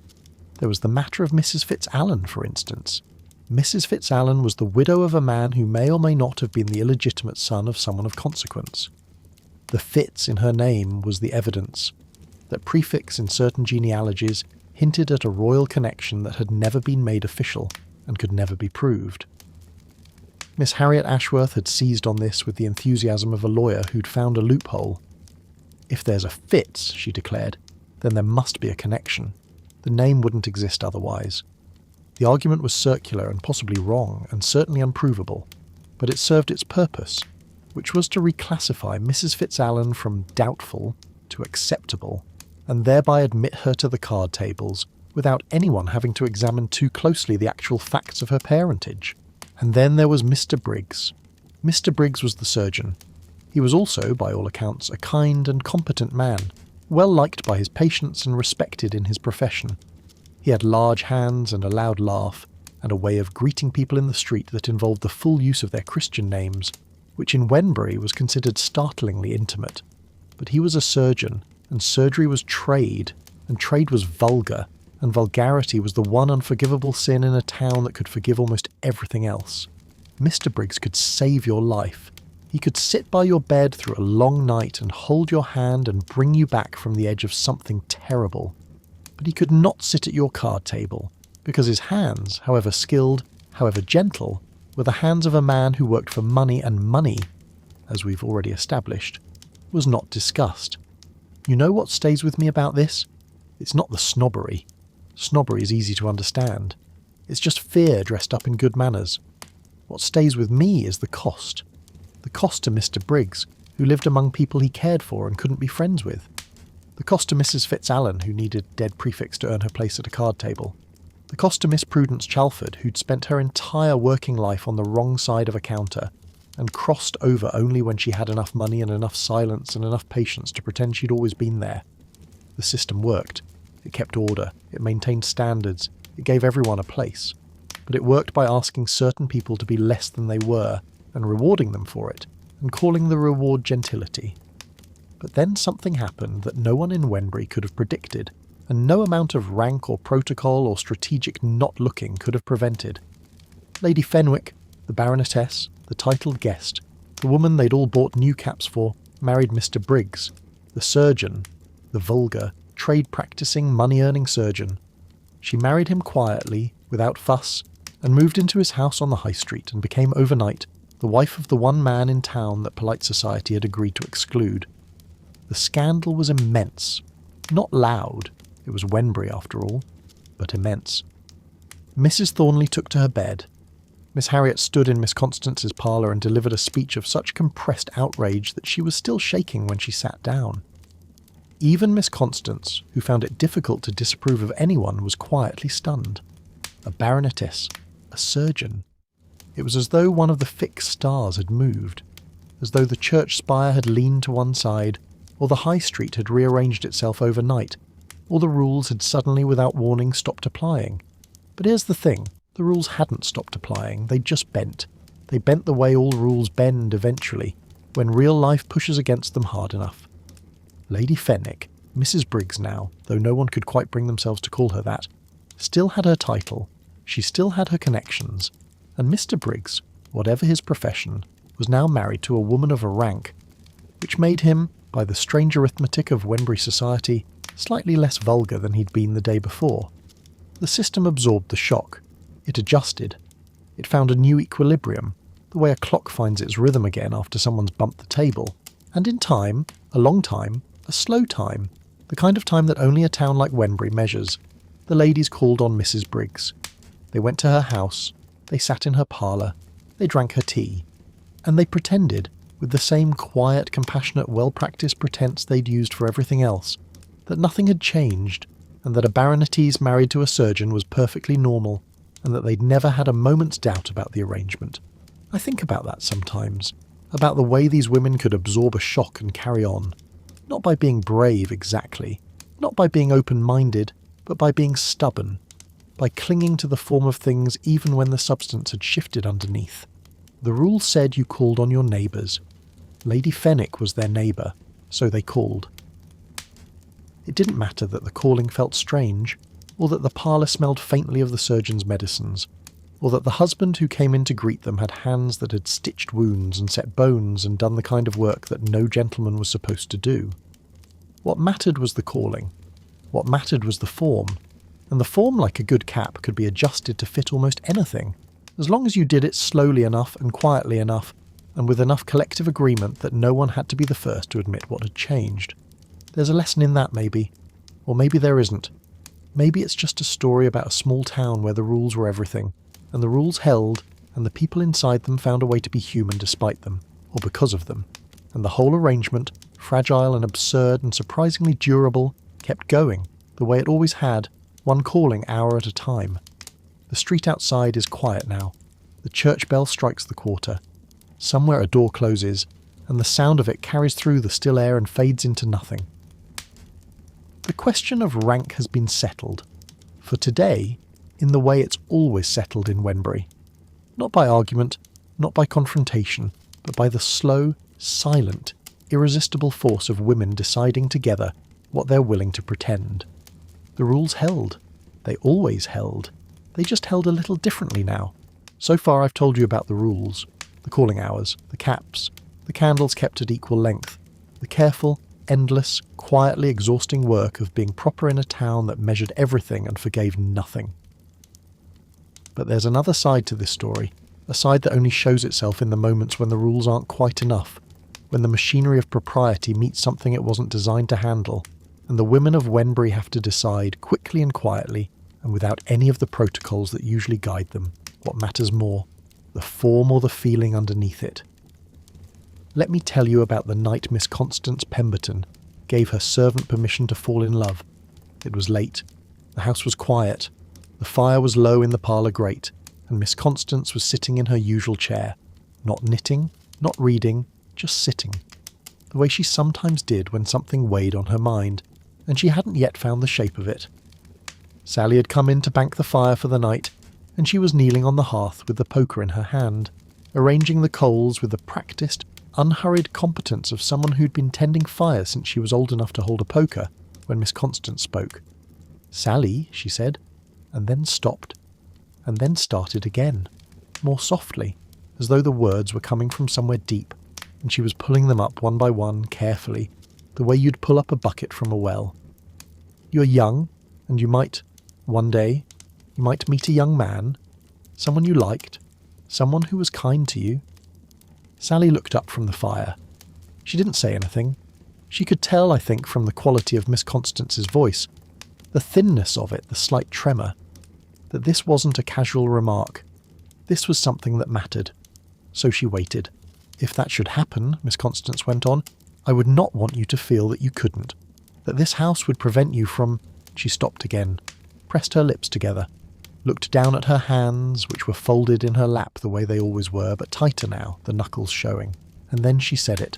There was the matter of Mrs. Fitzalan, for instance. Mrs. Fitzalan was the widow of a man who may or may not have been the illegitimate son of someone of consequence. The Fitz in her name was the evidence. That prefix in certain genealogies hinted at a royal connection that had never been made official and could never be proved. Miss Harriet Ashworth had seized on this with the enthusiasm of a lawyer who'd found a loophole. If there's a Fitz, she declared, then there must be a connection. The name wouldn't exist otherwise. The argument was circular and possibly wrong, and certainly unprovable, but it served its purpose, which was to reclassify Mrs. Fitzalan from doubtful to acceptable, and thereby admit her to the card tables without anyone having to examine too closely the actual facts of her parentage. And then there was Mr. Briggs. Mr. Briggs was the surgeon. He was also, by all accounts, a kind and competent man, well liked by his patients and respected in his profession. He had large hands and a loud laugh, and a way of greeting people in the street that involved the full use of their Christian names, which in Wenbury was considered startlingly intimate. But he was a surgeon, and surgery was trade, and trade was vulgar, and vulgarity was the one unforgivable sin in a town that could forgive almost everything else. Mr. Briggs could save your life. He could sit by your bed through a long night and hold your hand and bring you back from the edge of something terrible. But he could not sit at your card table, because his hands, however skilled, however gentle, were the hands of a man who worked for money, and money, as we've already established, was not discussed. You know what stays with me about this? It's not the snobbery. Snobbery is easy to understand. It's just fear dressed up in good manners. What stays with me is the cost. The cost to Mr. Briggs, who lived among people he cared for and couldn't be friends with. The cost to Mrs. Fitzallen, who needed a dead prefix to earn her place at a card table. The cost to Miss Prudence Chalford, who'd spent her entire working life on the wrong side of a counter, and crossed over only when she had enough money and enough silence and enough patience to pretend she'd always been there. The system worked. It kept order. It maintained standards. It gave everyone a place. But it worked by asking certain people to be less than they were, and rewarding them for it, and calling the reward gentility. But then something happened that no one in Wenbury could have predicted, and no amount of rank or protocol or strategic not looking could have prevented. Lady Fenwick, the Baronetess, the titled guest, the woman they'd all bought new caps for, married Mr. Briggs, the surgeon, the vulgar, trade-practising, money-earning surgeon. She married him quietly, without fuss, and moved into his house on the high street and became overnight the wife of the one man in town that polite society had agreed to exclude. The scandal was immense. Not loud, it was Wenbury after all, but immense. Mrs. Thornley took to her bed. Miss Harriet stood in Miss Constance's parlour and delivered a speech of such compressed outrage that she was still shaking when she sat down. Even Miss Constance, who found it difficult to disapprove of anyone, was quietly stunned. A baronetess, a surgeon. It was as though one of the fixed stars had moved, as though the church spire had leaned to one side, or the high street had rearranged itself overnight, or the rules had suddenly without warning stopped applying. But here's the thing, the rules hadn't stopped applying, they'd just bent. They bent the way all rules bend eventually, when real life pushes against them hard enough. Lady Fenwick, Mrs. Briggs now, though no one could quite bring themselves to call her that, still had her title, she still had her connections, and Mr. Briggs, whatever his profession, was now married to a woman of a rank, which made him, by the strange arithmetic of Wenbury society, slightly less vulgar than he'd been the day before. The system absorbed the shock. It adjusted. It found a new equilibrium, the way a clock finds its rhythm again after someone's bumped the table. And in time, a long time, a slow time, the kind of time that only a town like Wenbury measures, the ladies called on Mrs. Briggs. They went to her house, they sat in her parlour, they drank her tea, and they pretended, with the same quiet, compassionate, well-practised pretence they'd used for everything else, that nothing had changed, and that a baronetess married to a surgeon was perfectly normal, and that they'd never had a moment's doubt about the arrangement. I think about that sometimes, about the way these women could absorb a shock and carry on. Not by being brave exactly, not by being open-minded, but by being stubborn, by clinging to the form of things even when the substance had shifted underneath. The rule said you called on your neighbours. Lady Fenwick was their neighbour, so they called. It didn't matter that the calling felt strange, or that the parlour smelled faintly of the surgeon's medicines, or that the husband who came in to greet them had hands that had stitched wounds and set bones and done the kind of work that no gentleman was supposed to do. What mattered was the calling. What mattered was the form, and the form, like a good cap, could be adjusted to fit almost anything, as long as you did it slowly enough and quietly enough, and with enough collective agreement that no one had to be the first to admit what had changed. There's a lesson in that, maybe. Or maybe there isn't. Maybe it's just a story about a small town where the rules were everything, and the rules held, and the people inside them found a way to be human despite them, or because of them, and the whole arrangement, fragile and absurd and surprisingly durable, kept going, the way it always had, one calling hour at a time. The street outside is quiet now. The church bell strikes the quarter. Somewhere a door closes, and the sound of it carries through the still air and fades into nothing. The question of rank has been settled, for today, in the way it's always settled in Wenbury. Not by argument, not by confrontation, but by the slow, silent, irresistible force of women deciding together what they're willing to pretend. The rules held. they always held. They just held a little differently now. So far I've told you about the rules, the calling hours, the caps, the candles kept at equal length, the careful, endless, quietly exhausting work of being proper in a town that measured everything and forgave nothing. But there's another side to this story, a side that only shows itself in the moments when the rules aren't quite enough, when the machinery of propriety meets something it wasn't designed to handle, and the women of Wenbury have to decide, quickly and quietly, and without any of the protocols that usually guide them, what matters more, the form or the feeling underneath it. Let me tell you about the night Miss Constance Pemberton gave her servant permission to fall in love. It was late. The house was quiet. The fire was low in the parlour grate, and Miss Constance was sitting in her usual chair, not knitting, not reading, just sitting, the way she sometimes did when something weighed on her mind, and she hadn't yet found the shape of it. Sally had come in to bank the fire for the night, and she was kneeling on the hearth with the poker in her hand, arranging the coals with the practised, unhurried competence of someone who'd been tending fire since she was old enough to hold a poker, when Miss Constance spoke. "Sally," she said, and then stopped, and then started again, more softly, as though the words were coming from somewhere deep, and she was pulling them up one by one, carefully, the way you'd pull up a bucket from a well. "You're young, and you might, one day, you might meet a young man, someone you liked, someone who was kind to you." Sally looked up from the fire. She didn't say anything. She could tell, I think, from the quality of Miss Constance's voice, the thinness of it, the slight tremor, that this wasn't a casual remark. This was something that mattered. So she waited. "If that should happen," Miss Constance went on, "I would not want you to feel that you couldn't, that this house would prevent you from—" She stopped again, pressed her lips together, looked down at her hands, which were folded in her lap the way they always were, but tighter now, the knuckles showing, and then she said it.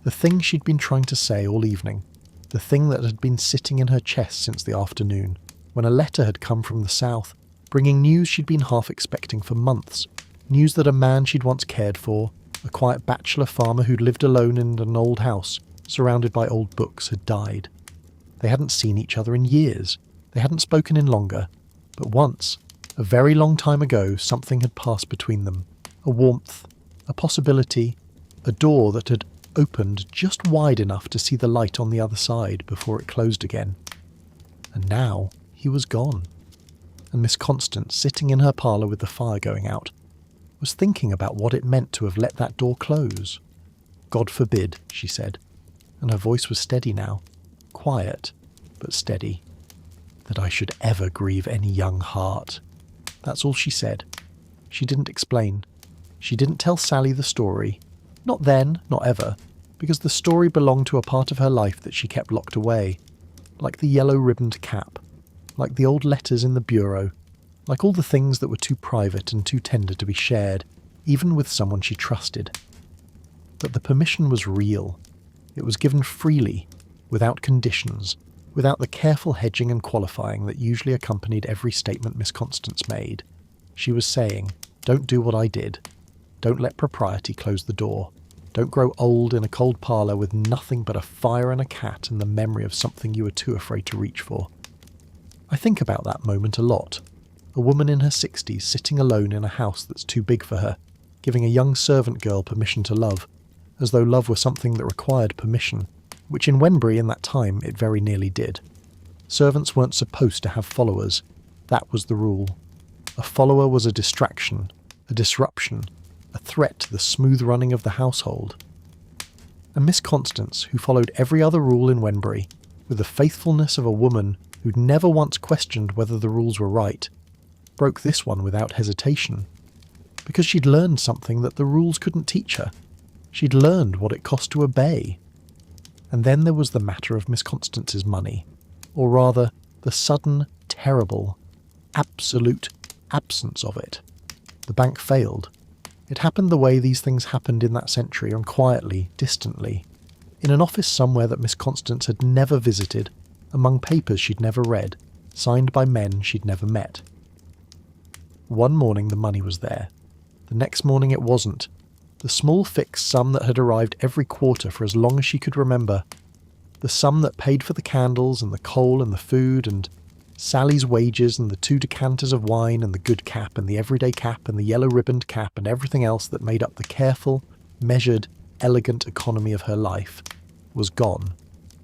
The thing she'd been trying to say all evening, the thing that had been sitting in her chest since the afternoon, when a letter had come from the south, bringing news she'd been half expecting for months, news that a man she'd once cared for, a quiet bachelor farmer who'd lived alone in an old house, surrounded by old books, had died. They hadn't seen each other in years. They hadn't spoken in longer. But once, a very long time ago, something had passed between them. A warmth, a possibility, a door that had opened just wide enough to see the light on the other side before it closed again. And now he was gone. And Miss Constance, sitting in her parlour with the fire going out, was thinking about what it meant to have let that door close. "God forbid," she said, and her voice was steady now, quiet, but steady, "that I should ever grieve any young heart." That's all she said. She didn't explain. She didn't tell Sally the story. Not then, not ever, because the story belonged to a part of her life that she kept locked away, like the yellow-ribboned cap, like the old letters in the bureau, like all the things that were too private and too tender to be shared, even with someone she trusted. But the permission was real. It was given freely, without conditions, without the careful hedging and qualifying that usually accompanied every statement Miss Constance made. She was saying, "Don't do what I did. Don't let propriety close the door. Don't grow old in a cold parlour with nothing but a fire and a cat and the memory of something you were too afraid to reach for." I think about that moment a lot. A woman in her 60s sitting alone in a house that's too big for her, giving a young servant girl permission to love, as though love were something that required permission, which in Wenbury in that time it very nearly did. Servants weren't supposed to have followers. That was the rule. A follower was a distraction, a disruption, a threat to the smooth running of the household. And Miss Constance, who followed every other rule in Wenbury, with the faithfulness of a woman who'd never once questioned whether the rules were right, broke this one without hesitation. Because she'd learned something that the rules couldn't teach her. She'd learned what it cost to obey. And then there was the matter of Miss Constance's money, or rather, the sudden, terrible, absolute absence of it. The bank failed. It happened the way these things happened in that century, and quietly, distantly, in an office somewhere that Miss Constance had never visited, among papers she'd never read, signed by men she'd never met. One morning the money was there. The next morning it wasn't. The small fixed sum that had arrived every quarter for as long as she could remember. The sum that paid for the candles and the coal and the food and Sally's wages and the 2 decanters of wine and the good cap and the everyday cap and the yellow-ribboned cap and everything else that made up the careful, measured, elegant economy of her life was gone.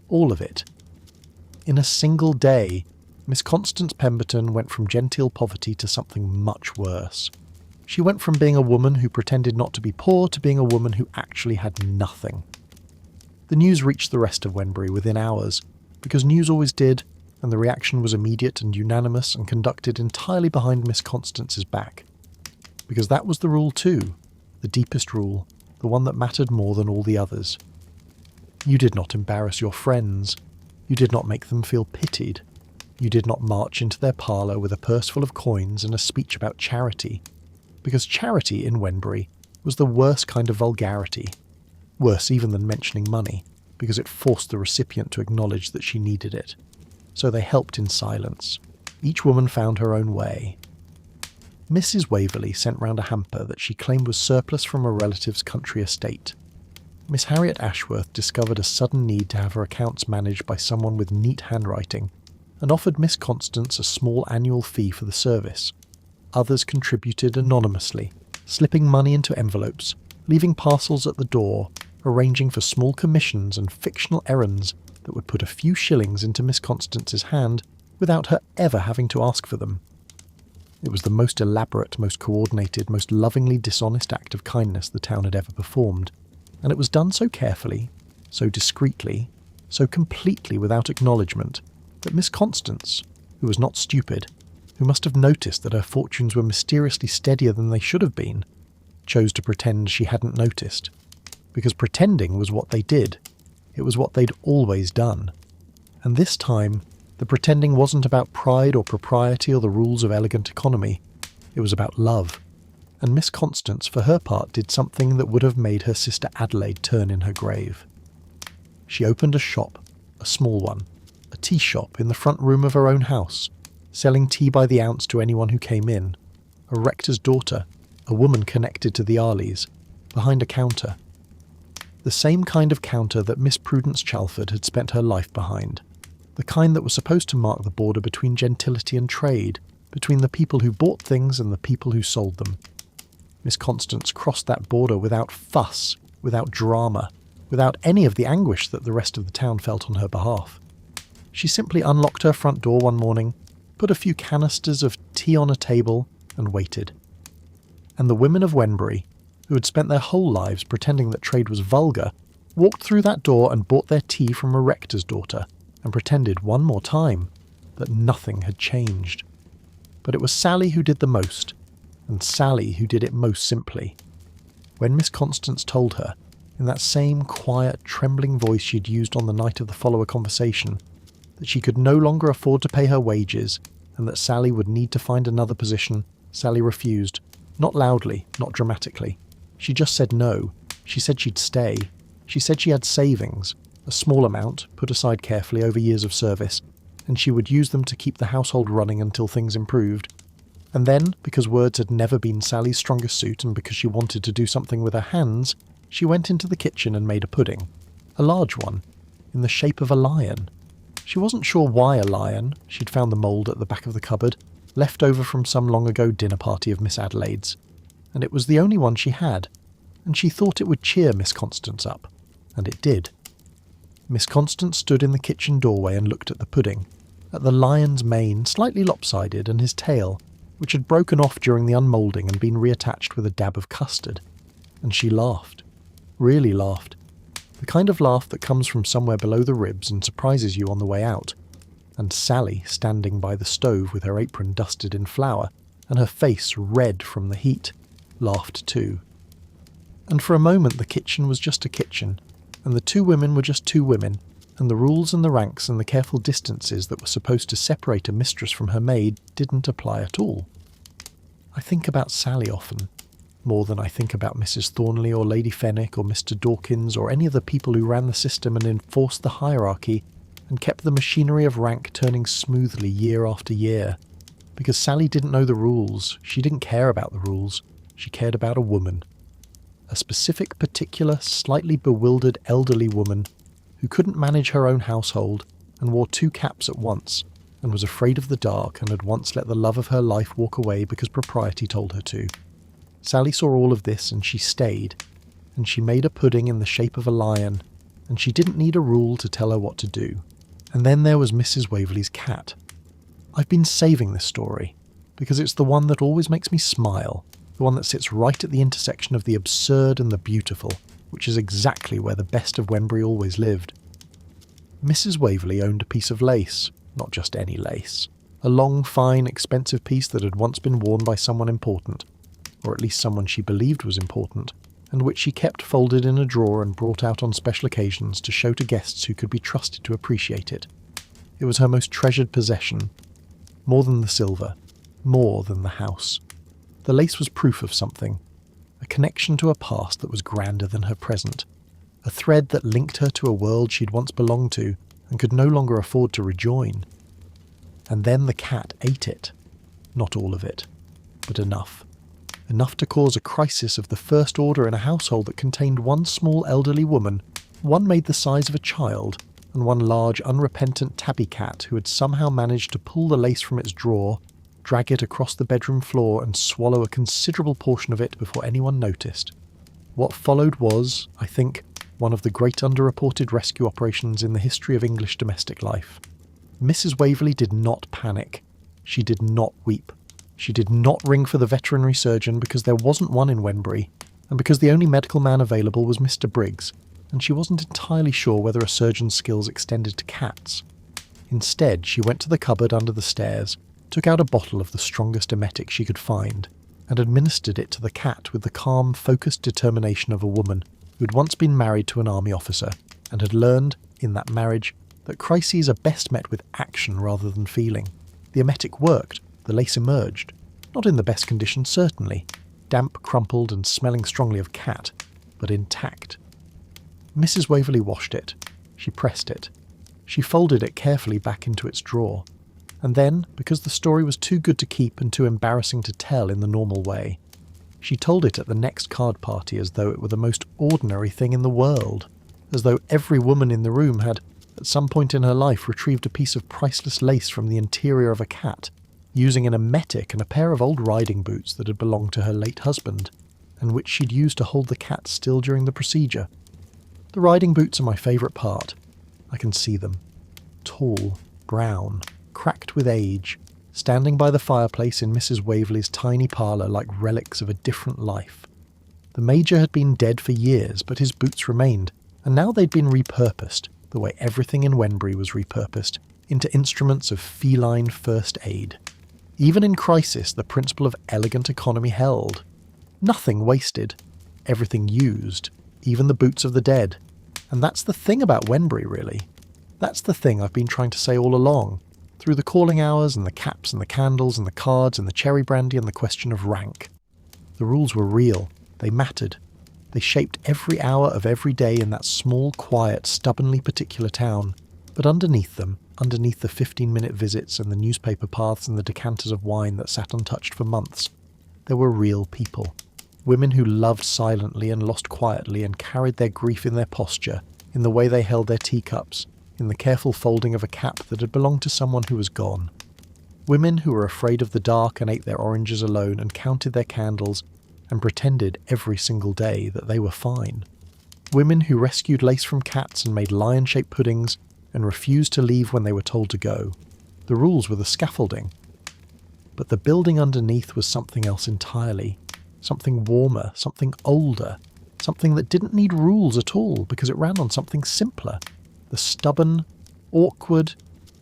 All of it. In a single day, Miss Constance Pemberton went from genteel poverty to something much worse. She went from being a woman who pretended not to be poor to being a woman who actually had nothing. The news reached the rest of Wenbury within hours, because news always did, and the reaction was immediate and unanimous and conducted entirely behind Miss Constance's back. Because that was the rule too, the deepest rule, the one that mattered more than all the others. You did not embarrass your friends. You did not make them feel pitied. You did not march into their parlour with a purse full of coins and a speech about charity. Because charity in Wenbury was the worst kind of vulgarity. Worse even than mentioning money, because it forced the recipient to acknowledge that she needed it. So they helped in silence. Each woman found her own way. Mrs. Waverley sent round a hamper that she claimed was surplus from a relative's country estate. Miss Harriet Ashworth discovered a sudden need to have her accounts managed by someone with neat handwriting, and offered Miss Constance a small annual fee for the service. Others contributed anonymously, slipping money into envelopes, leaving parcels at the door, arranging for small commissions and fictional errands that would put a few shillings into Miss Constance's hand without her ever having to ask for them. It was the most elaborate, most coordinated, most lovingly dishonest act of kindness the town had ever performed, and it was done so carefully, so discreetly, so completely without acknowledgement, that Miss Constance, who was not stupid, who must have noticed that her fortunes were mysteriously steadier than they should have been, chose to pretend she hadn't noticed. Because pretending was what they did. It was what they'd always done. And this time, the pretending wasn't about pride or propriety or the rules of elegant economy. It was about love. And Miss Constance, for her part, did something that would have made her sister Adelaide turn in her grave. She opened a shop, a small one, a tea shop in the front room of her own house, selling tea by the ounce to anyone who came in, a rector's daughter, a woman connected to the Arleys, behind a counter. The same kind of counter that Miss Prudence Chalford had spent her life behind, the kind that was supposed to mark the border between gentility and trade, between the people who bought things and the people who sold them. Miss Constance crossed that border without fuss, without drama, without any of the anguish that the rest of the town felt on her behalf. She simply unlocked her front door one morning, put a few canisters of tea on a table, and waited. And the women of Wenbury, who had spent their whole lives pretending that trade was vulgar, walked through that door and bought their tea from a rector's daughter, and pretended one more time that nothing had changed. But it was Sally who did the most, and Sally who did it most simply. When Miss Constance told her, in that same quiet, trembling voice she'd used on the night of the follower conversation, that she could no longer afford to pay her wages, and that Sally would need to find another position, Sally refused. Not loudly, not dramatically. She just said no. She said she'd stay. She said she had savings, a small amount, put aside carefully over years of service, and she would use them to keep the household running until things improved. And then, because words had never been Sally's strongest suit and because she wanted to do something with her hands, she went into the kitchen and made a pudding. A large one, in the shape of a lion. She wasn't sure why a lion. She'd found the mould at the back of the cupboard, left over from some long-ago dinner party of Miss Adelaide's. And it was the only one she had, and she thought it would cheer Miss Constance up. And it did. Miss Constance stood in the kitchen doorway and looked at the pudding, at the lion's mane, slightly lopsided, and his tail, which had broken off during the unmoulding and been reattached with a dab of custard. And she laughed. Really laughed. The kind of laugh that comes from somewhere below the ribs and surprises you on the way out. And Sally, standing by the stove with her apron dusted in flour, and her face red from the heat, laughed too. And for a moment the kitchen was just a kitchen, and the two women were just two women, and the rules and the ranks and the careful distances that were supposed to separate a mistress from her maid didn't apply at all. I think about Sally often, more than I think about Mrs. Thornley or Lady Fenwick or Mr. Dawkins or any of the people who ran the system and enforced the hierarchy and kept the machinery of rank turning smoothly year after year. Because Sally didn't know the rules, she didn't care about the rules, she cared about a woman. A specific, particular, slightly bewildered elderly woman who couldn't manage her own household and wore two caps at once, and was afraid of the dark and had once let the love of her life walk away because propriety told her to. Sally saw all of this and she stayed, and she made a pudding in the shape of a lion, and she didn't need a rule to tell her what to do. And then there was Mrs. Waverley's cat. I've been saving this story, because it's the one that always makes me smile, the one that sits right at the intersection of the absurd and the beautiful, which is exactly where the best of Wembury always lived. Mrs. Waverley owned a piece of lace, not just any lace, a long, fine, expensive piece that had once been worn by someone important, or at least someone she believed was important, and which she kept folded in a drawer and brought out on special occasions to show to guests who could be trusted to appreciate it. It was her most treasured possession, more than the silver, more than the house. The lace was proof of something, a connection to a past that was grander than her present, a thread that linked her to a world she'd once belonged to and could no longer afford to rejoin. And then the cat ate it. Not all of it, but enough. Enough to cause a crisis of the first order in a household that contained one small elderly woman, one made the size of a child, and one large unrepentant tabby cat who had somehow managed to pull the lace from its drawer, drag it across the bedroom floor and swallow a considerable portion of it before anyone noticed. What followed was, I think, one of the great underreported rescue operations in the history of English domestic life. Mrs. Waverley did not panic. She did not weep. She did not ring for the veterinary surgeon because there wasn't one in Wembury, and because the only medical man available was Mr. Briggs, and she wasn't entirely sure whether a surgeon's skills extended to cats. Instead, she went to the cupboard under the stairs, took out a bottle of the strongest emetic she could find, and administered it to the cat with the calm, focused determination of a woman who had once been married to an army officer, and had learned, in that marriage, that crises are best met with action rather than feeling. The emetic worked. The lace emerged, not in the best condition certainly, damp, crumpled and smelling strongly of cat, but intact. Mrs. Waverley washed it. She pressed it. She folded it carefully back into its drawer. And then, because the story was too good to keep and too embarrassing to tell in the normal way, she told it at the next card party as though it were the most ordinary thing in the world, as though every woman in the room had, at some point in her life, retrieved a piece of priceless lace from the interior of a cat, using an emetic and a pair of old riding boots that had belonged to her late husband, and which she'd used to hold the cat still during the procedure. The riding boots are my favourite part. I can see them. Tall, brown, cracked with age, standing by the fireplace in Mrs. Waverley's tiny parlour like relics of a different life. The Major had been dead for years, but his boots remained, and now they'd been repurposed, the way everything in Wembury was repurposed, into instruments of feline first aid. Even in crisis, the principle of elegant economy held. Nothing wasted. Everything used. Even the boots of the dead. And that's the thing about Wembury, really. That's the thing I've been trying to say all along, through the calling hours and the caps and the candles and the cards and the cherry brandy and the question of rank. The rules were real. They mattered. They shaped every hour of every day in that small, quiet, stubbornly particular town. But underneath them, underneath the 15-minute visits and the newspaper paths and the decanters of wine that sat untouched for months, there were real people. Women who loved silently and lost quietly and carried their grief in their posture, in the way they held their teacups, in the careful folding of a cap that had belonged to someone who was gone. Women who were afraid of the dark and ate their oranges alone and counted their candles and pretended every single day that they were fine. Women who rescued lace from cats and made lion-shaped puddings and refused to leave when they were told to go. The rules were the scaffolding. But the building underneath was something else entirely. Something warmer, something older, something that didn't need rules at all because it ran on something simpler. The stubborn, awkward,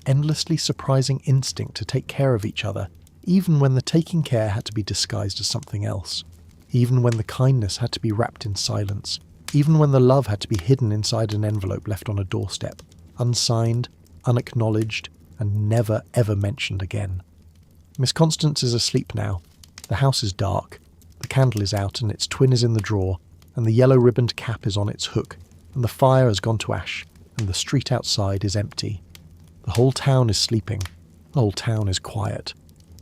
endlessly surprising instinct to take care of each other, even when the taking care had to be disguised as something else. Even when the kindness had to be wrapped in silence. Even when the love had to be hidden inside an envelope left on a doorstep. Unsigned, unacknowledged, and never ever mentioned again. Miss Constance is asleep now. The house is dark. The candle is out and its twin is in the drawer, and the yellow-ribboned cap is on its hook, and the fire has gone to ash, and the street outside is empty. The whole town is sleeping. The whole town is quiet.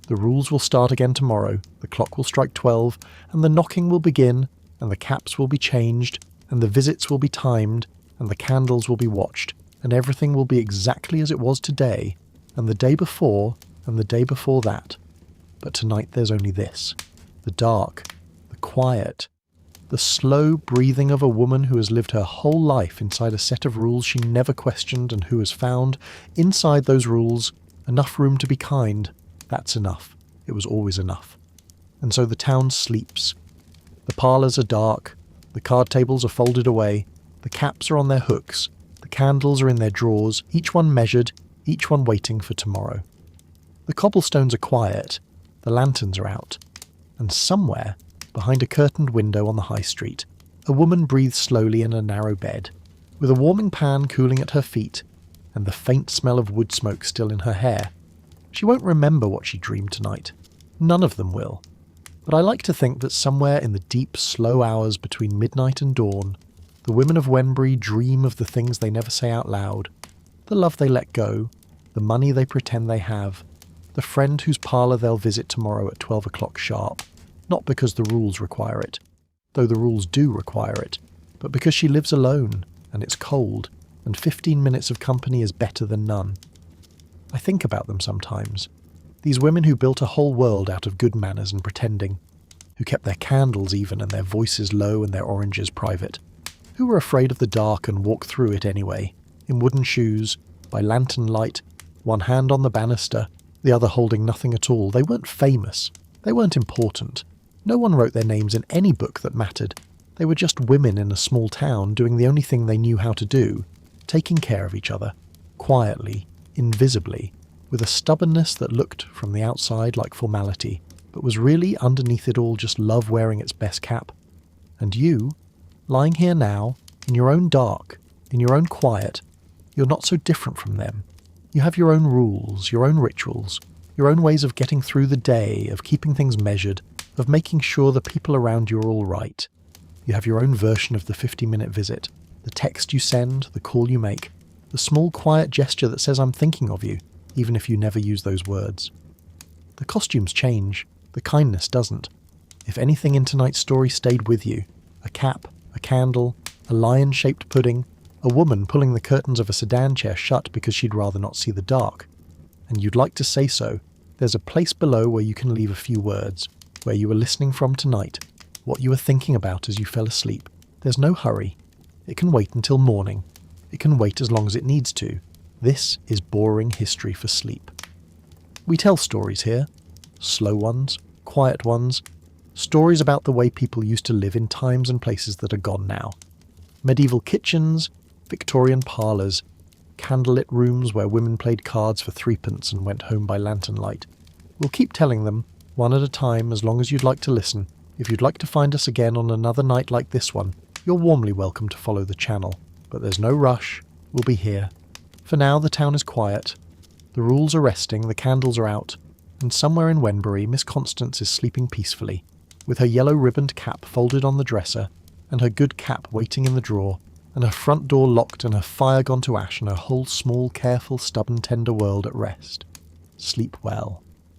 The rules will start again tomorrow, the clock will strike 12, and the knocking will begin, and the caps will be changed, and the visits will be timed, and the candles will be watched, and everything will be exactly as it was today, and the day before, and the day before that. But tonight there's only this. The dark, the quiet, the slow breathing of a woman who has lived her whole life inside a set of rules she never questioned and who has found, inside those rules, enough room to be kind. That's enough. It was always enough. And so the town sleeps. The parlours are dark, the card tables are folded away, the caps are on their hooks, the candles are in their drawers, each one measured, each one waiting for tomorrow. The cobblestones are quiet, the lanterns are out, and somewhere, behind a curtained window on the high street, a woman breathes slowly in a narrow bed, with a warming pan cooling at her feet, and the faint smell of wood smoke still in her hair. She won't remember what she dreamed tonight. None of them will. But I like to think that somewhere in the deep, slow hours between midnight and dawn, the women of Wembury dream of the things they never say out loud, the love they let go, the money they pretend they have, the friend whose parlour they'll visit tomorrow at 12 o'clock sharp, not because the rules require it, though the rules do require it, but because she lives alone, and it's cold, and 15 minutes of company is better than none. I think about them sometimes. These women who built a whole world out of good manners and pretending, who kept their candles even and their voices low and their oranges private, who were afraid of the dark and walked through it anyway, in wooden shoes, by lantern light, one hand on the banister, the other holding nothing at all. They weren't famous. They weren't important. No one wrote their names in any book that mattered. They were just women in a small town doing the only thing they knew how to do, taking care of each other, quietly, invisibly, with a stubbornness that looked from the outside like formality, but was really underneath it all just love wearing its best cap. And you, lying here now, in your own dark, in your own quiet, you're not so different from them. You have your own rules, your own rituals, your own ways of getting through the day, of keeping things measured, of making sure the people around you are all right. You have your own version of the 50-minute visit, the text you send, the call you make, the small quiet gesture that says I'm thinking of you, even if you never use those words. The costumes change, the kindness doesn't. If anything in tonight's story stayed with you, a cap, a candle, a lion-shaped pudding, a woman pulling the curtains of a sedan chair shut because she'd rather not see the dark, and you'd like to say so, there's a place below where you can leave a few words, where you were listening from tonight, what you were thinking about as you fell asleep. There's no hurry. It can wait until morning. It can wait as long as it needs to. This is boring history for sleep. We tell stories here. Slow ones, quiet ones. Stories about the way people used to live in times and places that are gone now. Medieval kitchens, Victorian parlours, candlelit rooms where women played cards for threepence and went home by lantern light. We'll keep telling them, one at a time, as long as you'd like to listen. If you'd like to find us again on another night like this one, you're warmly welcome to follow the channel. But there's no rush. We'll be here. For now, the town is quiet. The rules are resting, the candles are out, and somewhere in Wembury, Miss Constance is sleeping peacefully, with her yellow ribboned cap folded on the dresser, and her good cap waiting in the drawer, and her front door locked and her fire gone to ash and her whole small, careful, stubborn, tender world at rest. Sleep well.